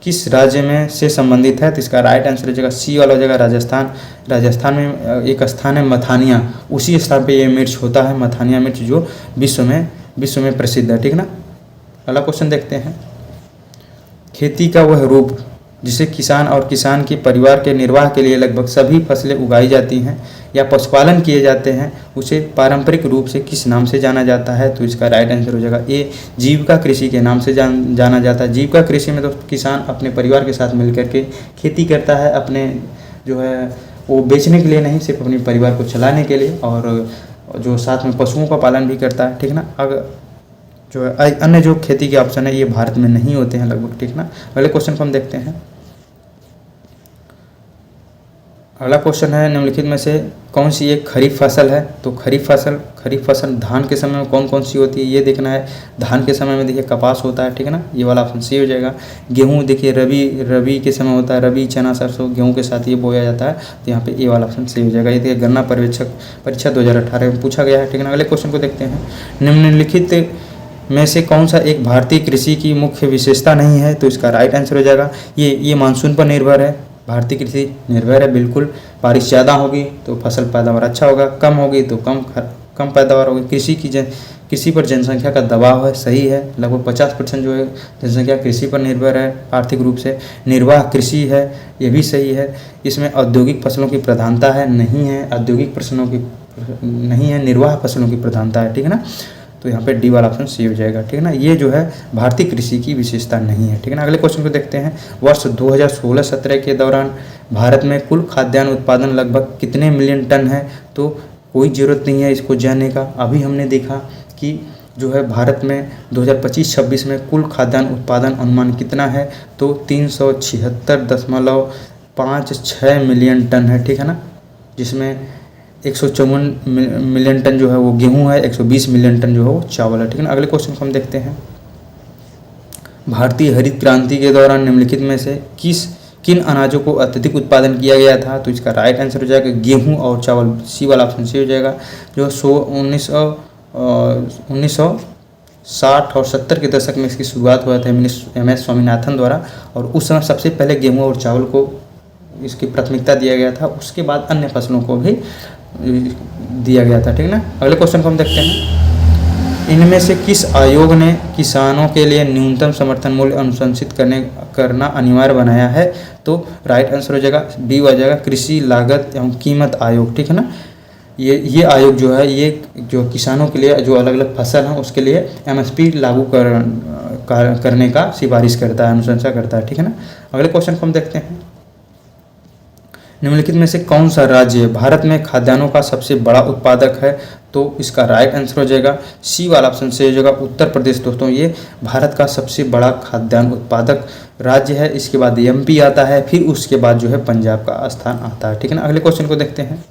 किस राज्य में से संबंधित है? तो इसका राइट आंसर हो जाएगा सी वाला हो जाएगा राजस्थान। राजस्थान में एक स्थान है मथानिया, उसी स्थान पे ये मिर्च होता है, मथानिया मिर्च, जो विश्व में प्रसिद्ध है, ठीक है ना। अगला क्वेश्चन देखते हैं, खेती का वह रूप जिसे किसान और किसान के परिवार के निर्वाह के लिए लगभग सभी फसलें उगाई जाती हैं या पशुपालन किए जाते हैं, उसे पारंपरिक रूप से किस नाम से जाना जाता है? तो इसका राइट आंसर हो जाएगा ए, जीविका कृषि के नाम से जाना जाता है। जीविका कृषि में तो किसान अपने परिवार के साथ मिलकर के खेती करता है, अपने जो है वो बेचने के लिए नहीं, सिर्फ अपने परिवार को चलाने के लिए, और जो साथ में पशुओं का पालन भी करता है, ठीक है ना। अगर जो है अन्य जो खेती के ऑप्शन है ये भारत में नहीं होते हैं लगभग, ठीक ना। अगले क्वेश्चन को हम देखते हैं, अगला क्वेश्चन है, निम्नलिखित में से कौन सी एक खरीफ फसल है? तो खरीफ फसल धान के समय में कौन कौन सी होती है ये देखना है। धान के समय में देखिए कपास होता है, ठीक है ना, ये वाला ऑप्शन सी हो जाएगा। गेहूँ देखिए रबी के समय होता है, रबी चना सरसों गेहूँ के साथ ये बोया जाता है, तो यहाँ पे ए वाला ऑप्शन सी हो जाएगा। ये देखिए गन्ना पर्यवेक्षक परीक्षा 2018 में पूछा गया है, ठीक है ना। अगले क्वेश्चन को देखते हैं, निम्नलिखित में से कौन सा एक भारतीय कृषि की मुख्य विशेषता नहीं है? तो इसका राइट आंसर हो जाएगा ये मानसून पर निर्भर है। भारतीय कृषि निर्भर है बिल्कुल, बारिश ज़्यादा होगी तो फसल पैदावार अच्छा होगा, कम होगी तो कम कम पैदावार होगी। कृषि पर जनसंख्या का दबाव है, सही है। लगभग 50% जो है जनसंख्या कृषि पर निर्भर है आर्थिक रूप से। निर्वाह कृषि है, ये भी सही है। इसमें औद्योगिक फसलों की प्रधानता है, नहीं है। औद्योगिक फसलों की नहीं है, निर्वाह फसलों की प्रधानता है, ठीक है ना। तो यहाँ पे डी वाला ऑप्शन सही हो जाएगा, ठीक है ना। ये जो है भारतीय कृषि की विशेषता नहीं है, ठीक है ना। अगले क्वेश्चन को देखते हैं। वर्ष 2016-17 के दौरान भारत में कुल खाद्यान्न उत्पादन लगभग कितने मिलियन टन है? तो कोई ज़रूरत नहीं है इसको जानने का। अभी हमने देखा कि जो है भारत में 2025-26 में कुल खाद्यान्न उत्पादन अनुमान कितना है? तो 376.56 मिलियन टन है, ठीक है ना। जिसमें 154 मिलियन टन जो है वो गेहूं है, 120 मिलियन टन जो है वो चावल है, ठीक है ना। अगले क्वेश्चन को हम देखते हैं। भारतीय हरित क्रांति के दौरान निम्नलिखित में से किन अनाजों को अत्यधिक उत्पादन किया गया था? तो इसका राइट आंसर हो जाएगा गेहूं और चावल, सी वाला ऑप्शन सी हो जाएगा। जो 1960 और 70 के दशक में इसकी शुरुआत हुआ था MS स्वामीनाथन द्वारा, और उस समय सबसे पहले गेहूं और चावल को इसकी प्राथमिकता दिया गया था। उसके बाद अन्य फसलों को भी दिया गया था, ठीक है ना। अगले क्वेश्चन को हम देखते हैं। इनमें से किस आयोग ने किसानों के लिए न्यूनतम समर्थन मूल्य अनुशंसित करना अनिवार्य बनाया है? तो राइट आंसर हो जाएगा डी हो जाएगा कृषि लागत एवं कीमत आयोग, ठीक है ना। ये आयोग जो है ये जो किसानों के लिए जो अलग अलग फसल हैं उसके लिए MSP लागू करने का सिफारिश करता है, अनुशंसा करता है, ठीक है ना। अगले क्वेश्चन को हम देखते हैं। निम्नलिखित में से कौन सा राज्य भारत में खाद्यान्नों का सबसे बड़ा उत्पादक है? तो इसका राइट आंसर हो जाएगा सी वाला ऑप्शन से हो जाएगा उत्तर प्रदेश। दोस्तों ये भारत का सबसे बड़ा खाद्यान्न उत्पादक राज्य है। इसके बाद MP आता है, फिर उसके बाद जो है पंजाब का स्थान आता है, ठीक है ना। अगले क्वेश्चन को देखते हैं।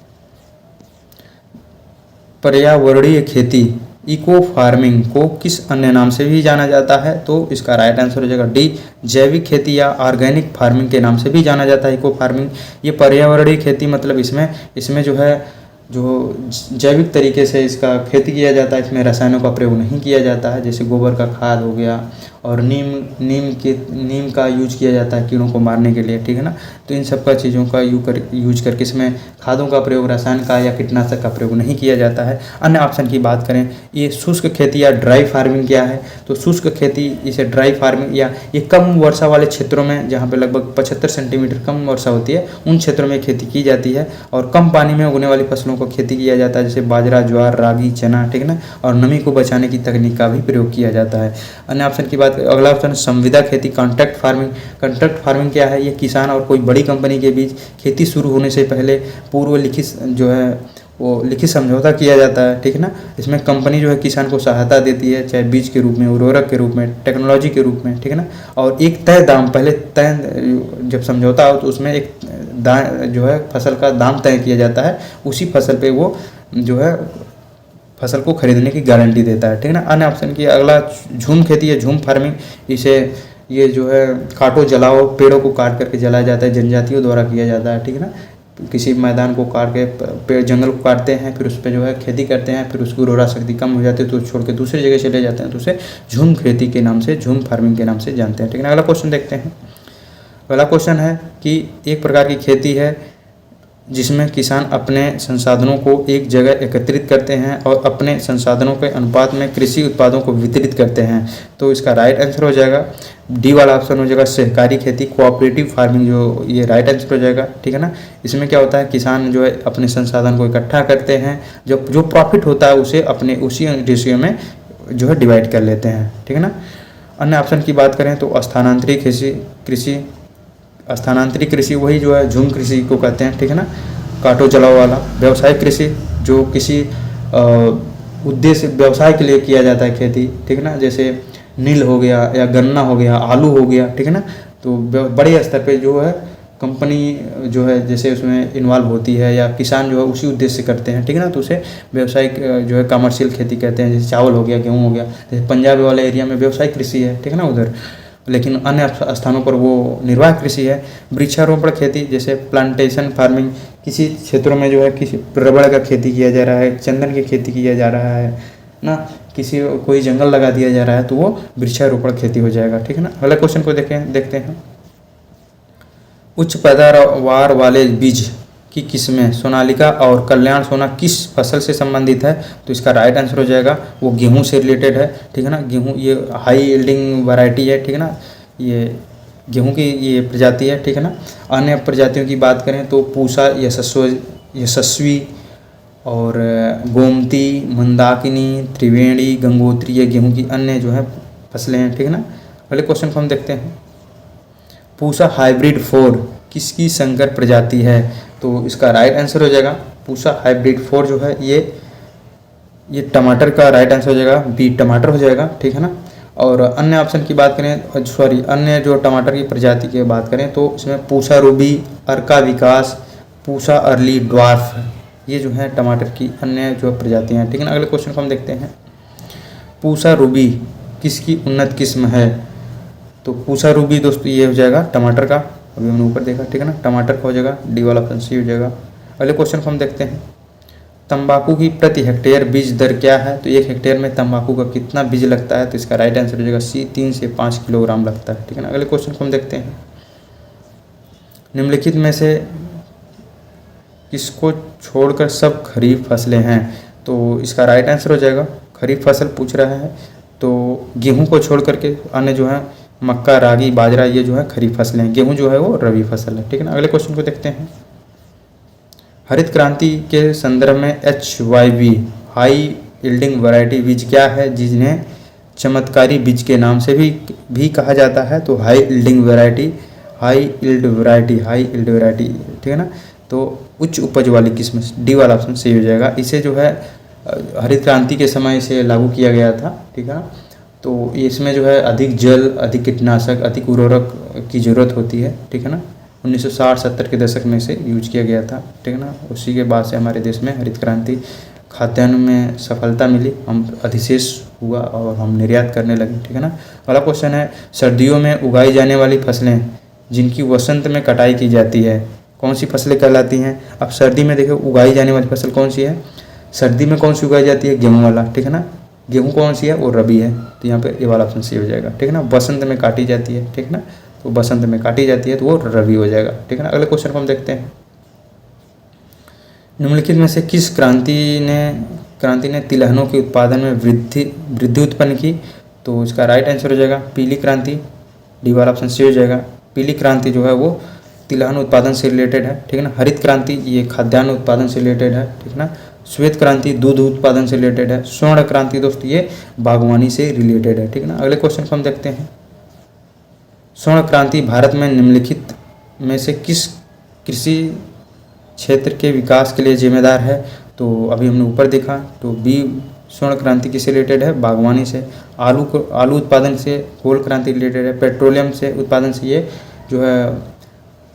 पर्यावरणीय खेती इको फार्मिंग को किस अन्य नाम से भी जाना जाता है? तो इसका राइट आंसर हो जाएगा डी जैविक खेती या ऑर्गेनिक फार्मिंग के नाम से भी जाना जाता है इको फार्मिंग। ये पर्यावरणीय खेती मतलब इसमें जो है जो जैविक तरीके से इसका खेती किया जाता है, इसमें रसायनों का प्रयोग नहीं किया जाता है। जैसे गोबर का खाद हो गया और नीम का यूज किया जाता है कीड़ों को मारने के लिए, ठीक है ना। तो इन सब का चीज़ों का यूज करके इसमें खादों का प्रयोग, रसायन का या कीटनाशक का प्रयोग नहीं किया जाता है। अन्य ऑप्शन की बात करें, ये शुष्क खेती या ड्राई फार्मिंग क्या है? तो शुष्क खेती इसे ड्राई फार्मिंग या ये कम वर्षा वाले क्षेत्रों में जहाँ पे लगभग 75 सेंटीमीटर कम वर्षा होती है उन क्षेत्रों में खेती की जाती है, और कम पानी में उगने वाली फसलों को खेती किया जाता है, जैसे बाजरा, ज्वार, रागी, चना, ठीक है ना। और नमी को बचाने की तकनीक का भी प्रयोग किया जाता है। अन्य ऑप्शन की बात, अगला ऑप्शन संविदा खेती, कॉन्ट्रैक्ट फार्मिंग। कॉन्ट्रैक्ट फार्मिंग क्या है? ये किसान और कोई बड़ी कंपनी के बीच खेती शुरू होने से पहले पूर्व लिखित जो है वो लिखित समझौता किया जाता है, ठीक है ना। इसमें कंपनी जो है किसान को सहायता देती है, चाहे बीज के रूप में, उर्वरक के रूप में, टेक्नोलॉजी के रूप में, ठीक है ना। और एक तय दाम, पहले तय जब समझौता हो तो उसमें एक जो है फसल का दाम तय किया जाता है, उसी फसल पे वो जो है फसल को खरीदने की गारंटी देता है, ठीक है ना। अन्य ऑप्शन की अगला झूम खेती है, झूम फार्मिंग। इसे ये जो है काटो जलाओ, पेड़ों को काट करके जलाया जाता है, जनजातियों द्वारा किया जाता है, ठीक है ना। किसी मैदान को काट के पेड़ जंगल को काटते हैं, फिर उस पर जो है खेती करते हैं, फिर उसकी उर्वरा शक्ति कम हो जाती है तो छोड़ के दूसरी जगह चले जाते हैं, तो उसे झूम खेती के नाम से, झूम फार्मिंग के नाम से जानते हैं, ठीक है ना। अगला क्वेश्चन देखते हैं। अगला क्वेश्चन है कि एक प्रकार की खेती है जिसमें किसान अपने संसाधनों को एक जगह एकत्रित करते हैं और अपने संसाधनों के अनुपात में कृषि उत्पादों को वितरित करते हैं। तो इसका राइट आंसर हो जाएगा डी वाला ऑप्शन हो जाएगा सहकारी खेती, कोऑपरेटिव फार्मिंग, जो ये राइट आंसर हो जाएगा, ठीक है ना। इसमें क्या होता है, किसान जो है अपने संसाधन को इकट्ठा करते हैं, जो प्रॉफिट होता है उसे अपने उसी रेशियो में जो है डिवाइड कर लेते हैं, ठीक है ना। अन्य ऑप्शन की बात करें तो स्थानांतरित कृषि वही जो है झूम कृषि को कहते हैं, ठीक है ना, काटो जलाओ वाला। व्यावसायिक कृषि जो किसी उद्देश्य व्यवसाय के लिए किया जाता है खेती, ठीक है ना, जैसे नील हो गया या गन्ना हो गया, आलू हो गया, ठीक है ना। तो बड़े स्तर पे जो है कंपनी जो है जैसे उसमें इन्वॉल्व होती है या किसान जो है उसी उद्देश्य से करते हैं, ठीक है ना। तो उसे व्यावसायिक जो है कमर्शियल खेती कहते हैं, जैसे चावल हो गया, गेहूँ हो गया। जैसे पंजाब वाले एरिया में व्यावसायिक कृषि है, ठीक है ना उधर, लेकिन अन्य स्थानों पर वो निर्वाह कृषि है। वृक्षारोपण खेती जैसे प्लांटेशन फार्मिंग, किसी क्षेत्रों में जो है किसी रबड़ का खेती किया जा रहा है, चंदन की खेती किया जा रहा है ना, कोई जंगल लगा दिया जा रहा है, तो वो वृक्षारोपण खेती हो जाएगा, ठीक है ना। अगले क्वेश्चन को देखते हैं। उच्च पैदावार वाले बीज की किस्में सोनालिका और कल्याण सोना किस फसल से संबंधित है? तो इसका राइट आंसर हो जाएगा वो गेहूं से रिलेटेड है, ठीक है ना। गेहूं ये हाई यील्डिंग वैरायटी है, ठीक है ना, ये गेहूं की ये प्रजाति है, ठीक है ना। अन्य प्रजातियों की बात करें तो पूसा, यशस्वी और गोमती, मंदाकिनी, त्रिवेणी, गंगोत्री, ये गेहूं की अन्य जो है फसलें हैं, ठीक है ना। अगले क्वेश्चन को हम देखते हैं। पूसा हाइब्रिड 4 किसकी संकर प्रजाति है? तो इसका राइट आंसर हो जाएगा पूसा हाइब्रिड 4 जो है ये टमाटर का राइट आंसर हो जाएगा, बी टमाटर हो जाएगा, ठीक है ना। और अन्य ऑप्शन की बात करें, अन्य जो टमाटर की प्रजाति की बात करें तो इसमें पूसा रूबी, अर्का विकास, पूसा अर्ली ड्वार्फ, ये जो है टमाटर की अन्य जो प्रजातियां हैं, ठीक है ना। अगले क्वेश्चन को हम देखते हैं। पूसा रूबी किसकी उन्नत किस्म है? तो पूसा रूबी दोस्तों ये हो जाएगा टमाटर का, अभी हमने ऊपर देखा, ठीक है ना, टमाटर का हो जाएगा, डी वाला ऑप्शन सी हो जाएगा। अगले क्वेश्चन को हम देखते हैं। तंबाकू की प्रति हेक्टेयर बीज दर क्या है? तो 1 हेक्टेयर में तंबाकू का कितना बीज लगता है? तो इसका राइट आंसर हो जाएगा सी, 3 से 5 किलोग्राम लगता है, ठीक है ना। अगले क्वेश्चन को हम देखते हैं। निम्नलिखित में से किसको छोड़कर सब खरीफ फसलें हैं? तो इसका राइट आंसर हो जाएगा खरीफ फसल पूछ रहा है, तो गेहूं को छोड़ करके अन्य जो है मक्का, रागी, बाजरा, ये जो है खरीफ फसलें हैं, गेहूं जो है वो रबी फसल है, ठीक है ना। अगले क्वेश्चन को देखते हैं। हरित क्रांति के संदर्भ में HYV हाई यील्डिंग वैरायटी बीज क्या है जिन्हें चमत्कारी बीज के नाम से भी कहा जाता है? तो high yielding variety, high yield variety, ठीक है ना। तो उच्च उपज वाली किस्म, डी वाला ऑप्शन सही हो जाएगा। इसे जो है हरित क्रांति के समय इसे लागू किया गया था, ठीक है ना। तो इसमें जो है अधिक जल, अधिक कीटनाशक, अधिक उर्वरक की ज़रूरत होती है, ठीक है ना। 1960-70 के दशक में इसे यूज किया गया था, ठीक है ना। उसी के बाद से हमारे देश में हरित क्रांति खाद्यान्न में सफलता मिली, हम अधिशेष हुआ और हम निर्यात करने लगे, ठीक है ना। अगला क्वेश्चन है। सर्दियों में उगाई जाने वाली फसलें जिनकी वसंत में कटाई की जाती है कौन सी फसलें कहलाती हैं? अब सर्दी में देखो उगाई जाने वाली फसल कौन सी है? सर्दी में कौन सी उगाई जाती है? गेहूं वाला, ठीक है ना। गेहूं कौन सी है? वो रबी है, तो यहाँ पे ये वाला ऑप्शन सी हो जाएगा, ठीक है ना। बसंत में काटी जाती है, ठीक है ना, तो बसंत में काटी जाती है तो वो रबी हो जाएगा, ठीक है ना। अगले क्वेश्चन को हम देखते हैं। निम्नलिखित में से किस क्रांति ने तिलहनों के उत्पादन में वृद्धि उत्पन्न की? तो इसका राइट आंसर हो जाएगा पीली क्रांति, डी वाला ऑप्शन सी हो जाएगा। पीली क्रांति जो है वो तिलहन उत्पादन से रिलेटेड है, ठीक है ना। हरित क्रांति ये खाद्यान्न उत्पादन से रिलेटेड है, ठीक है ना। श्वेत क्रांति दूध उत्पादन से रिलेटेड है। स्वर्ण क्रांति दोस्तों ये बागवानी से रिलेटेड है, ठीक है ना। अगले क्वेश्चन को हम देखते हैं। स्वर्ण क्रांति भारत में निम्नलिखित में से किस कृषि क्षेत्र के विकास के लिए जिम्मेदार है? तो अभी हमने ऊपर देखा, तो बी स्वर्ण क्रांति किससे रिलेटेड है? बागवानी से। आलू उत्पादन से कोल क्रांति रिलेटेड है। पेट्रोलियम से उत्पादन से ये जो है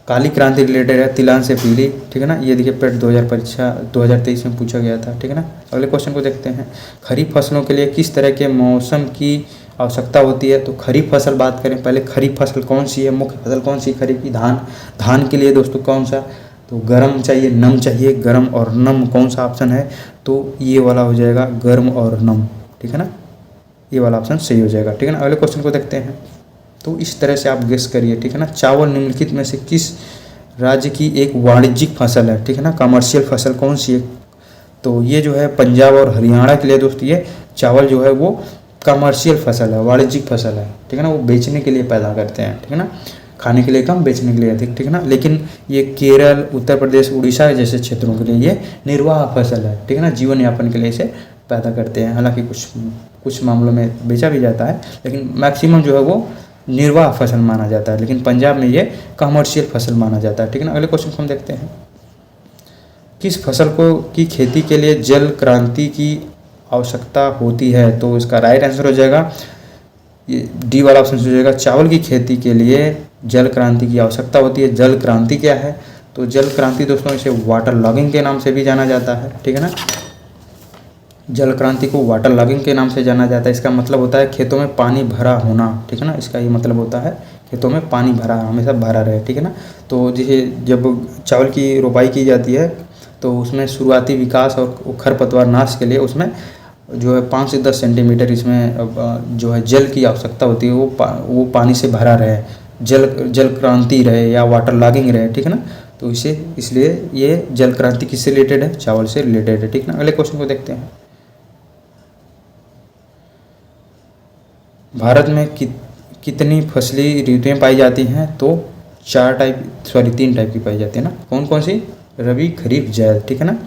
काली क्रांति रिलेटेड है, तिलहन से पीली, ठीक है ना। ये देखिए पेट 2023 में पूछा गया था, ठीक है ना। अगले क्वेश्चन को देखते हैं। खरीफ फसलों के लिए किस तरह के मौसम की आवश्यकता होती है? तो खरीफ फसल बात करें पहले, खरीफ फसल कौन सी है? मुख्य फसल कौन सी खरीफ की? धान के लिए दोस्तों कौन सा? तो गर्म चाहिए, नम चाहिए, गर्म और नम कौन सा ऑप्शन है? तो ये वाला हो जाएगा गर्म और नम, ठीक है ना, ये वाला ऑप्शन सही हो जाएगा, ठीक है ना। अगले क्वेश्चन को देखते हैं। तो इस तरह से आप गेस करिए, ठीक है ना। चावल निम्नलिखित में से किस राज्य की एक वाणिज्यिक फसल है, ठीक है ना, कमर्शियल फसल कौन सी है? तो ये जो है पंजाब और हरियाणा के लिए दोस्तों ये चावल जो है वो कमर्शियल फसल है, वाणिज्यिक फसल है, ठीक है ना। वो बेचने के लिए पैदा करते हैं, ठीक है ना, खाने के लिए कम, बेचने के लिए अधिक, ठीक है ना। लेकिन ये केरल, उत्तर प्रदेश, उड़ीसा जैसे क्षेत्रों के लिए ये निर्वाह फसल है, ठीक है ना, जीवन यापन के लिए इसे पैदा करते हैं। हालांकि कुछ मामलों में बेचा भी जाता है, लेकिन मैक्सिमम जो है वो निर्वाह फसल माना जाता है, लेकिन पंजाब में ये कमर्शियल फसल माना जाता है, ठीक है ना। अगले क्वेश्चन को हम देखते हैं। किस फसल की खेती के लिए जल क्रांति की आवश्यकता होती है? तो इसका राइट आंसर हो जाएगा ये डी वाला ऑप्शन हो जाएगा। चावल की खेती के लिए जल क्रांति की आवश्यकता होती है। जल क्रांति क्या है? तो जल क्रांति दोस्तों इसे वाटर लॉगिंग के नाम से भी जाना जाता है, ठीक है ना। जल क्रांति को वाटर लॉगिंग के नाम से जाना जाता है। इसका मतलब होता है खेतों में पानी भरा होना, ठीक है ना। इसका ये मतलब होता है खेतों में पानी भरा, हमेशा भरा रहे, ठीक है ना। तो जैसे जब चावल की रोपाई की जाती है तो उसमें शुरुआती विकास और खरपतवार नाश के लिए उसमें जो है 5 से 10 सेंटीमीटर इसमें जो है जल की आवश्यकता होती है, वो पानी से भरा रहे, जल क्रांति रहे या वाटर लॉगिंग रहे, ठीक है ना। तो इसे इसलिए ये जल क्रांति किससे रिलेटेड है, चावल से रिलेटेड है, ठीक ना। अगले क्वेश्चन को देखते हैं। भारत में कितनी फसली ऋतुएं पाई जाती हैं, तो 3 टाइप की पाई जाती है ना। कौन कौन सी, रबी, खरीफ, जायद, ठीक है ना।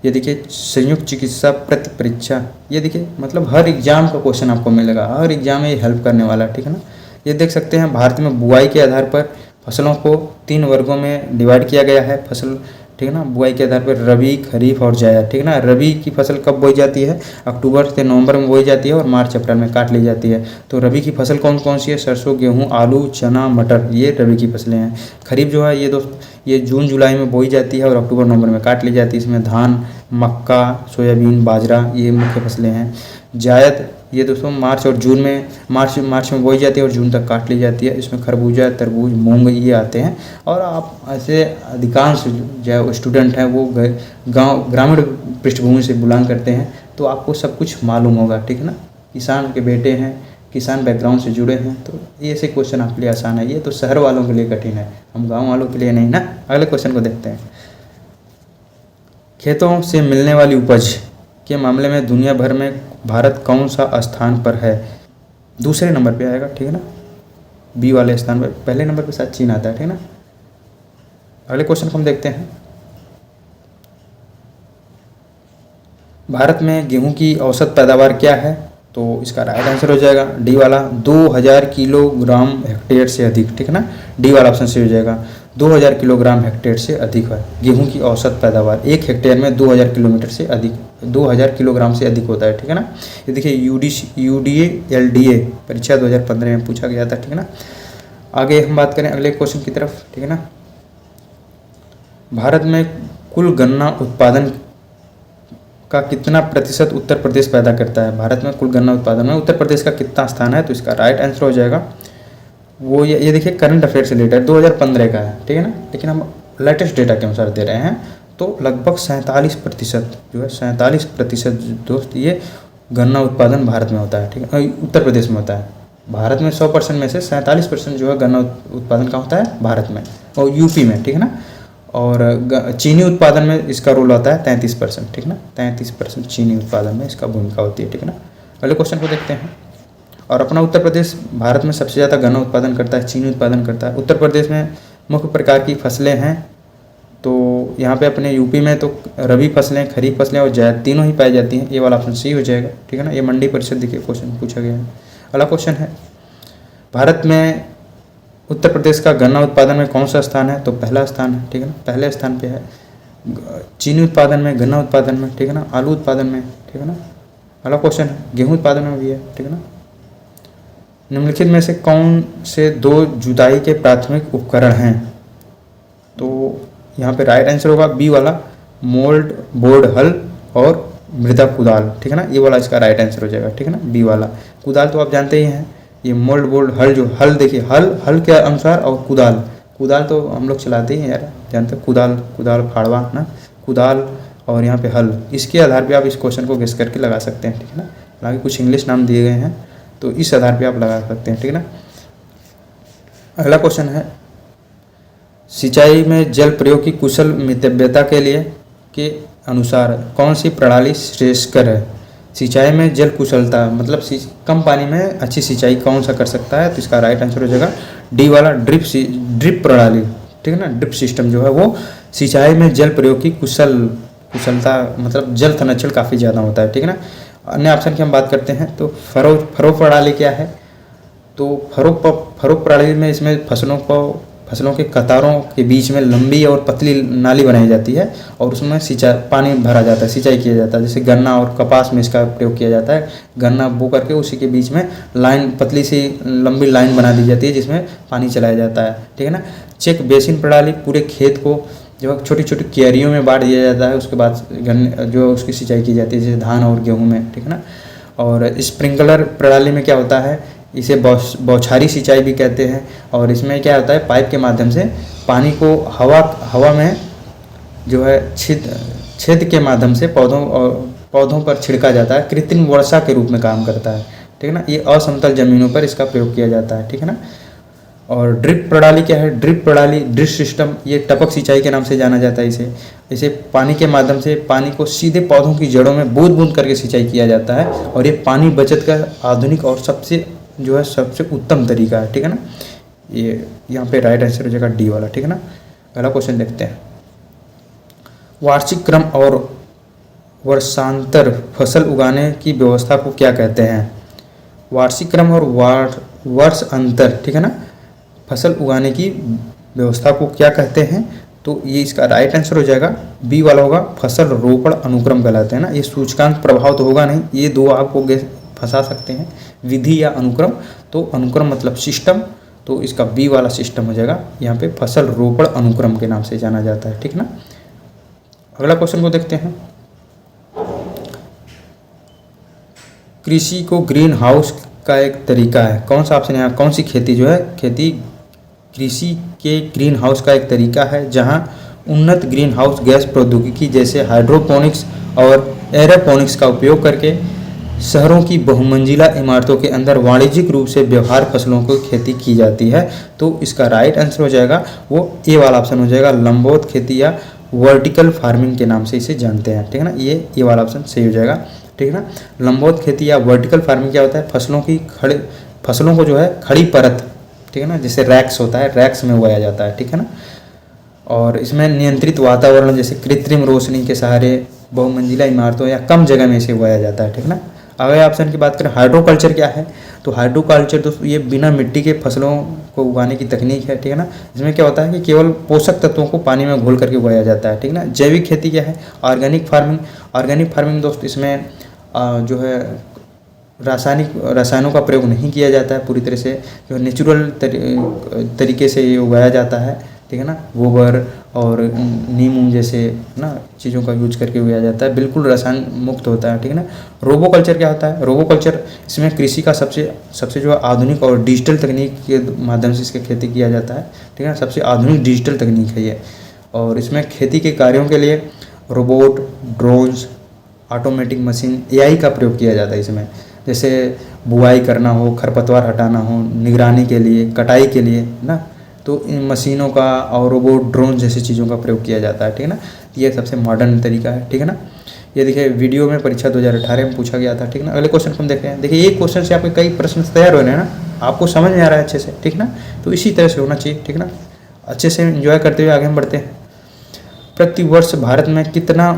ये देखिए संयुक्त चिकित्सा प्रति परीक्षा, ये देखिए मतलब हर एग्जाम का क्वेश्चन आपको मिलेगा, हर एग्जाम में ये हेल्प करने वाला है, ठीक है ना। ये देख सकते हैं भारत में बुआई के आधार पर फसलों को 3 वर्गों में डिवाइड किया गया है फसल, ठीक है ना। बुआई के आधार पर रबी, खरीफ और जायद, ठीक है ना। रबी की फसल कब बोई जाती है, अक्टूबर से नवंबर में बोई जाती है और मार्च अप्रैल में काट ली जाती है। तो रबी की फसल कौन कौन सी है, सरसों, गेहूं, आलू, चना, मटर, ये रबी की फसलें हैं। खरीफ जो है ये जून जुलाई में बोई जाती है और अक्टूबर नवंबर में काट ली जाती है। इसमें धान, मक्का, सोयाबीन, बाजरा, ये मुख्य फसलें हैं। जायद ये दोस्तों मार्च और जून में मार्च में बोई जाती है और जून तक काट ली जाती है। इसमें खरबूजा, तरबूज, मूंग ये आते हैं। और आप ऐसे अधिकांश जो स्टूडेंट हैं वो ग्रामीण पृष्ठभूमि से बिलोंग करते हैं, तो आपको सब कुछ मालूम होगा, ठीक है ना। किसान के बेटे हैं, किसान बैकग्राउंड से जुड़े हैं, तो ये ऐसे क्वेश्चन आपके लिए आसान है। ये तो शहर वालों के लिए कठिन है, हम गाँव वालों के लिए नहीं ना। अगले क्वेश्चन को देखते हैं। खेतों से मिलने वाली उपज के मामले में दुनिया भर में भारत कौन सा स्थान पर है, दूसरे नंबर पे आएगा, ठीक है ना। बी वाले स्थान पर, पहले नंबर पे शायद चीन आता है, ठीक है ना। अगले क्वेश्चन को हम देखते हैं। भारत में गेहूं की औसत पैदावार क्या है, तो इसका राइट आंसर हो जाएगा डी वाला 2000 किलोग्राम हेक्टेयर से अधिक, ठीक है ना। डी वाला ऑप्शन से हो जाएगा 2000 किलोग्राम हेक्टेयर से अधिक है गेहूं की औसत पैदावार। 1 हेक्टेयर में 2000 किलोमीटर से अधिक 2000 किलोग्राम से अधिक होता है, ठीक है ना। ये देखिए UDA LDA परीक्षा 2015 में पूछा गया था, ठीक है ना। आगे हम बात करें अगले क्वेश्चन की तरफ, ठीक है ना। भारत में कुल गन्ना उत्पादन का कितना प्रतिशत उत्तर प्रदेश पैदा करता है। भारत में कुल गन्ना उत्पादन में उत्तर प्रदेश का कितना स्थान है, तो इसका राइट आंसर हो जाएगा वो ये देखिए करंट अफेयर से रिलेटेड 2015 का है, ठीक है ना। लेकिन हम लेटेस्ट डेटा के अनुसार दे रहे हैं, तो लगभग 47% जो है 47% दोस्त ये गन्ना उत्पादन भारत में होता है, ठीक है, उत्तर प्रदेश में होता है। भारत में 100% में से 47% जो है गन्ना उत्पादन का होता है भारत में और यूपी में, ठीक है ना। और चीनी उत्पादन में इसका रोल होता है 33%, ठीक है ना। 33% चीनी उत्पादन में इसका भूमिका होती है, ठीक है ना। अगले क्वेश्चन को देखते हैं। और अपना उत्तर प्रदेश भारत में सबसे ज़्यादा गन्ना उत्पादन करता है, चीनी उत्पादन करता है। उत्तर प्रदेश में मुख्य प्रकार की फसलें हैं, तो यहाँ पे अपने यूपी में तो रबी फसलें, खरीफ फसलें और जायद तीनों ही पाई जाती हैं। ये वाला ऑप्शन सही हो जाएगा, ठीक है ना। ये मंडी परिषद देखिए क्वेश्चन पूछा गया है। अगला क्वेश्चन है, भारत में उत्तर प्रदेश का गन्ना उत्पादन में कौन सा स्थान है, तो पहला स्थान है, ठीक है ना। पहले स्थान पे है चीनी उत्पादन में, गन्ना उत्पादन में, ठीक है ना, आलू उत्पादन में, ठीक है ना। अगला क्वेश्चन है गेहूँ उत्पादन में भी है, ठीक है ना। निम्नलिखित में से कौन से 2 जुताई के प्राथमिक उपकरण हैं, तो यहाँ पे राइट आंसर होगा बी वाला मोल्ड बोर्ड हल और मृदा कुदाल, ठीक है ना। ये वाला इसका राइट आंसर हो जाएगा, ठीक है ना, बी वाला। कुदाल तो आप जानते ही हैं, ये मोल्ड बोर्ड हल जो हल देखिए हल के अनुसार, और कुदाल तो हम लोग चलाते ही हैं यार, जानते हैं कुदाल फाड़वा ना, कुदाल और यहाँ पे हल, इसके आधार पे आप इस क्वेश्चन को गेस करके लगा सकते हैं, ठीक है ना। हालांकि कुछ इंग्लिश नाम दिए गए हैं, तो इस आधार पे आप लगा सकते हैं, ठीक है ना। अगला क्वेश्चन है, सिंचाई में जल प्रयोग की कुशल मितव्यता के अनुसार कौन सी प्रणाली श्रेयस्कर है। सिंचाई में जल कुशलता मतलब कम पानी में अच्छी सिंचाई कौन सा कर सकता है, तो इसका राइट आंसर हो जाएगा डी वाला ड्रिप प्रणाली, ठीक है ना। ड्रिप सिस्टम जो है वो सिंचाई में जल प्रयोग की कुशलता मतलब जल संरक्षण काफ़ी ज़्यादा होता है, ठीक है ना। अन्य ऑप्शन की हम बात करते हैं, तो फरो प्रणाली क्या है, तो फरो प्रणाली में इसमें फसलों के कतारों के बीच में लंबी और पतली नाली बनाई जाती है और उसमें पानी भरा जाता है, सिंचाई किया जाता है। जैसे गन्ना और कपास में इसका प्रयोग किया जाता है, गन्ना बो करके उसी के बीच में पतली सी लंबी लाइन बना दी जाती है जिसमें पानी चलाया जाता है, ठीक है ना। चेक बेसिन प्रणाली पूरे खेत को जब छोटी छोटी क्यारियों में बांट दिया जाता है, उसके बाद जो उसकी सिंचाई की जाती है जैसे धान और गेहूँ में, ठीक है ना। और स्प्रिंकलर प्रणाली में क्या होता है, इसे बौछारी सिंचाई भी कहते हैं, और इसमें क्या होता है पाइप के माध्यम से पानी को हवा में जो है छेद के माध्यम से पौधों पर छिड़का जाता है, कृत्रिम वर्षा के रूप में काम करता है, ठीक है ना। ये असमतल जमीनों पर इसका प्रयोग किया जाता है, ठीक है ना। और ड्रिप प्रणाली क्या है? ड्रिप प्रणाली, ड्रिप सिस्टम, ये टपक सिंचाई के नाम से जाना जाता है। इसे पानी के माध्यम से पानी को सीधे पौधों की जड़ों में बूंद बूंद करके सिंचाई किया जाता है, और ये पानी बचत का आधुनिक और सबसे उत्तम तरीका है। ठीक है ना, ये यहाँ पे राइट आंसर हो जाएगा डी वाला। ठीक है ना, अगला क्वेश्चन देखते हैं। वार्षिक क्रम और वर्षांतर फसल उगाने की व्यवस्था को क्या कहते हैं? वार्षिक क्रम और वर्ष अंतर, ठीक है ना, फसल उगाने की व्यवस्था को क्या कहते हैं? तो ये इसका राइट आंसर हो जाएगा बी वाला होगा, फसल रोपण अनुक्रम कहलाते हैं ना। ये सूचकांक प्रभाव तो होगा नहीं, ये दो आपको फंसा सकते हैं, विधि या अनुक्रम। तो अनुक्रम मतलब सिस्टम, तो इसका बी वाला सिस्टम हो जाएगा। यहाँ पे फसल रोपण अनुक्रम के नाम से जाना जाता है। ठीक ना, अगला क्वेश्चन को देखते हैं। कृषि को ग्रीन हाउस का एक तरीका है, कौन सा ऑप्शन है? कौन सी खेती जो है, खेती कृषि के ग्रीन हाउस का एक तरीका है जहां उन्नत ग्रीन हाउस गैस प्रौद्योगिकी जैसे हाइड्रोपोनिक्स और एरोपोनिक्स का उपयोग करके शहरों की बहुमंजिला इमारतों के अंदर वाणिज्यिक रूप से व्यवहार फसलों की खेती की जाती है। तो इसका राइट आंसर हो जाएगा वो ए वाला ऑप्शन हो जाएगा, लंबवत खेती या वर्टिकल फार्मिंग के नाम से इसे जानते हैं। ठीक है ना, ये वाला ऑप्शन सही हो जाएगा। ठीक है ना, लंबवत खेती या वर्टिकल फार्मिंग क्या होता है? फसलों को जो है खड़ी परत, ठीक है ना, जैसे रैक्स होता है, रैक्स में उगाया जाता है। ठीक है ना, और इसमें नियंत्रित वातावरण जैसे कृत्रिम रोशनी के सहारे बहुमंजिला इमारतों या कम जगह में इसे उगाया जाता है। ठीक है ना, अगले ऑप्शन की बात करें, हाइड्रोकल्चर क्या है? तो हाइड्रोकल्चर दोस्तों ये बिना मिट्टी के फसलों को उगाने की तकनीक है। ठीक है ना, इसमें क्या होता है कि केवल पोषक तत्वों को पानी में घोल करके उगाया जाता है। ठीक है ना, जैविक खेती क्या है? ऑर्गेनिक फार्मिंग दोस्त, इसमें जो है रसायनों का प्रयोग नहीं किया जाता है, पूरी तरह से जो नेचुरल तरीके से ये उगाया जाता है। ठीक है ना, गोबर और नीम जैसे ना चीज़ों का यूज करके उगाया जाता है, बिल्कुल रसायन मुक्त होता है। ठीक है ना, रोबोकल्चर क्या होता है? रोबोकल्चर इसमें कृषि का सबसे जो आधुनिक और डिजिटल तकनीक के माध्यम से इसकी खेती किया जाता है। ठीक है ना, सबसे आधुनिक डिजिटल तकनीक है ये, और इसमें खेती के कार्यों के लिए robot, drones, automatic machine, AI का प्रयोग किया जाता है इसमें, जैसे बुआई करना हो, खरपतवार हटाना हो, निगरानी के लिए, कटाई के लिए ना, तो इन मशीनों का और रोबोट, ड्रोन जैसी चीज़ों का प्रयोग किया जाता है। ठीक है ना, ये सबसे मॉडर्न तरीका है। ठीक है ना, ये देखिए वीडियो में परीक्षा 2018 में पूछा गया था। ठीक है ना, अगले क्वेश्चन को हम देखते हैं। देखिए एक क्वेश्चन से आपके कई प्रश्न तैयार हो रहे हैं ना, आपको समझ में आ रहा है अच्छे से। ठीक ना, तो इसी तरह से होना चाहिए। ठीक ना, अच्छे से एंजॉय करते हुए आगे हम बढ़ते हैं। प्रतिवर्ष भारत में कितना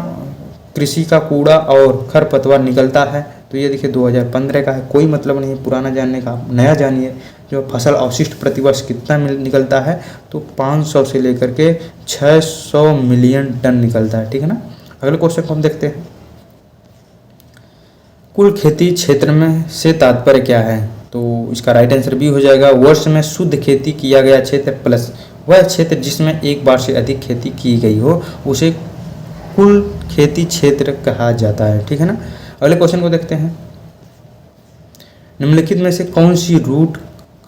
कृषि का कूड़ा और खरपतवार निकलता है? तो ये देखिए 2015 का है, कोई मतलब नहीं है पुराना जानने का, नया जानिए। जो फसल अवशिष्ट प्रतिवर्ष कितना निकलता है? तो 500 से लेकर के 600 मिलियन टन निकलता है। ठीक है ना, अगले क्वेश्चन को हम देखते हैं। कुल खेती क्षेत्र में से तात्पर्य क्या है? तो इसका राइट आंसर भी हो जाएगा, वर्ष में शुद्ध खेती किया गया क्षेत्र प्लस वह क्षेत्र जिसमें एक बार से अधिक खेती की गई हो उसे कुल खेती क्षेत्र कहा जाता है। ठीक है ना, अगले क्वेश्चन को देखते हैं। निम्नलिखित में से कौन सी रूट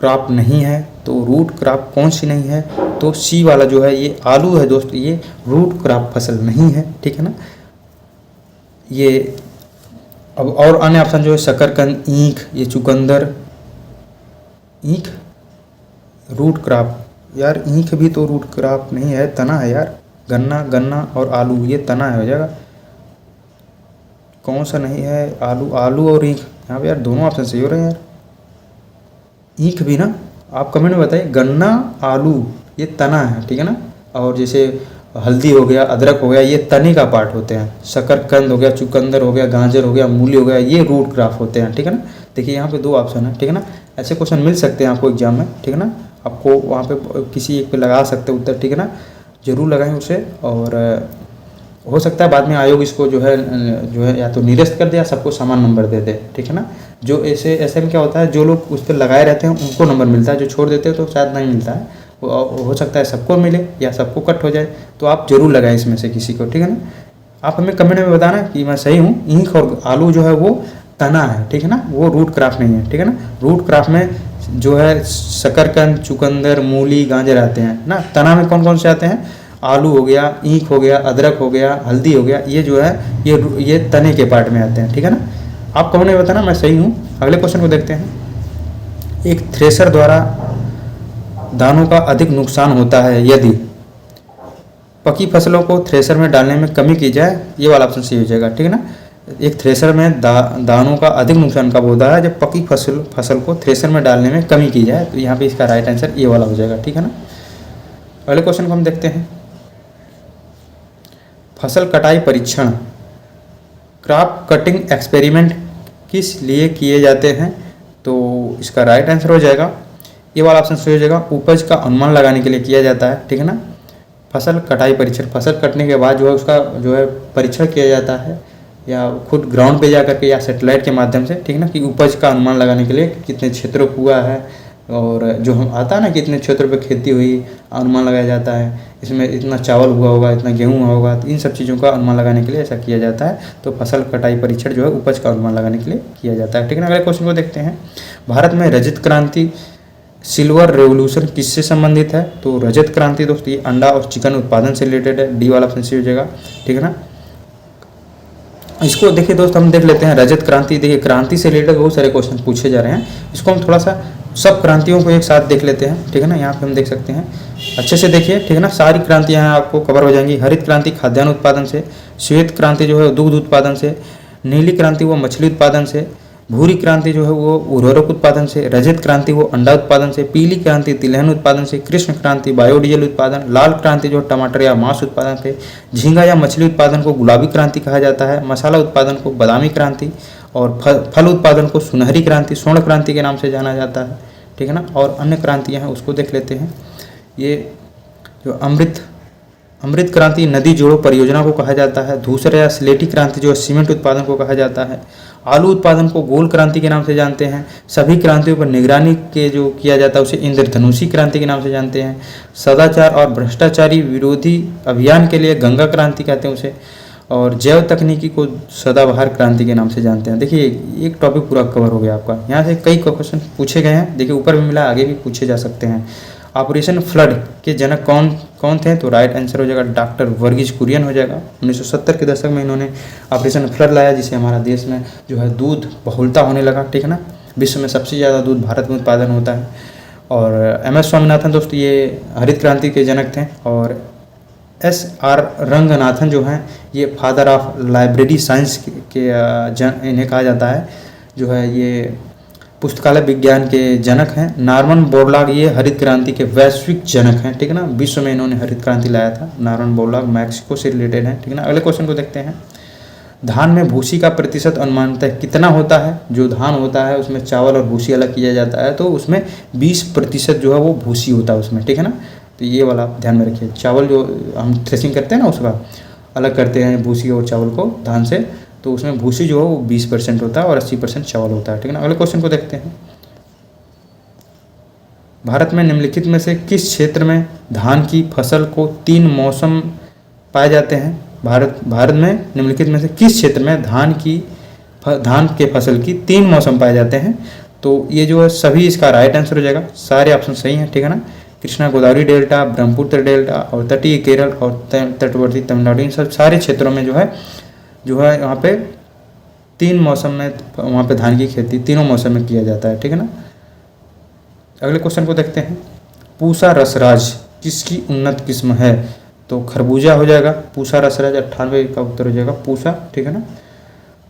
क्रॉप नहीं है? तो रूट क्रॉप कौन सी नहीं है? तो सी वाला जो है ये आलू है दोस्त, ये रूट क्रॉप फसल नहीं है। ठीक है ना, ये अब और अन्य ऑप्शन जो है शकरकंद, ईख, ये चुकंदर, ईख रूट क्रॉप, यार ईख भी तो रूट क्रॉप नहीं है, तना है यार। गन्ना और आलू ये तना है, हो जाएगा। कौन सा नहीं है? आलू और ईख, यहाँ पे यार दोनों ऑप्शन सही हो रहे हैं यार। ईख भी ना, आप कमेंट में बताइए। गन्ना, आलू ये तना है। ठीक है ना, और जैसे हल्दी हो गया, अदरक हो गया, ये तने का पार्ट होते हैं। शकरकंद हो गया, चुकंदर हो गया, गाजर हो गया, मूली हो गया, ये रूट क्रॉप होते हैं। ठीक है ना, देखिए यहाँ पे दो ऑप्शन है। ठीक है ना, ऐसे क्वेश्चन मिल सकते हैं आपको एग्जाम में। ठीक है ना, आपको वहाँ पे किसी एक पे लगा सकते हैं उत्तर। ठीक है ना, जरूर लगाएं उसे, और हो सकता है बाद में आयोग इसको जो है या तो निरस्त कर दे या सबको समान नंबर दे दे। ठीक है ना, जो ऐसे में क्या होता है, जो लोग उस पर लगाए रहते हैं उनको नंबर मिलता है, जो छोड़ देते हैं तो शायद नहीं मिलता है। हो सकता है सबको मिले या सबको कट हो जाए, तो आप जरूर लगाएं इसमें से किसी को। ठीक है ना, आप हमें कमेंट में बताना कि मैं सही हूँ। ईख और आलू जो है वो तना है। ठीक है ना, वो रूट क्रॉप नहीं है। ठीक है ना, रूट क्रॉप में जो है शकरकंद, चुकंदर, मूली, गाजर आते हैं ना। तना में कौन कौन से आते हैं? आलू हो गया, ईख हो गया, अदरक हो गया, हल्दी हो गया, ये जो है ये तने के पार्ट में आते हैं। ठीक है ना, आप कमेंट में बताना मैं सही हूँ। अगले क्वेश्चन को देखते हैं। एक थ्रेशर द्वारा दानों का अधिक नुकसान होता है यदि पकी फसलों को थ्रेसर में डालने में कमी की जाए, ये वाला ऑप्शन सही हो जाएगा, ठीक है ना। एक थ्रेसर में दानों का अधिक नुकसान कब होता है, जब पकी फसल को थ्रेसर में डालने में कमी की जाए। तो यहाँ पे इसका राइट आंसर ये वाला हो जाएगा, ठीक है ना। अगले क्वेश्चन को हम देखते हैं। फसल कटाई परीक्षण, क्रॉप कटिंग एक्सपेरिमेंट किस लिए किए जाते हैं, तो इसका राइट आंसर हो जाएगा ये वाला ऑप्शन सही हो जाएगा, उपज का अनुमान लगाने के लिए किया जाता है, ठीक है ना। फसल कटाई परीक्षण, फसल कटने के बाद जो है उसका जो है परीक्षण किया जाता है, या खुद ग्राउंड पे जा करके या सैटेलाइट के माध्यम से, ठीक है ना, कि उपज का अनुमान लगाने के लिए कितने क्षेत्रों को हुआ है, और जो हम आता है ना कितने क्षेत्रों पे खेती हुई, अनुमान लगाया जाता है, इसमें इतना चावल हुआ होगा, इतना गेहूँ हुआ होगा, तो इन सब चीज़ों का अनुमान लगाने के लिए ऐसा किया जाता है। तो फसल कटाई परीक्षण जो है उपज का अनुमान लगाने के लिए किया जाता है, ठीक है ना। अगले क्वेश्चन को देखते हैं। भारत में रजत क्रांति सिल्वर रेवोल्यूशन किससे संबंधित है, तो रजत क्रांति दोस्तों ये अंडा और चिकन उत्पादन से रिलेटेड है, डी वाला ऑप्शन सही हो जाएगा, ठीक है ना। इसको देखिए दोस्त, हम देख लेते हैं रजत क्रांति। देखिए क्रांति से रिलेटेड बहुत सारे क्वेश्चन पूछे जा रहे हैं, इसको हम थोड़ा सा सब क्रांतियों को एक साथ देख लेते हैं, ठीक है ना। यहाँ पे हम देख सकते हैं, अच्छे से देखिए, ठीक है ना। सारी क्रांतियाँ यहाँ आपको कवर हो जाएंगी। हरित क्रांति खाद्यान्न उत्पादन से, श्वेत क्रांति जो है दुग्ध उत्पादन से, नीली क्रांति वो मछली उत्पादन से, भूरी क्रांति जो है वो उर्वरक उत्पादन से, रजत क्रांति वो अंडा उत्पादन से, पीली क्रांति तिलहन उत्पादन से, कृष्ण क्रांति बायोडीजल उत्पादन, लाल क्रांति जो टमाटर या मांस उत्पादन से, झींगा या मछली उत्पादन को गुलाबी क्रांति कहा जाता है, मसाला उत्पादन को बादामी क्रांति, और फल उत्पादन को सुनहरी क्रांति, स्वर्ण क्रांति के नाम से जाना जाता है, ठीक है ना। और अन्य क्रांतियाँ हैं उसको देख लेते हैं। ये जो अमृत क्रांति नदी जोड़ो परियोजना को कहा जाता है, धूसर या स्लेटी क्रांति जो सीमेंट उत्पादन को कहा जाता है, आलू उत्पादन को गोल क्रांति के नाम से जानते हैं, सभी क्रांतियों पर निगरानी के जो किया जाता है उसे इंद्रधनुषी क्रांति के नाम से जानते हैं, सदाचार और भ्रष्टाचारी विरोधी अभियान के लिए गंगा क्रांति कहते हैं उसे, और जैव तकनीकी को सदाबहार क्रांति के नाम से जानते हैं। देखिए एक टॉपिक पूरा कवर हो गया आपका, यहाँ से कई क्वेश्चन पूछे गए हैं, देखिए ऊपर भी मिला, आगे भी पूछे जा सकते हैं। ऑपरेशन फ्लड के जनक कौन थे, तो राइट आंसर हो जाएगा डॉक्टर वर्गीज कुरियन हो जाएगा। 1970 के दशक में इन्होंने ऑपरेशन फ्लड लाया, जिससे हमारा देश में जो है दूध बहुलता होने लगा, ठीक है ना। विश्व में सबसे ज़्यादा दूध भारत में उत्पादन होता है। और एम एस स्वामीनाथन दोस्तों ये हरित क्रांति के जनक थे, और SR रंगनाथन जो हैं ये फादर ऑफ लाइब्रेरी साइंस के इन्हें कहा जाता है, जो है ये पुस्तकालय विज्ञान के जनक हैं। नॉर्मन बोरलॉग ये हरित क्रांति के वैश्विक जनक हैं, ठीक है ना। विश्व में इन्होंने हरित क्रांति लाया था। नॉर्मन बोरलॉग मैक्सिको से रिलेटेड है, ठीक है ना। अगले क्वेश्चन को देखते हैं। धान में भूसी का प्रतिशत अनुमानतः कितना होता है, जो धान होता है उसमें चावल और भूसी अलग किया जाता है, तो उसमें 20% जो है वो भूसी होता है उसमें, ठीक है ना। तो ये वाला आप ध्यान में रखिए, चावल जो हम थ्रेसिंग करते हैं ना उसका अलग करते हैं भूसी और चावल को धान से, तो उसमें भूसी जो है वो 20% होता है और 80% चावल होता है, ठीक है ना। अगले क्वेश्चन को देखते हैं। भारत में निम्नलिखित में से किस क्षेत्र में धान की फसल को 3 मौसम पाए जाते हैं, भारत में निम्नलिखित में से किस क्षेत्र में धान के फसल की 3 मौसम पाए जाते हैं, तो ये जो है सभी इसका राइट आंसर हो जाएगा, सारे ऑप्शन सही हैं, ठीक है ना। कृष्णा गोदावरी डेल्टा, ब्रह्मपुत्र डेल्टा और तटीय केरल और तटवर्ती तमिलनाडु, इन सब सारे क्षेत्रों में जो है यहाँ पे 3 मौसम में वहाँ पे धान की खेती तीनों मौसम में किया जाता है, ठीक है ना। अगले क्वेश्चन को देखते हैं। पूसा रसराज किसकी उन्नत किस्म है, तो खरबूजा हो जाएगा पूसा रसराज, 98 का उत्तर हो जाएगा पूसा, ठीक है ना।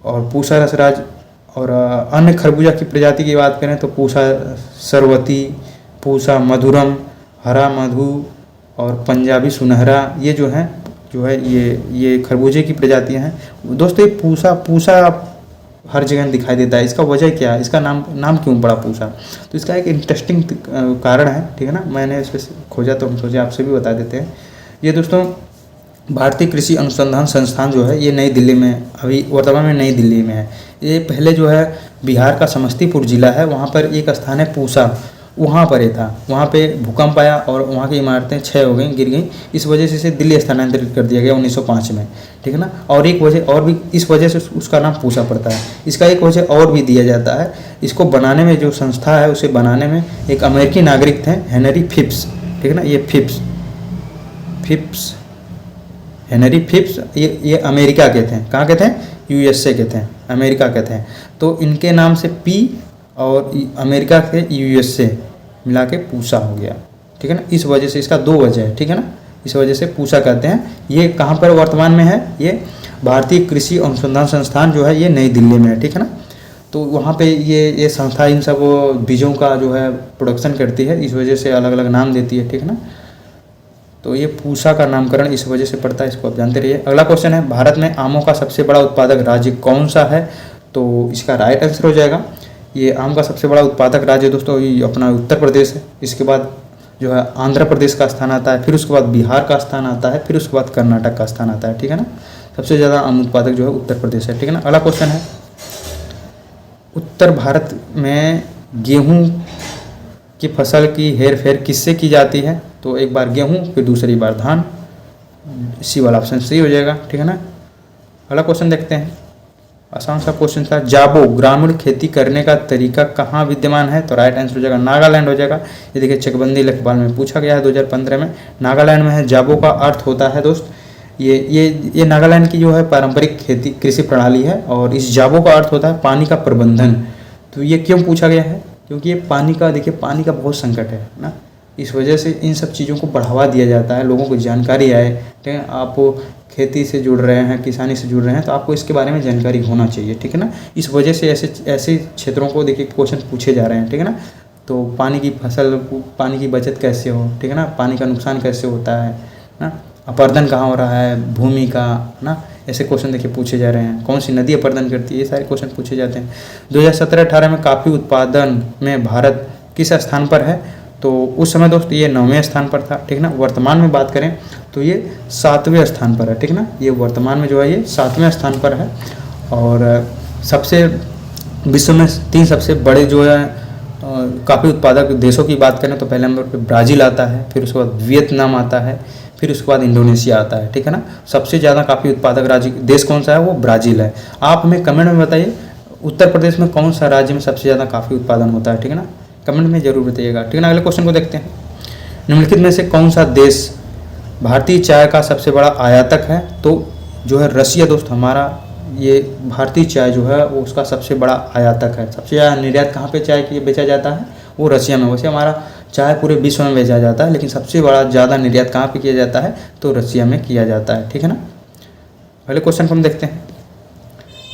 और पूसा रसराज और अन्य खरबूजा की प्रजाति की बात करें तो पूसा सरवती, पूसा मधुरम, हरा मधु और पंजाबी सुनहरा, ये जो है ये खरबूजे की प्रजातियां हैं दोस्तों। ये पूसा हर जगह दिखाई देता है, इसका वजह क्या है, इसका नाम क्यों पड़ा पूसा, तो इसका एक इंटरेस्टिंग कारण है, ठीक है ना। मैंने इस पर खोजा तो हम सोचे आपसे भी बता देते हैं। ये दोस्तों भारतीय कृषि अनुसंधान संस्थान जो है ये नई दिल्ली में, अभी वर्तमान में नई दिल्ली में है। ये पहले जो है बिहार का समस्तीपुर जिला है, वहाँ पर एक स्थान है पूसा, वहाँ पर ये था। वहाँ पे भूकंप आया और वहाँ की इमारतें क्षय हो गई, गिर गई, इस वजह से इसे दिल्ली स्थानांतरित कर दिया गया 1905 में, ठीक है ना। और एक वजह और भी, इस वजह से उसका नाम पूसा पड़ता है। इसका एक वजह और भी दिया जाता है, इसको बनाने में जो संस्था है उसे बनाने में एक अमेरिकी नागरिक थे, हेनरी फिप्स, ठीक है ना। ये हेनरी फिप्स ये अमेरिका के थे, कहाँ के थे, USA के थे, अमेरिका के थे। तो इनके नाम से P और अमेरिका के USA मिला के पूसा हो गया, ठीक है ना। इस वजह से इसका 2 वजह है, ठीक है ना, इस वजह से पूछा करते हैं। ये कहाँ पर वर्तमान में है, ये भारतीय कृषि अनुसंधान संस्थान जो है ये नई दिल्ली में है, ठीक है ना। तो वहाँ पे ये संस्था इन सब बीजों का जो है प्रोडक्शन करती है, इस वजह से अलग अलग नाम देती है, ठीक है ना। तो ये पूसा का नामकरण इस वजह से पड़ता है, इसको आप जानते रहिए। अगला क्वेश्चन है, भारत में आमों का सबसे बड़ा उत्पादक राज्य कौन सा है? तो इसका राइट आंसर हो जाएगा, ये आम का सबसे बड़ा उत्पादक राज्य दोस्तों ये अपना उत्तर प्रदेश है। इसके बाद जो है आंध्र प्रदेश का स्थान आता है, फिर उसके बाद बिहार का स्थान आता है, फिर उसके बाद कर्नाटक का स्थान आता है, ठीक है ना। सबसे ज़्यादा आम उत्पादक जो है उत्तर प्रदेश है, ठीक है ना। अगला क्वेश्चन है, उत्तर भारत में गेहूं की फसल की हेर फेर किससे की जाती है? तो एक बार गेहूं, फिर दूसरी बार धान, सी वाला ऑप्शन सही हो जाएगा, ठीक है ना। अगला क्वेश्चन देखते हैं, आसान सा क्वेश्चन था, जाबो ग्रामीण खेती करने का तरीका कहाँ विद्यमान है? तो राइट आंसर हो जाएगा नागालैंड हो जाएगा। ये देखिए चकबंदी लेखपाल में पूछा गया है 2015 में, नागालैंड में है। जाबो का अर्थ होता है दोस्त, ये नागालैंड की जो है पारंपरिक खेती कृषि प्रणाली है, और इस जाबो का अर्थ होता है पानी का प्रबंधन। तो ये क्यों पूछा गया है? क्योंकि ये पानी का, देखिए पानी का बहुत संकट है ना, इस वजह से इन सब चीज़ों को बढ़ावा दिया जाता है, लोगों को जानकारी आए, ठीक है। आप खेती से जुड़ रहे हैं, किसानी से जुड़ रहे हैं, तो आपको इसके बारे में जानकारी होना चाहिए, ठीक है ना। इस वजह से ऐसे क्षेत्रों को देखिए क्वेश्चन पूछे जा रहे हैं, ठीक है ना। तो पानी की फसल, पानी की बचत कैसे हो, ठीक है ना, पानी का नुकसान कैसे होता है ना, अपर्दन कहाँ हो रहा है भूमि का ना, ऐसे क्वेश्चन देखिए पूछे जा रहे हैं। कौन सी नदी अपर्दन करती है, ये सारे क्वेश्चन पूछे जाते हैं। 2017-18 में कॉफ़ी उत्पादन में भारत किस स्थान पर है? तो उस समय दोस्त ये 9वें स्थान पर था, ठीक ना। वर्तमान में बात करें तो ये 7वें स्थान पर है, ठीक ना। ये वर्तमान में जो है ये 7वें स्थान पर है। और सबसे विश्व में 3 सबसे बड़े जो है कॉफ़ी उत्पादक देशों की बात करें तो पहले नंबर पर ब्राज़ील आता है, फिर उसके बाद वियतनाम आता है, फिर उसके बाद इंडोनेशिया आता है, ठीक है ना। सबसे ज़्यादा कॉफ़ी उत्पादक राज्य देश कौन सा है? वो ब्राज़ील है। आप हमें कमेंट में बताइए उत्तर प्रदेश में कौन सा राज्य में सबसे ज़्यादा कॉफ़ी उत्पादन होता है, ठीक है ना, कमेंट में जरूर बताइएगा, ठीक है ना। अगले क्वेश्चन को देखते हैं, निम्नलिखित में से कौन सा देश भारतीय चाय का सबसे बड़ा आयातक है? तो जो है रसिया दोस्त हमारा, ये भारतीय चाय जो है वो उसका सबसे बड़ा आयातक है। सबसे ज़्यादा निर्यात कहाँ पे चाय की बेचा जाता है? वो रसिया में। वैसे हमारा चाय पूरे विश्व में बेचा जाता है, लेकिन सबसे बड़ा ज़्यादा निर्यात कहाँ पे किया जाता है? तो रसिया में किया जाता है, ठीक है ना। पहले क्वेश्चन को हम देखते हैं,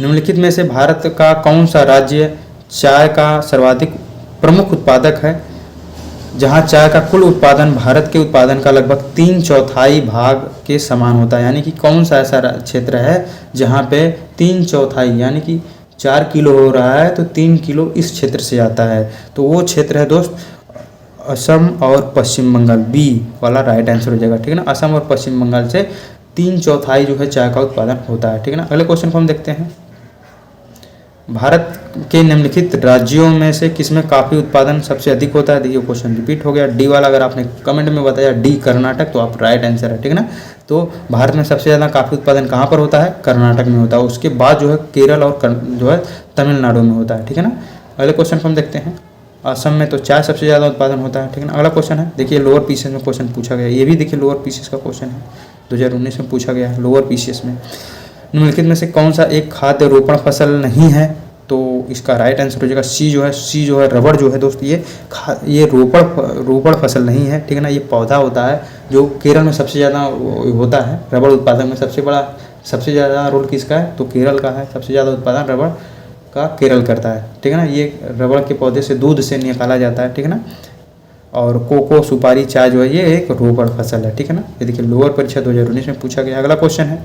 निम्नलिखित में से भारत का कौन सा राज्य चाय का सर्वाधिक प्रमुख उत्पादक है? जहां चाय का कुल उत्पादन भारत के उत्पादन का लगभग 3/4 भाग के समान होता है। यानी कि कौन सा ऐसा क्षेत्र है जहां पे 3/4 यानी कि 4 किलो हो रहा है तो 3 किलो इस क्षेत्र से आता है? तो वो क्षेत्र है दोस्त असम और पश्चिम बंगाल, बी वाला राइट आंसर हो जाएगा, ठीक है ना। असम और पश्चिम बंगाल से 3/4 जो है चाय का उत्पादन होता है, ठीक है ना। अगले क्वेश्चन को हम देखते हैं, भारत के निम्नलिखित राज्यों में से किसमें कॉफ़ी उत्पादन सबसे अधिक होता है? देखिए क्वेश्चन रिपीट हो गया, डी वाला अगर आपने कमेंट में बताया डी कर्नाटक तो आप राइट आंसर है, ठीक है ना। तो भारत में सबसे ज़्यादा कॉफ़ी उत्पादन कहाँ पर होता है? कर्नाटक में होता है। उसके बाद जो है केरल और जो है तमिलनाडु में होता है, ठीक है ना। अगले क्वेश्चन को हम देखते हैं, असम में तो चाय सबसे ज़्यादा उत्पादन होता है, ठीक है ना। अगला क्वेश्चन है, देखिए लोअर पीसीएस में क्वेश्चन पूछा गया, ये भी देखिए लोअर पीसीएस का क्वेश्चन है, 2019 में पूछा गया है लोअर पीसीएस में। निम्नलिखित में से कौन सा एक खाद्य रोपण फसल नहीं है? तो इसका राइट आंसर हो जाएगा सी जो है रबड़ जो है दोस्त, ये रोपण फसल नहीं है, ठीक है ना। ये पौधा होता है जो केरल में सबसे ज़्यादा होता है। रबड़ उत्पादन में सबसे ज़्यादा रोल किसका है? तो केरल का है। सबसे ज़्यादा उत्पादन रबड़ का केरल करता है, ठीक है ना। ये रबड़ के पौधे से दूध से निकाला जाता है, ठीक है ना। और कोको, सुपारी, चाय जो है ये एक रोपण फसल है, ठीक है ना। ये देखिए लोअर परीक्षा 2019 में पूछा गया। अगला क्वेश्चन है,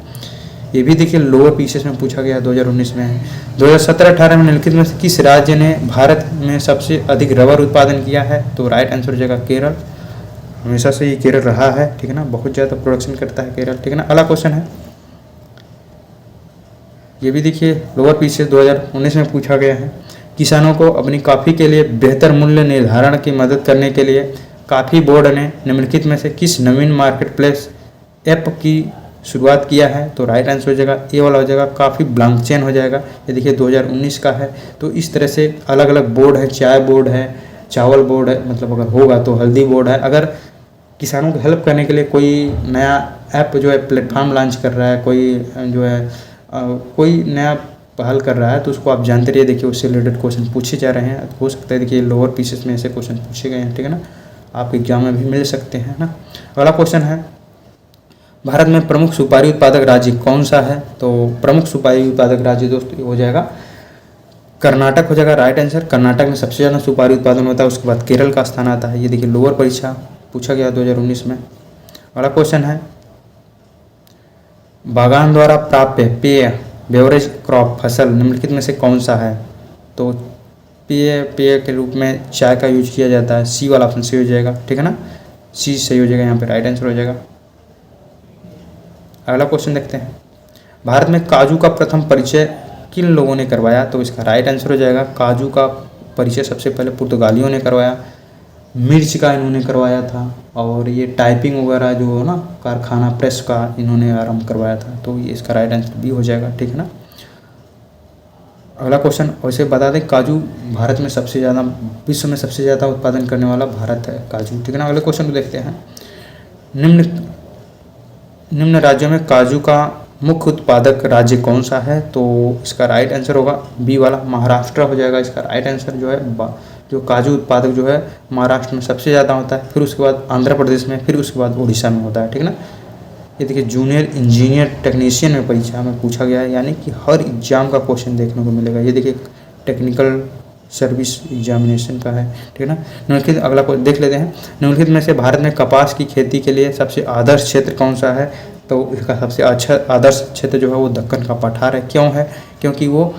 ये भी देखिए लोअर पीसीएस में पूछा गया 2019 में। 2017-18 में निम्नलिखित में से किस राज्य ने भारत में सबसे अधिक रबर उत्पादन किया है? तो राइट आंसर हो जाएगा केरल। हमेशा से ये केरल रहा है, ठीक है ना, बहुत ज़्यादा प्रोडक्शन करता है केरल, ठीक है ना। अगला क्वेश्चन है, ये भी देखिए लोअर पीसीएस 2019 में पूछा गया है, किसानों को अपनी कॉफ़ी के लिए बेहतर मूल्य निर्धारण की मदद करने के लिए कॉफ़ी बोर्ड ने निम्नलिखित में से किस नवीन मार्केट प्लेस ऐप की शुरुआत किया है? तो राइट आंसर हो जाएगा ए वाला हो जाएगा, कॉफ़ी ब्लॉकचेन हो जाएगा। ये देखिए 2019 का है। तो इस तरह से अलग अलग बोर्ड है, चाय बोर्ड है, चावल बोर्ड है, मतलब अगर होगा तो हल्दी बोर्ड है। अगर किसानों को हेल्प करने के लिए कोई नया ऐप जो है प्लेटफॉर्म लॉन्च कर रहा है, कोई जो है कोई नया पहल कर रहा है, तो उसको आप जानते रहिए। देखिए उससे रिलेटेड क्वेश्चन पूछे जा रहे हैं, हो सकता है देखिए लोअर पीसीएस में ऐसे क्वेश्चन पूछे गए हैं, ठीक है ना। आपके एग्जाम में भी मिल सकते हैं ना। अगला क्वेश्चन है, भारत में प्रमुख सुपारी उत्पादक राज्य कौन सा है? तो प्रमुख सुपारी उत्पादक राज्य दोस्तों हो जाएगा कर्नाटक हो जाएगा राइट आंसर। कर्नाटक में सबसे ज़्यादा सुपारी उत्पादन होता है, उसके बाद केरल का स्थान आता है। ये देखिए लोअर परीक्षा पूछा गया 2019 में। अगला क्वेश्चन है, बागान द्वारा प्राप्य पेय बेवरेज क्रॉप फसल निम्नलिखित में से कौन सा है? तो पेय के रूप में चाय का यूज किया जाता है। सी वाला ऑप्शन सही हो जाएगा, ठीक है ना, सी सही हो जाएगा, यहाँ पे राइट आंसर हो जाएगा। अगला क्वेश्चन देखते हैं, भारत में काजू का प्रथम परिचय किन लोगों ने करवाया? तो इसका राइट आंसर हो जाएगा काजू का परिचय सबसे पहले पुर्तगालियों ने करवाया। मिर्च का इन्होंने करवाया था, और ये टाइपिंग वगैरह जो हो ना कारखाना प्रेस का इन्होंने आरंभ करवाया था। तो ये इसका राइट आंसर भी हो जाएगा, ठीक है ना। अगला क्वेश्चन, वैसे बता दें काजू भारत में सबसे ज़्यादा, विश्व में सबसे ज़्यादा उत्पादन करने वाला भारत है काजू, ठीक है ना। अगले क्वेश्चन को देखते हैं, निम्न राज्यों में काजू का मुख्य उत्पादक राज्य कौन सा है? तो इसका राइट आंसर होगा बी वाला महाराष्ट्र हो जाएगा। इसका राइट आंसर जो है जो काजू उत्पादक जो है महाराष्ट्र में सबसे ज़्यादा होता है, फिर उसके बाद आंध्र प्रदेश में, फिर उसके बाद उड़ीसा में होता है, ठीक है ना। ये देखिए जूनियर इंजीनियर टेक्नीशियन में परीक्षा में पूछा गया है, यानी कि हर एग्जाम का क्वेश्चन देखने को मिलेगा। ये देखिए टेक्निकल सर्विस एग्जामिनेशन का है, ठीक है ना। निम्नलिखित अगला को देख लेते हैं, निम्नलिखित में से भारत में कपास की खेती के लिए सबसे आदर्श क्षेत्र कौन सा है? तो इसका सबसे अच्छा आदर्श क्षेत्र जो है वो दक्कन का पठार है। क्यों है? क्योंकि वो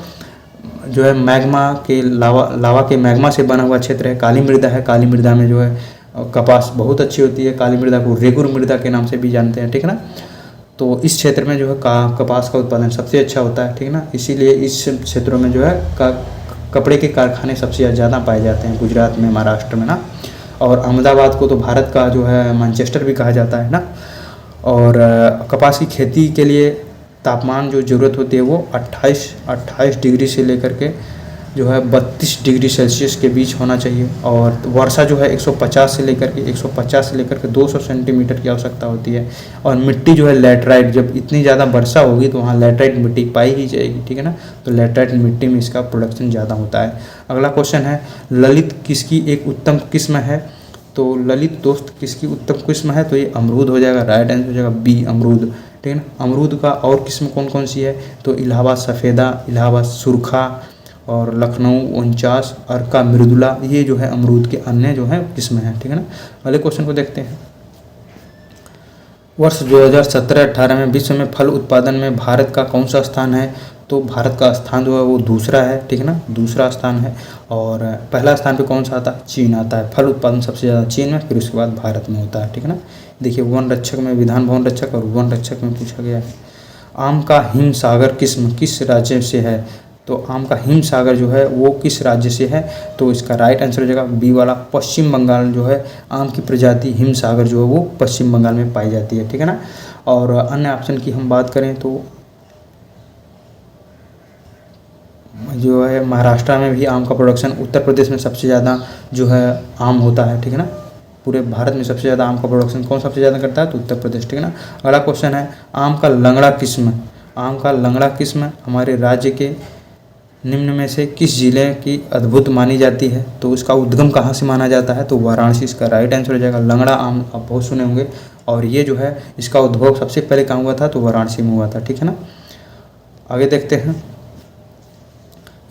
जो है मैग्मा के लावा के मैग्मा से बना हुआ क्षेत्र है। काली मृदा है, काली मृदा में जो है कपास बहुत अच्छी होती है। काली मृदा को रेगुर मृदा के नाम से भी जानते हैं, ठीक है ना। तो इस क्षेत्र में जो है कपास का उत्पादन सबसे अच्छा होता है, ठीक है ना। इसीलिए इस क्षेत्रों में जो है कपड़े के कारखाने सबसे ज़्यादा पाए जाते हैं, गुजरात में, महाराष्ट्र में ना। और अहमदाबाद को तो भारत का जो है मैनचेस्टर भी कहा जाता है ना। और कपास की खेती के लिए तापमान जो ज़रूरत होती है वो 28 डिग्री से लेकर के जो है 32 डिग्री सेल्सियस के बीच होना चाहिए। और वर्षा जो है 150 से लेकर के 200 सेंटीमीटर की आवश्यकता होती है। और मिट्टी जो है लैटराइट, जब इतनी ज़्यादा वर्षा होगी तो वहाँ लैटराइट मिट्टी पाई ही जाएगी, ठीक है ना। तो लैटराइट मिट्टी में इसका प्रोडक्शन ज़्यादा होता है। अगला क्वेश्चन है, ललित किसकी एक उत्तम किस्म है? तो ललित दोस्त किसकी उत्तम किस्म है? तो ये अमरूद हो जाएगा, राइट आंसर हो जाएगा बी अमरूद, ठीक है ना। अमरूद का और किस्म कौन कौन सी है? तो इलाहाबाद सफ़ेदा, इलाहाबाद सुरखा और लखनऊ 49, अर्का मृदुला, ये जो है अमरूद के अन्य जो है किस्म हैं, ठीक है ना। अगले क्वेश्चन को देखते हैं, वर्ष 2017-18 में विश्व में फल उत्पादन में भारत का कौन सा स्थान है? तो भारत का स्थान जो है वो दूसरा है, ठीक है ना, दूसरा स्थान है। और पहला स्थान पे कौन सा आता है? चीन आता है। फल उत्पादन सबसे ज़्यादा चीन में, फिर उसके बाद भारत में होता है, ठीक है ना। देखिए वन रक्षक में विधान भवन रक्षक और वन रक्षक में पूछा गया है, आम का हिमसागर किस्म किस राज्य से है? तो आम का हिमसागर जो है वो किस राज्य से है? तो इसका राइट आंसर हो जाएगा बी वाला पश्चिम बंगाल। जो है आम की प्रजाति हिमसागर जो है वो पश्चिम बंगाल में पाई जाती है, ठीक है ना। और अन्य ऑप्शन की हम बात करें तो जो है महाराष्ट्र में भी आम का प्रोडक्शन, उत्तर प्रदेश में सबसे ज़्यादा जो है आम होता है, ठीक है ना। पूरे भारत में सबसे ज़्यादा आम का प्रोडक्शन कौन सबसे ज़्यादा करता है? तो उत्तर प्रदेश, ठीक है ना। अगला क्वेश्चन है, आम का लंगड़ा किस्म, आम का लंगड़ा किस्म हमारे राज्य के निम्न में से किस जिले की अद्भुत मानी जाती है? तो इसका उद्गम कहाँ से माना जाता है? तो वाराणसी इसका राइट आंसर हो जाएगा। लंगड़ा आम आप बहुत सुने होंगे, और ये जो है इसका उद्भव सबसे पहले कहाँ हुआ था? तो वाराणसी में हुआ था, ठीक है ना। आगे देखते हैं,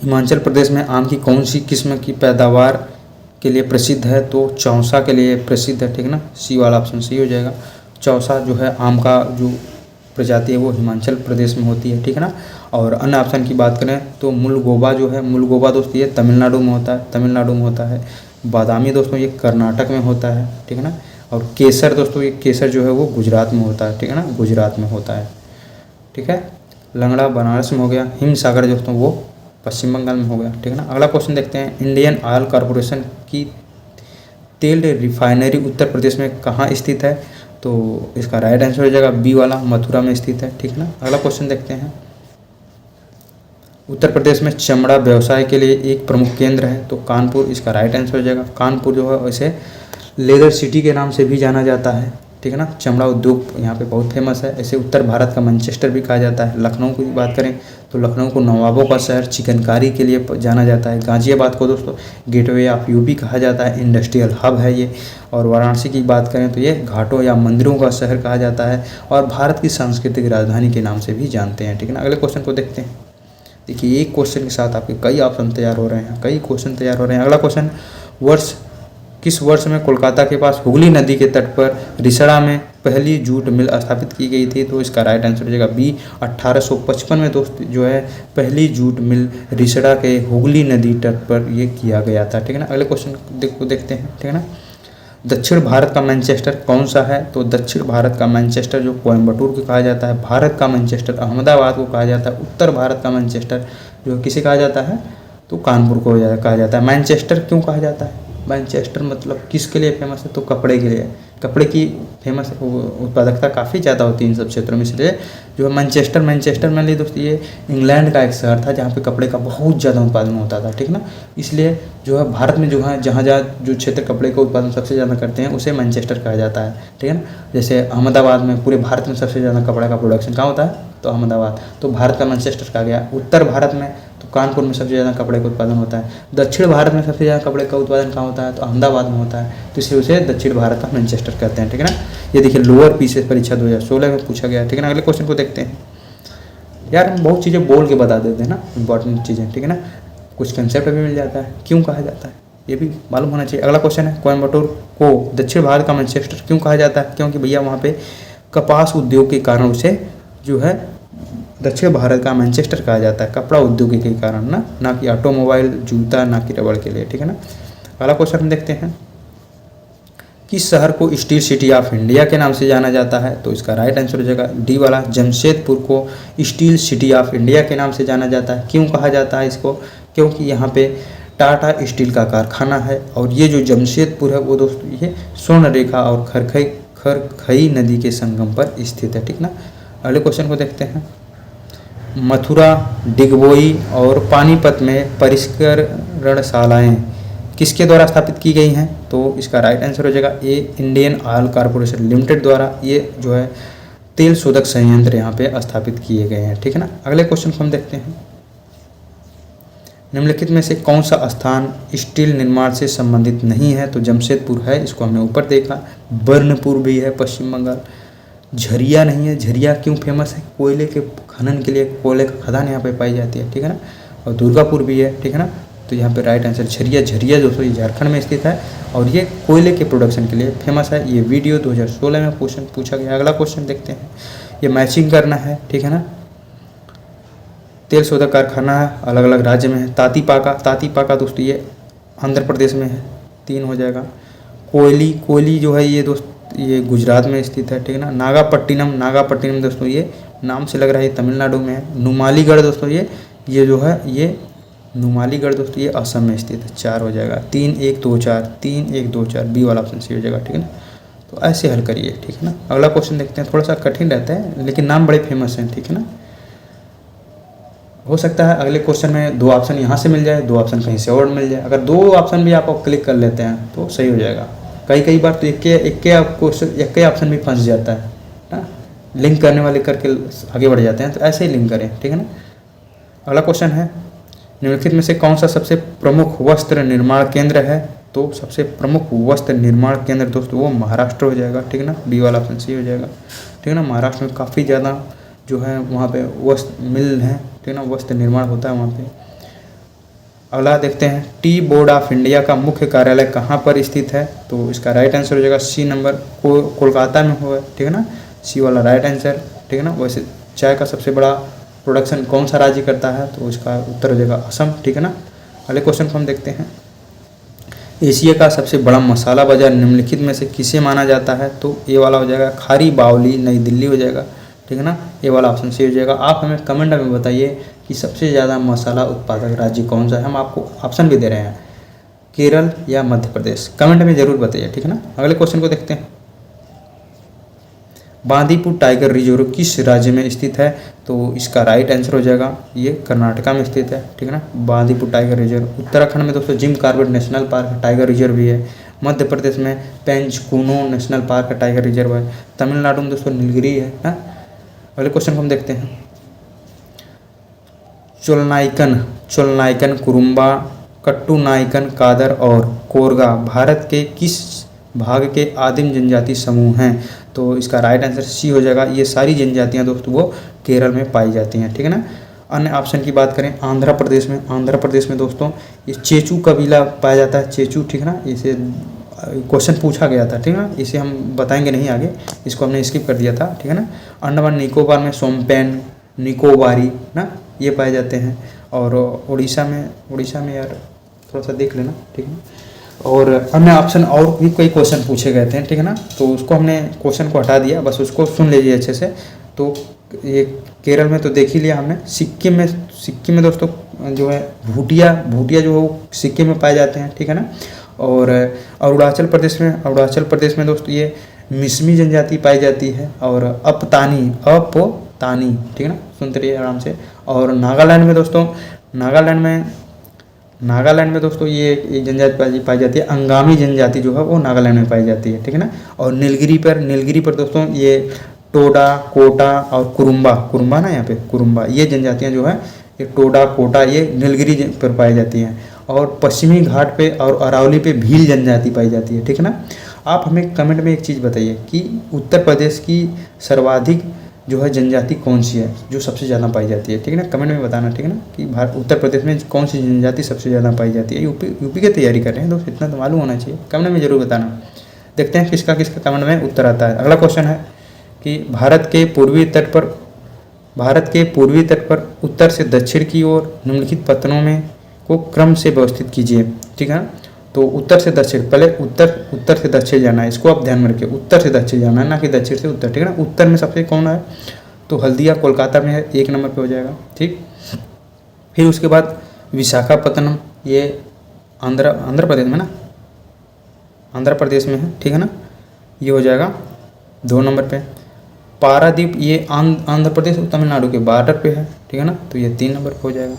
हिमाचल प्रदेश में आम की कौन सी किस्म की पैदावार के लिए प्रसिद्ध है? तो चौसा के लिए प्रसिद्ध है, ठीक है ना। सी वाला ऑप्शन सही हो जाएगा। चौसा जो है आम का जो प्रजाति है वो हिमाचल प्रदेश में होती है, ठीक है ना। और अन्य ऑप्शन की बात करें तो मुलगोबा जो है, मुलगोबा दोस्तों ये तमिलनाडु में होता है, बादामी दोस्तों ये कर्नाटक में होता है, ठीक है ना। और केसर दोस्तों, ये केसर जो है वो गुजरात में होता है, ठीक है ना, गुजरात में होता है, ठीक है। लंगड़ा बनारस में हो गया, हिमसागर दोस्तों वो पश्चिम बंगाल में हो गया, ठीक है ना। अगला क्वेश्चन देखते हैं, इंडियन ऑयल कॉरपोरेशन की तेल रिफाइनरी उत्तर प्रदेश में कहाँ स्थित है? तो इसका राइट आंसर हो जाएगा बी वाला, मथुरा में स्थित है, ठीक है ना। अगला क्वेश्चन देखते हैं, उत्तर प्रदेश में चमड़ा व्यवसाय के लिए एक प्रमुख केंद्र है, तो कानपुर इसका राइट आंसर हो जाएगा। कानपुर जो है वैसे लेदर सिटी के नाम से भी जाना जाता है, ठीक है ना। चमड़ा उद्योग यहाँ पे बहुत फेमस है। ऐसे उत्तर भारत का मैनचेस्टर भी कहा जाता है। लखनऊ की बात करें तो लखनऊ को नवाबों का शहर, चिकनकारी के लिए जाना जाता है। गाजियाबाद को दोस्तों गेटवे ऑफ यूपी कहा जाता है, इंडस्ट्रियल हब है ये। और वाराणसी की बात करें तो ये घाटों या मंदिरों का शहर कहा जाता है और भारत की सांस्कृतिक राजधानी के नाम से भी जानते हैं, ठीक है ना। अगले क्वेश्चन को देखते हैं। देखिए एक क्वेश्चन के साथ आपके कई ऑप्शन तैयार हो रहे हैं, कई क्वेश्चन तैयार हो रहे हैं। अगला क्वेश्चन, किस वर्ष में कोलकाता के पास हुगली नदी के तट पर रिसड़ा में पहली जूट मिल स्थापित की गई थी? तो इसका राइट आंसर हो जाएगा बी, 1855 में दोस्त जो है पहली जूट मिल रिसड़ा के हुगली नदी तट पर ये किया गया था, ठीक है ना। अगले क्वेश्चन को देखते हैं, ठीक है ना। दक्षिण भारत का मैनचेस्टर कौन सा है? तो दक्षिण भारत का मैनचेस्टर जो कोयम्बटूर को कहा जाता है। भारत का मैनचेस्टर अहमदाबाद को कहा जाता है। उत्तर भारत का मैनचेस्टर जो किसे कहा जाता है? तो कानपुर को कहा जाता है। मैनचेस्टर क्यों कहा जाता है? मैनचेस्टर मतलब किसके लिए फेमस है? तो कपड़े के लिए। कपड़े की फेमस उत्पादकता काफ़ी ज़्यादा होती है इन सब क्षेत्रों में, इसलिए जो है मैनचेस्टर मान लीजिए दोस्तों ये इंग्लैंड का एक शहर था जहाँ पे कपड़े का बहुत ज़्यादा उत्पादन होता था, ठीक ना। इसलिए जो है भारत में जो है जहाँ जो क्षेत्र कपड़े का उत्पादन सबसे ज़्यादा करते हैं उसे मैनचेस्टर कहा जाता है, ठीक है ना। जैसे अहमदाबाद में पूरे भारत में सबसे ज़्यादा कपड़े का प्रोडक्शन कहाँ होता है? तो अहमदाबाद, तो भारत का मैनचेस्टर कहा गया। उत्तर भारत में तो कानपुर में सबसे ज़्यादा कपड़े का उत्पादन होता है। दक्षिण भारत में सबसे ज़्यादा कपड़े का उत्पादन कहाँ होता है? तो अहमदाबाद में होता है, तो इसलिए उसे दक्षिण भारत का मैनचेस्टर कहते हैं, ठीक है ना। ये देखिए लोअर पीसीएस परीक्षा 2016 में पूछा गया, ठीक है ना। अगले क्वेश्चन को देखते हैं। यार हम बहुत चीज़ें बोल के बता देते हैं ना, इंपॉर्टेंट चीज़ें, ठीक है ना। कुछ कंसेप्ट भी मिल जाता है, क्यों कहा जाता है ये भी मालूम होना चाहिए। अगला क्वेश्चन है, कोयम्बटूर को दक्षिण भारत का मैनचेस्टर क्यों कहा जाता है? क्योंकि भैया वहाँ पे कपास उद्योग के कारण उसे जो है दक्षिण भारत का मैनचेस्टर कहा जाता है, कपड़ा उद्योग के कारण ना कि ऑटोमोबाइल, जूता, ना कि रबड़ के लिए, ठीक है ना। अगला क्वेश्चन हम देखते हैं, किस शहर को स्टील सिटी ऑफ इंडिया के नाम से जाना जाता है? तो इसका राइट आंसर हो जाएगा डी वाला, जमशेदपुर को स्टील सिटी ऑफ इंडिया के नाम से जाना जाता है। क्यों कहा जाता है इसको? क्योंकि यहाँ पे टाटा स्टील का कारखाना है और ये जो जमशेदपुर है वो दोस्तों ये स्वर्ण रेखा और खरखई नदी के संगम पर स्थित है, ठीक ना। अगले क्वेश्चन को देखते हैं, मथुरा, डिगबोई और पानीपत में परिष्करणशालाएं किसके द्वारा स्थापित की गई हैं? तो इसका राइट आंसर हो जाएगा ए, इंडियन ऑयल कॉरपोरेशन लिमिटेड द्वारा ये जो है तेल शोधक संयंत्र यहाँ पे स्थापित किए गए हैं, ठीक है ना। अगले क्वेश्चन को हम देखते हैं, निम्नलिखित में से कौन सा स्थान स्टील निर्माण से संबंधित नहीं है? तो जमशेदपुर है, इसको हमने ऊपर देखा। बर्नपुर भी है पश्चिम बंगाल। झरिया नहीं है, झरिया क्यों फेमस है? कोयले के खनन के लिए, कोयले का खदान यहाँ पे पाई जाती है, ठीक है ना। और दुर्गापुर भी है, ठीक है ना। तो यहाँ पे राइट आंसर झरिया दोस्तों ये झारखंड में स्थित है और ये कोयले के प्रोडक्शन के लिए फेमस है। ये वीडियो 2016 में क्वेश्चन पूछा गया। अगला क्वेश्चन देखते हैं, ये मैचिंग करना है, ठीक है ना। तेल शोधक कारखाना है, अलग अलग राज्य में है। तातीपाका दोस्तों ये आंध्र प्रदेश में है, 3 हो जाएगा। कोयली जो है ये दोस्त ये गुजरात में स्थित है, ठीक है ना। नागापट्टिनम दोस्तों ये नाम से लग रहा है ये तमिलनाडु में है। नुमालीगढ़ दोस्तों ये जो है ये नुमालीगढ़ दोस्तों ये असम में स्थित है, 4 हो जाएगा। 3 1 2 4 बी वाला ऑप्शन सी हो जाएगा, ठीक है ना। तो ऐसे हल करिए, ठीक है ना। अगला क्वेश्चन देखते हैं, थोड़ा सा कठिन रहता है लेकिन नाम बड़े फेमस हैं, ठीक है ना। हो सकता है अगले क्वेश्चन में 2 ऑप्शन यहाँ से मिल जाए, 2 ऑप्शन कहीं से और मिल जाए। अगर 2 ऑप्शन भी आप क्लिक कर लेते हैं तो सही हो जाएगा। कई बार तो एक के ऑप्शन भी फंस जाता है ना, लिंक करने वाले करके आगे बढ़ जाते हैं, तो ऐसे ही लिंक करें, ठीक है ना। अगला क्वेश्चन है, निम्नलिखित में से कौन सा सबसे प्रमुख वस्त्र निर्माण केंद्र है? तो सबसे प्रमुख वस्त्र निर्माण केंद्र दोस्तों वो महाराष्ट्र हो जाएगा, ठीक है ना। बी वाला ऑप्शन सी हो जाएगा, ठीक है ना। महाराष्ट्र में काफ़ी ज़्यादा जो है वहाँ पे वस्त्र मिल है, ठीक है ना, वस्त्र निर्माण होता है वहाँ पे। अगला देखते हैं, टी बोर्ड ऑफ इंडिया का मुख्य कार्यालय कहाँ पर स्थित है? तो इसका राइट आंसर हो जाएगा सी नंबर, कोलकाता में हुआ है, ठीक है ना। सी वाला राइट आंसर, ठीक है ना। वैसे चाय का सबसे बड़ा प्रोडक्शन कौन सा राज्य करता है? तो इसका उत्तर हो जाएगा असम, ठीक है ना। अगले क्वेश्चन को हम देखते हैं, एशिया का सबसे बड़ा मसाला बाजार निम्नलिखित में से किसे माना जाता है? तो ए वाला हो जाएगा खारी बावली, नई दिल्ली हो जाएगा, ठीक है ना। ये वाला ऑप्शन सी हो जाएगा। आप हमें कमेंट में बताइए कि सबसे ज़्यादा मसाला उत्पादक राज्य कौन सा है। हम आपको ऑप्शन भी दे रहे हैं, केरल या मध्य प्रदेश। कमेंट में ज़रूर बताइए, ठीक है ना। अगले क्वेश्चन को देखते हैं, बांदीपुर टाइगर रिजर्व किस राज्य में स्थित है? तो इसका राइट आंसर हो जाएगा ये कर्नाटका में स्थित है, ठीक है ना। बांदीपुर टाइगर रिजर्व उत्तराखंड में दोस्तों Jim Corbett national park tiger reserve भी है। मध्य प्रदेश में पेंचकुनो नेशनल पार्क टाइगर रिजर्व है। तमिलनाडु में दोस्तों नीलगिरी है ना। अगले क्वेश्चन को हम देखते हैं, चोलनाइकन, कुरुम्बा, कट्टुनाइकन, कादर और कोरगा भारत के किस भाग के आदिम जनजाति समूह हैं? तो इसका राइट आंसर सी हो जाएगा। ये सारी जनजातियां दोस्तों वो केरल में पाई जाती हैं, ठीक है ना। अन्य ऑप्शन की बात करें, आंध्र प्रदेश में दोस्तों ये चेचू कबीला पाया जाता है, चेचू, ठीक है ना। इसे क्वेश्चन पूछा गया था, ठीक है ना, इसे हम बताएंगे नहीं आगे, इसको हमने स्किप कर दिया था, ठीक है ना। अंडमान निकोबार में सोमपेन, निकोबारी ना, ये पाए जाते हैं। और उड़ीसा में यार थोड़ा सा देख लेना, ठीक है ना। और अन्य ऑप्शन और भी कई क्वेश्चन पूछे गए थे, ठीक है ना, तो उसको हमने क्वेश्चन को हटा दिया, बस उसको सुन लीजिए अच्छे से। तो ये केरल में तो देख ही लिया हमने। सिक्किम में दोस्तों जो है भूटिया जो है वो सिक्किम में पाए जाते हैं, ठीक है ना। और अरुणाचल प्रदेश में दोस्तों ये मिसमी जनजाति पाई जाती है और अपतानी, ठीक है ना, सुनते रहिए आराम से। और नागालैंड में दोस्तों ये एक जनजाति पाई जाती है, अंगामी जनजाति जो है वो नागालैंड में पाई जाती है, ठीक है ना। और नीलगिरी पर दोस्तों ये टोडा, कोटा और कुरुम्बा ना, यहाँ पे कुरुम्बा, ये जनजातियाँ जो है ये टोडा, कोटा, ये नीलगिरी पर पाई जाती हैं। और पश्चिमी घाट पे और अरावली पे भील जनजाति पाई जाती है, ठीक है ना। आप हमें कमेंट में एक चीज़ बताइए कि उत्तर प्रदेश की सर्वाधिक जो है जनजाति कौन सी है जो सबसे ज़्यादा पाई जाती है, ठीक है ना। कमेंट में बताना, ठीक है ना, कि उत्तर प्रदेश में कौन सी जनजाति सबसे ज़्यादा पाई जाती है। यूपी की तैयारी कर रहे हैं दोस्त, इतना तो मालूम होना चाहिए, कमेंट में जरूर बताना। देखते हैं किसका कमेंट में उत्तर आता है। अगला क्वेश्चन है कि भारत के पूर्वी तट पर उत्तर से दक्षिण की ओर निम्नलिखित पत्तनों में को क्रम से व्यवस्थित कीजिए, ठीक है। तो उत्तर से दक्षिण, पहले उत्तर से दक्षिण जाना है, इसको आप ध्यान में रखिए, उत्तर से दक्षिण जाना है, ना कि दक्षिण से उत्तर, ठीक है ना। उत्तर में सबसे कौन है? तो हल्दिया कोलकाता में है, 1 नंबर पे हो जाएगा, ठीक। फिर उसके बाद विशाखापत्तनम, ये आंध्र प्रदेश में ना, आंध्र प्रदेश में है, ठीक है ना, ये हो जाएगा 2 नंबर पे। पारादीप, ये आंध्र प्रदेश और तमिलनाडु के बॉर्डर पे है, ठीक है ना, तो ये 3 नंबर पे हो जाएगा।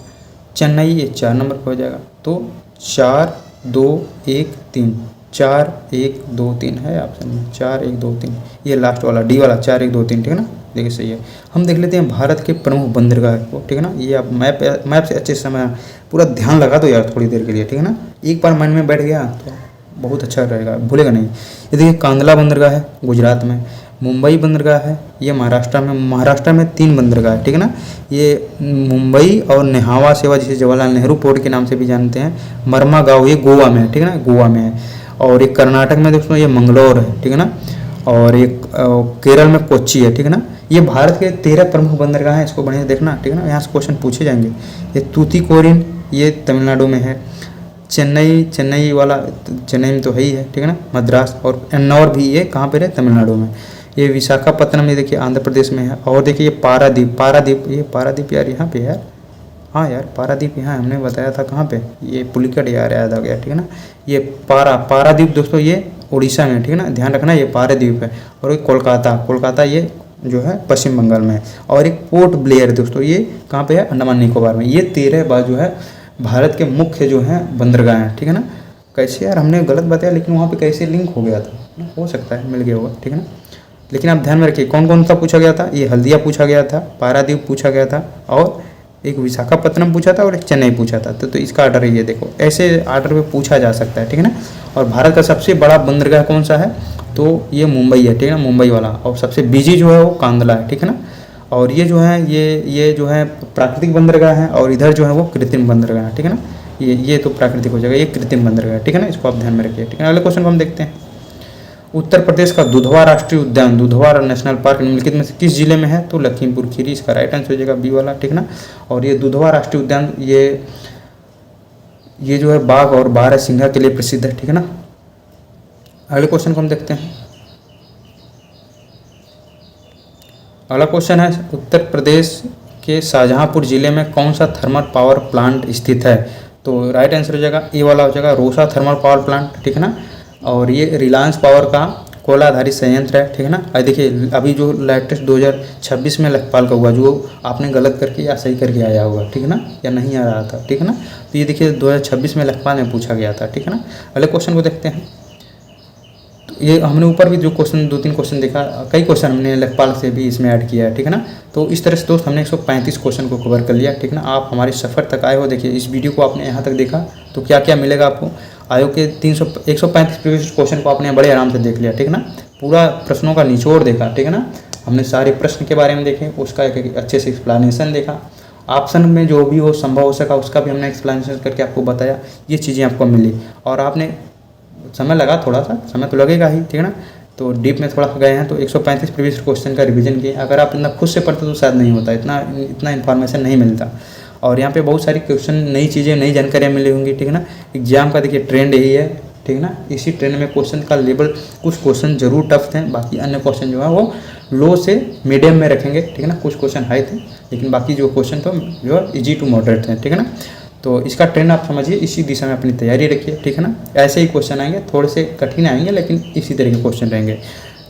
चेन्नई, ये 4 नंबर पे हो जाएगा। तो 4 2 1 3, 4 1 2 3 है ऑप्शन में, 4 1 2 3, ये लास्ट वाला डी वाला 4 1 2 3, ठीक है ना, देखिए सही है। हम देख लेते हैं भारत के प्रमुख बंदरगाह को, ठीक है ना। ये आप मैप से अच्छे से समय पूरा ध्यान लगा दो यार थोड़ी देर के लिए, ठीक है ना। एक बार माइंड में बैठ गया तो बहुत अच्छा रहेगा, भूलेगा नहीं। ये देखिए कांदला बंदरगाह है गुजरात में, मुंबई बंदरगाह है ये महाराष्ट्र में 3 बंदरगाह है, ठीक है ना। ये मुंबई और नेहावा सेवा, जिसे जवाहरलाल नेहरू पोर्ट के नाम से भी जानते हैं, मरमा गाँव, ये गोवा में है, ठीक है ना, गोवा में है। और एक कर्नाटक में दोस्तों ये मंगलोर है, ठीक है ना। और एक केरल में कोच्चि है, ठीक है ना। ये भारत के 13 प्रमुख बंदरगाह हैं, इसको बढ़िया देखना, ठीक है ना, यहाँ से क्वेश्चन पूछे जाएंगे। ये तूतीकोरिन, ये तमिलनाडु में है। चेन्नई वाला चेन्नई में तो है ही है, ठीक है ना, मद्रास। और एन्नौर भी ये कहाँ पर है? तमिलनाडु में। ये विशाखापत्तनम, ये देखिए आंध्र प्रदेश में है। और देखिए ये पारादीप यार यहाँ पे यार, हाँ यार पारादीप यहाँ हमने बताया था कहाँ पे, ये पुलिकट यार याद आ गया, ठीक है ना। ये पारादीप दोस्तों ये उड़ीसा में, ठीक है ना, ध्यान रखना, ये पारादीप है। और ये कोलकाता ये जो है पश्चिम बंगाल में है। और एक पोर्ट ब्लेयर दोस्तों, ये कहाँ पे है? अंडमान निकोबार में। ये 13 बार जो है भारत के मुख्य जो हैं बंदरगाह हैं, ठीक है ना। कैसे यार हमने गलत बताया, लेकिन वहाँ पे कैसे लिंक हो गया था, हो सकता है मिल गया होगा, ठीक है ना। लेकिन आप ध्यान में रखिए कौन कौन सा पूछा गया था। ये हल्दिया पूछा गया था, पारादीप पूछा गया था, और एक विशाखापत्तनम पूछा था, और एक चेन्नई पूछा था। तो इसका आर्डर है ये, देखो ऐसे आर्डर में पूछा जा सकता है, ठीक है ना। और भारत का सबसे बड़ा बंदरगाह कौन सा है? तो ये मुंबई है, ठीक है ना, मुंबई वाला। और सबसे बिजी जो है वो कांदला है, ठीक है ना। और ये जो है ये जो है प्राकृतिक बंदरगाह है, और इधर जो है वो कृत्रिम बंदरगाह है, ठीक है ना। ये तो प्राकृतिक हो जाएगा, ये कृत्रिम बंदरगाह है, ठीक है ना, इसको आप ध्यान में रखिए, ठीक है। अगले क्वेश्चन को हम देखते हैं। उत्तर प्रदेश का दुधवा राष्ट्रीय उद्यान, दुधवा नेशनल पार्क निम्नलिखित में से किस जिले में है? तो लखीमपुर खीरी, इसका राइट आंसर हो जाएगा बी वाला, ठीक है ना। और ये दुधवा राष्ट्रीय उद्यान ये जो है बाघ और बारहसिंघा के लिए प्रसिद्ध है, ठीक है ना। अगले क्वेश्चन को हम देखते हैं। अगला क्वेश्चन है, उत्तर प्रदेश के शाहजहांपुर जिले में कौन सा थर्मल पावर प्लांट स्थित है? तो राइट आंसर हो जाएगा ए वाला हो जाएगा, रोसा थर्मल पावर प्लांट, ठीक है ना। और ये रिलायंस पावर का कोयला आधारित संयंत्र है, ठीक है ना। और देखिए अभी जो लेटेस्ट 2026 में लेखपाल का हुआ, जो आपने गलत करके या सही करके आया होगा, ठीक है ना, या नहीं आ रहा था, ठीक है ना। तो ये देखिए 2026 में लेखपाल में पूछा गया था, ठीक है ना। अगले क्वेश्चन को देखते हैं। ये हमने ऊपर भी जो क्वेश्चन 2-3 क्वेश्चन देखा, कई क्वेश्चन हमने लेखपाल से भी इसमें ऐड किया है, ठीक है ना। तो इस तरह से दोस्त हमने 135 क्वेश्चन को कवर कर लिया, ठीक है ना। आप हमारे सफ़र तक आए हो, देखिए इस वीडियो को आपने यहाँ तक देखा तो क्या क्या मिलेगा आपको। आयोग के 135 प्रीवियस क्वेश्चन को आपने बड़े आराम से देख लिया, ठीक है ना। पूरा प्रश्नों का निचोड़ देखा, ठीक है ना। हमने सारे प्रश्न के बारे में देखे, उसका एक अच्छे से एक्सप्लेनेशन देखा, ऑप्शन में जो भी हो संभव हो सका उसका भी हमने एक्सप्लेनेशन करके आपको बताया, ये चीज़ें आपको मिली। और आपने समय लगा, थोड़ा सा समय तो लगेगा ही, ठीक है ना। तो डीप में थोड़ा गए हैं तो 135 प्रीवियस क्वेश्चन का रिवीजन किया। अगर आप इतना खुद से पढ़ते तो शायद नहीं होता, इतना इन्फॉर्मेशन नहीं मिलता। और यहाँ पे बहुत सारी क्वेश्चन, नई चीज़ें, नई जानकारियाँ मिली होंगी, ठीक है ना। एग्जाम का देखिए ट्रेंड यही है, ठीक है ना। इसी ट्रेंड में क्वेश्चन का लेवल, कुछ क्वेश्चन जरूर टफ थे, बाकी अन्य क्वेश्चन जो है वो लो से मीडियम में रखेंगे, ठीक है ना। कुछ क्वेश्चन हाई थे लेकिन बाकी जो क्वेश्चन तो जो है ईजी टू मॉडरेट थे, ठीक है ना। तो इसका ट्रेंड आप समझिए, इसी दिशा में अपनी तैयारी रखिए, ठीक है ना। ऐसे ही क्वेश्चन आएंगे, थोड़े से कठिन आएंगे लेकिन इसी तरह के क्वेश्चन रहेंगे।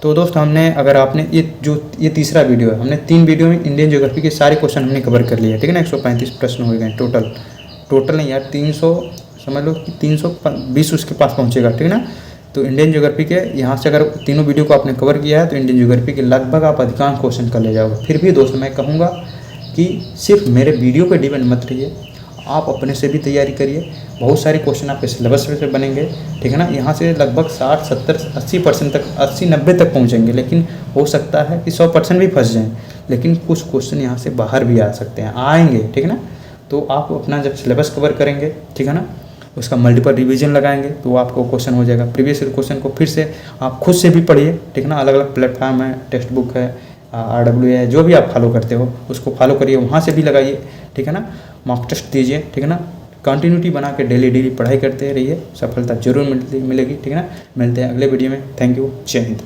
तो दोस्त हमने, अगर आपने ये तीसरा वीडियो है, हमने 3 वीडियो में इंडियन ज्योग्राफी के सारे क्वेश्चन हमने कवर कर लिए, ठीक है ना। 135 प्रश्न हो गए टोटल नहीं यार, 300 समझ लो कि 320 उसके पास पहुँचेगा, ठीक है ना। तो इंडियन ज्योग्राफी के यहाँ से अगर तीनों वीडियो को आपने कवर किया है तो इंडियन ज्योग्राफी के लगभग आप अधिकांश क्वेश्चन कर ले जाओगे। फिर भी दोस्त मैं कहूँगा कि सिर्फ मेरे वीडियो पर डिपेंड मत रहिए, आप अपने से भी तैयारी करिए। बहुत सारे क्वेश्चन आपके सिलेबस से बनेंगे, ठीक है ना। यहाँ से लगभग 60, 70, 80% तक, 80-90 तक पहुँचेंगे, लेकिन हो सकता है कि 100% भी फंस जाएँ। लेकिन कुछ क्वेश्चन यहाँ से बाहर भी आ सकते हैं, आएंगे, ठीक है ना। तो आप अपना जब सिलेबस कवर करेंगे, ठीक है ना, उसका मल्टीपल रिवीजन लगाएंगे तो आपको क्वेश्चन हो जाएगा। प्रीवियस क्वेश्चन को फिर से आप खुद से भी पढ़िए, ठीक है ना। अलग अलग प्लेटफॉर्म है, टेक्स्ट बुक है, RW है, जो भी आप फॉलो करते हो उसको फॉलो करिए, वहाँ से भी लगाइए, ठीक है ना। मॉक टेस्ट दीजिए, ठीक है ना। कंटिन्यूटी बना के डेली पढ़ाई करते रहिए, सफलता जरूर मिलेगी, ठीक है ना। मिलते हैं अगले वीडियो में। थैंक यू, जय हिंद।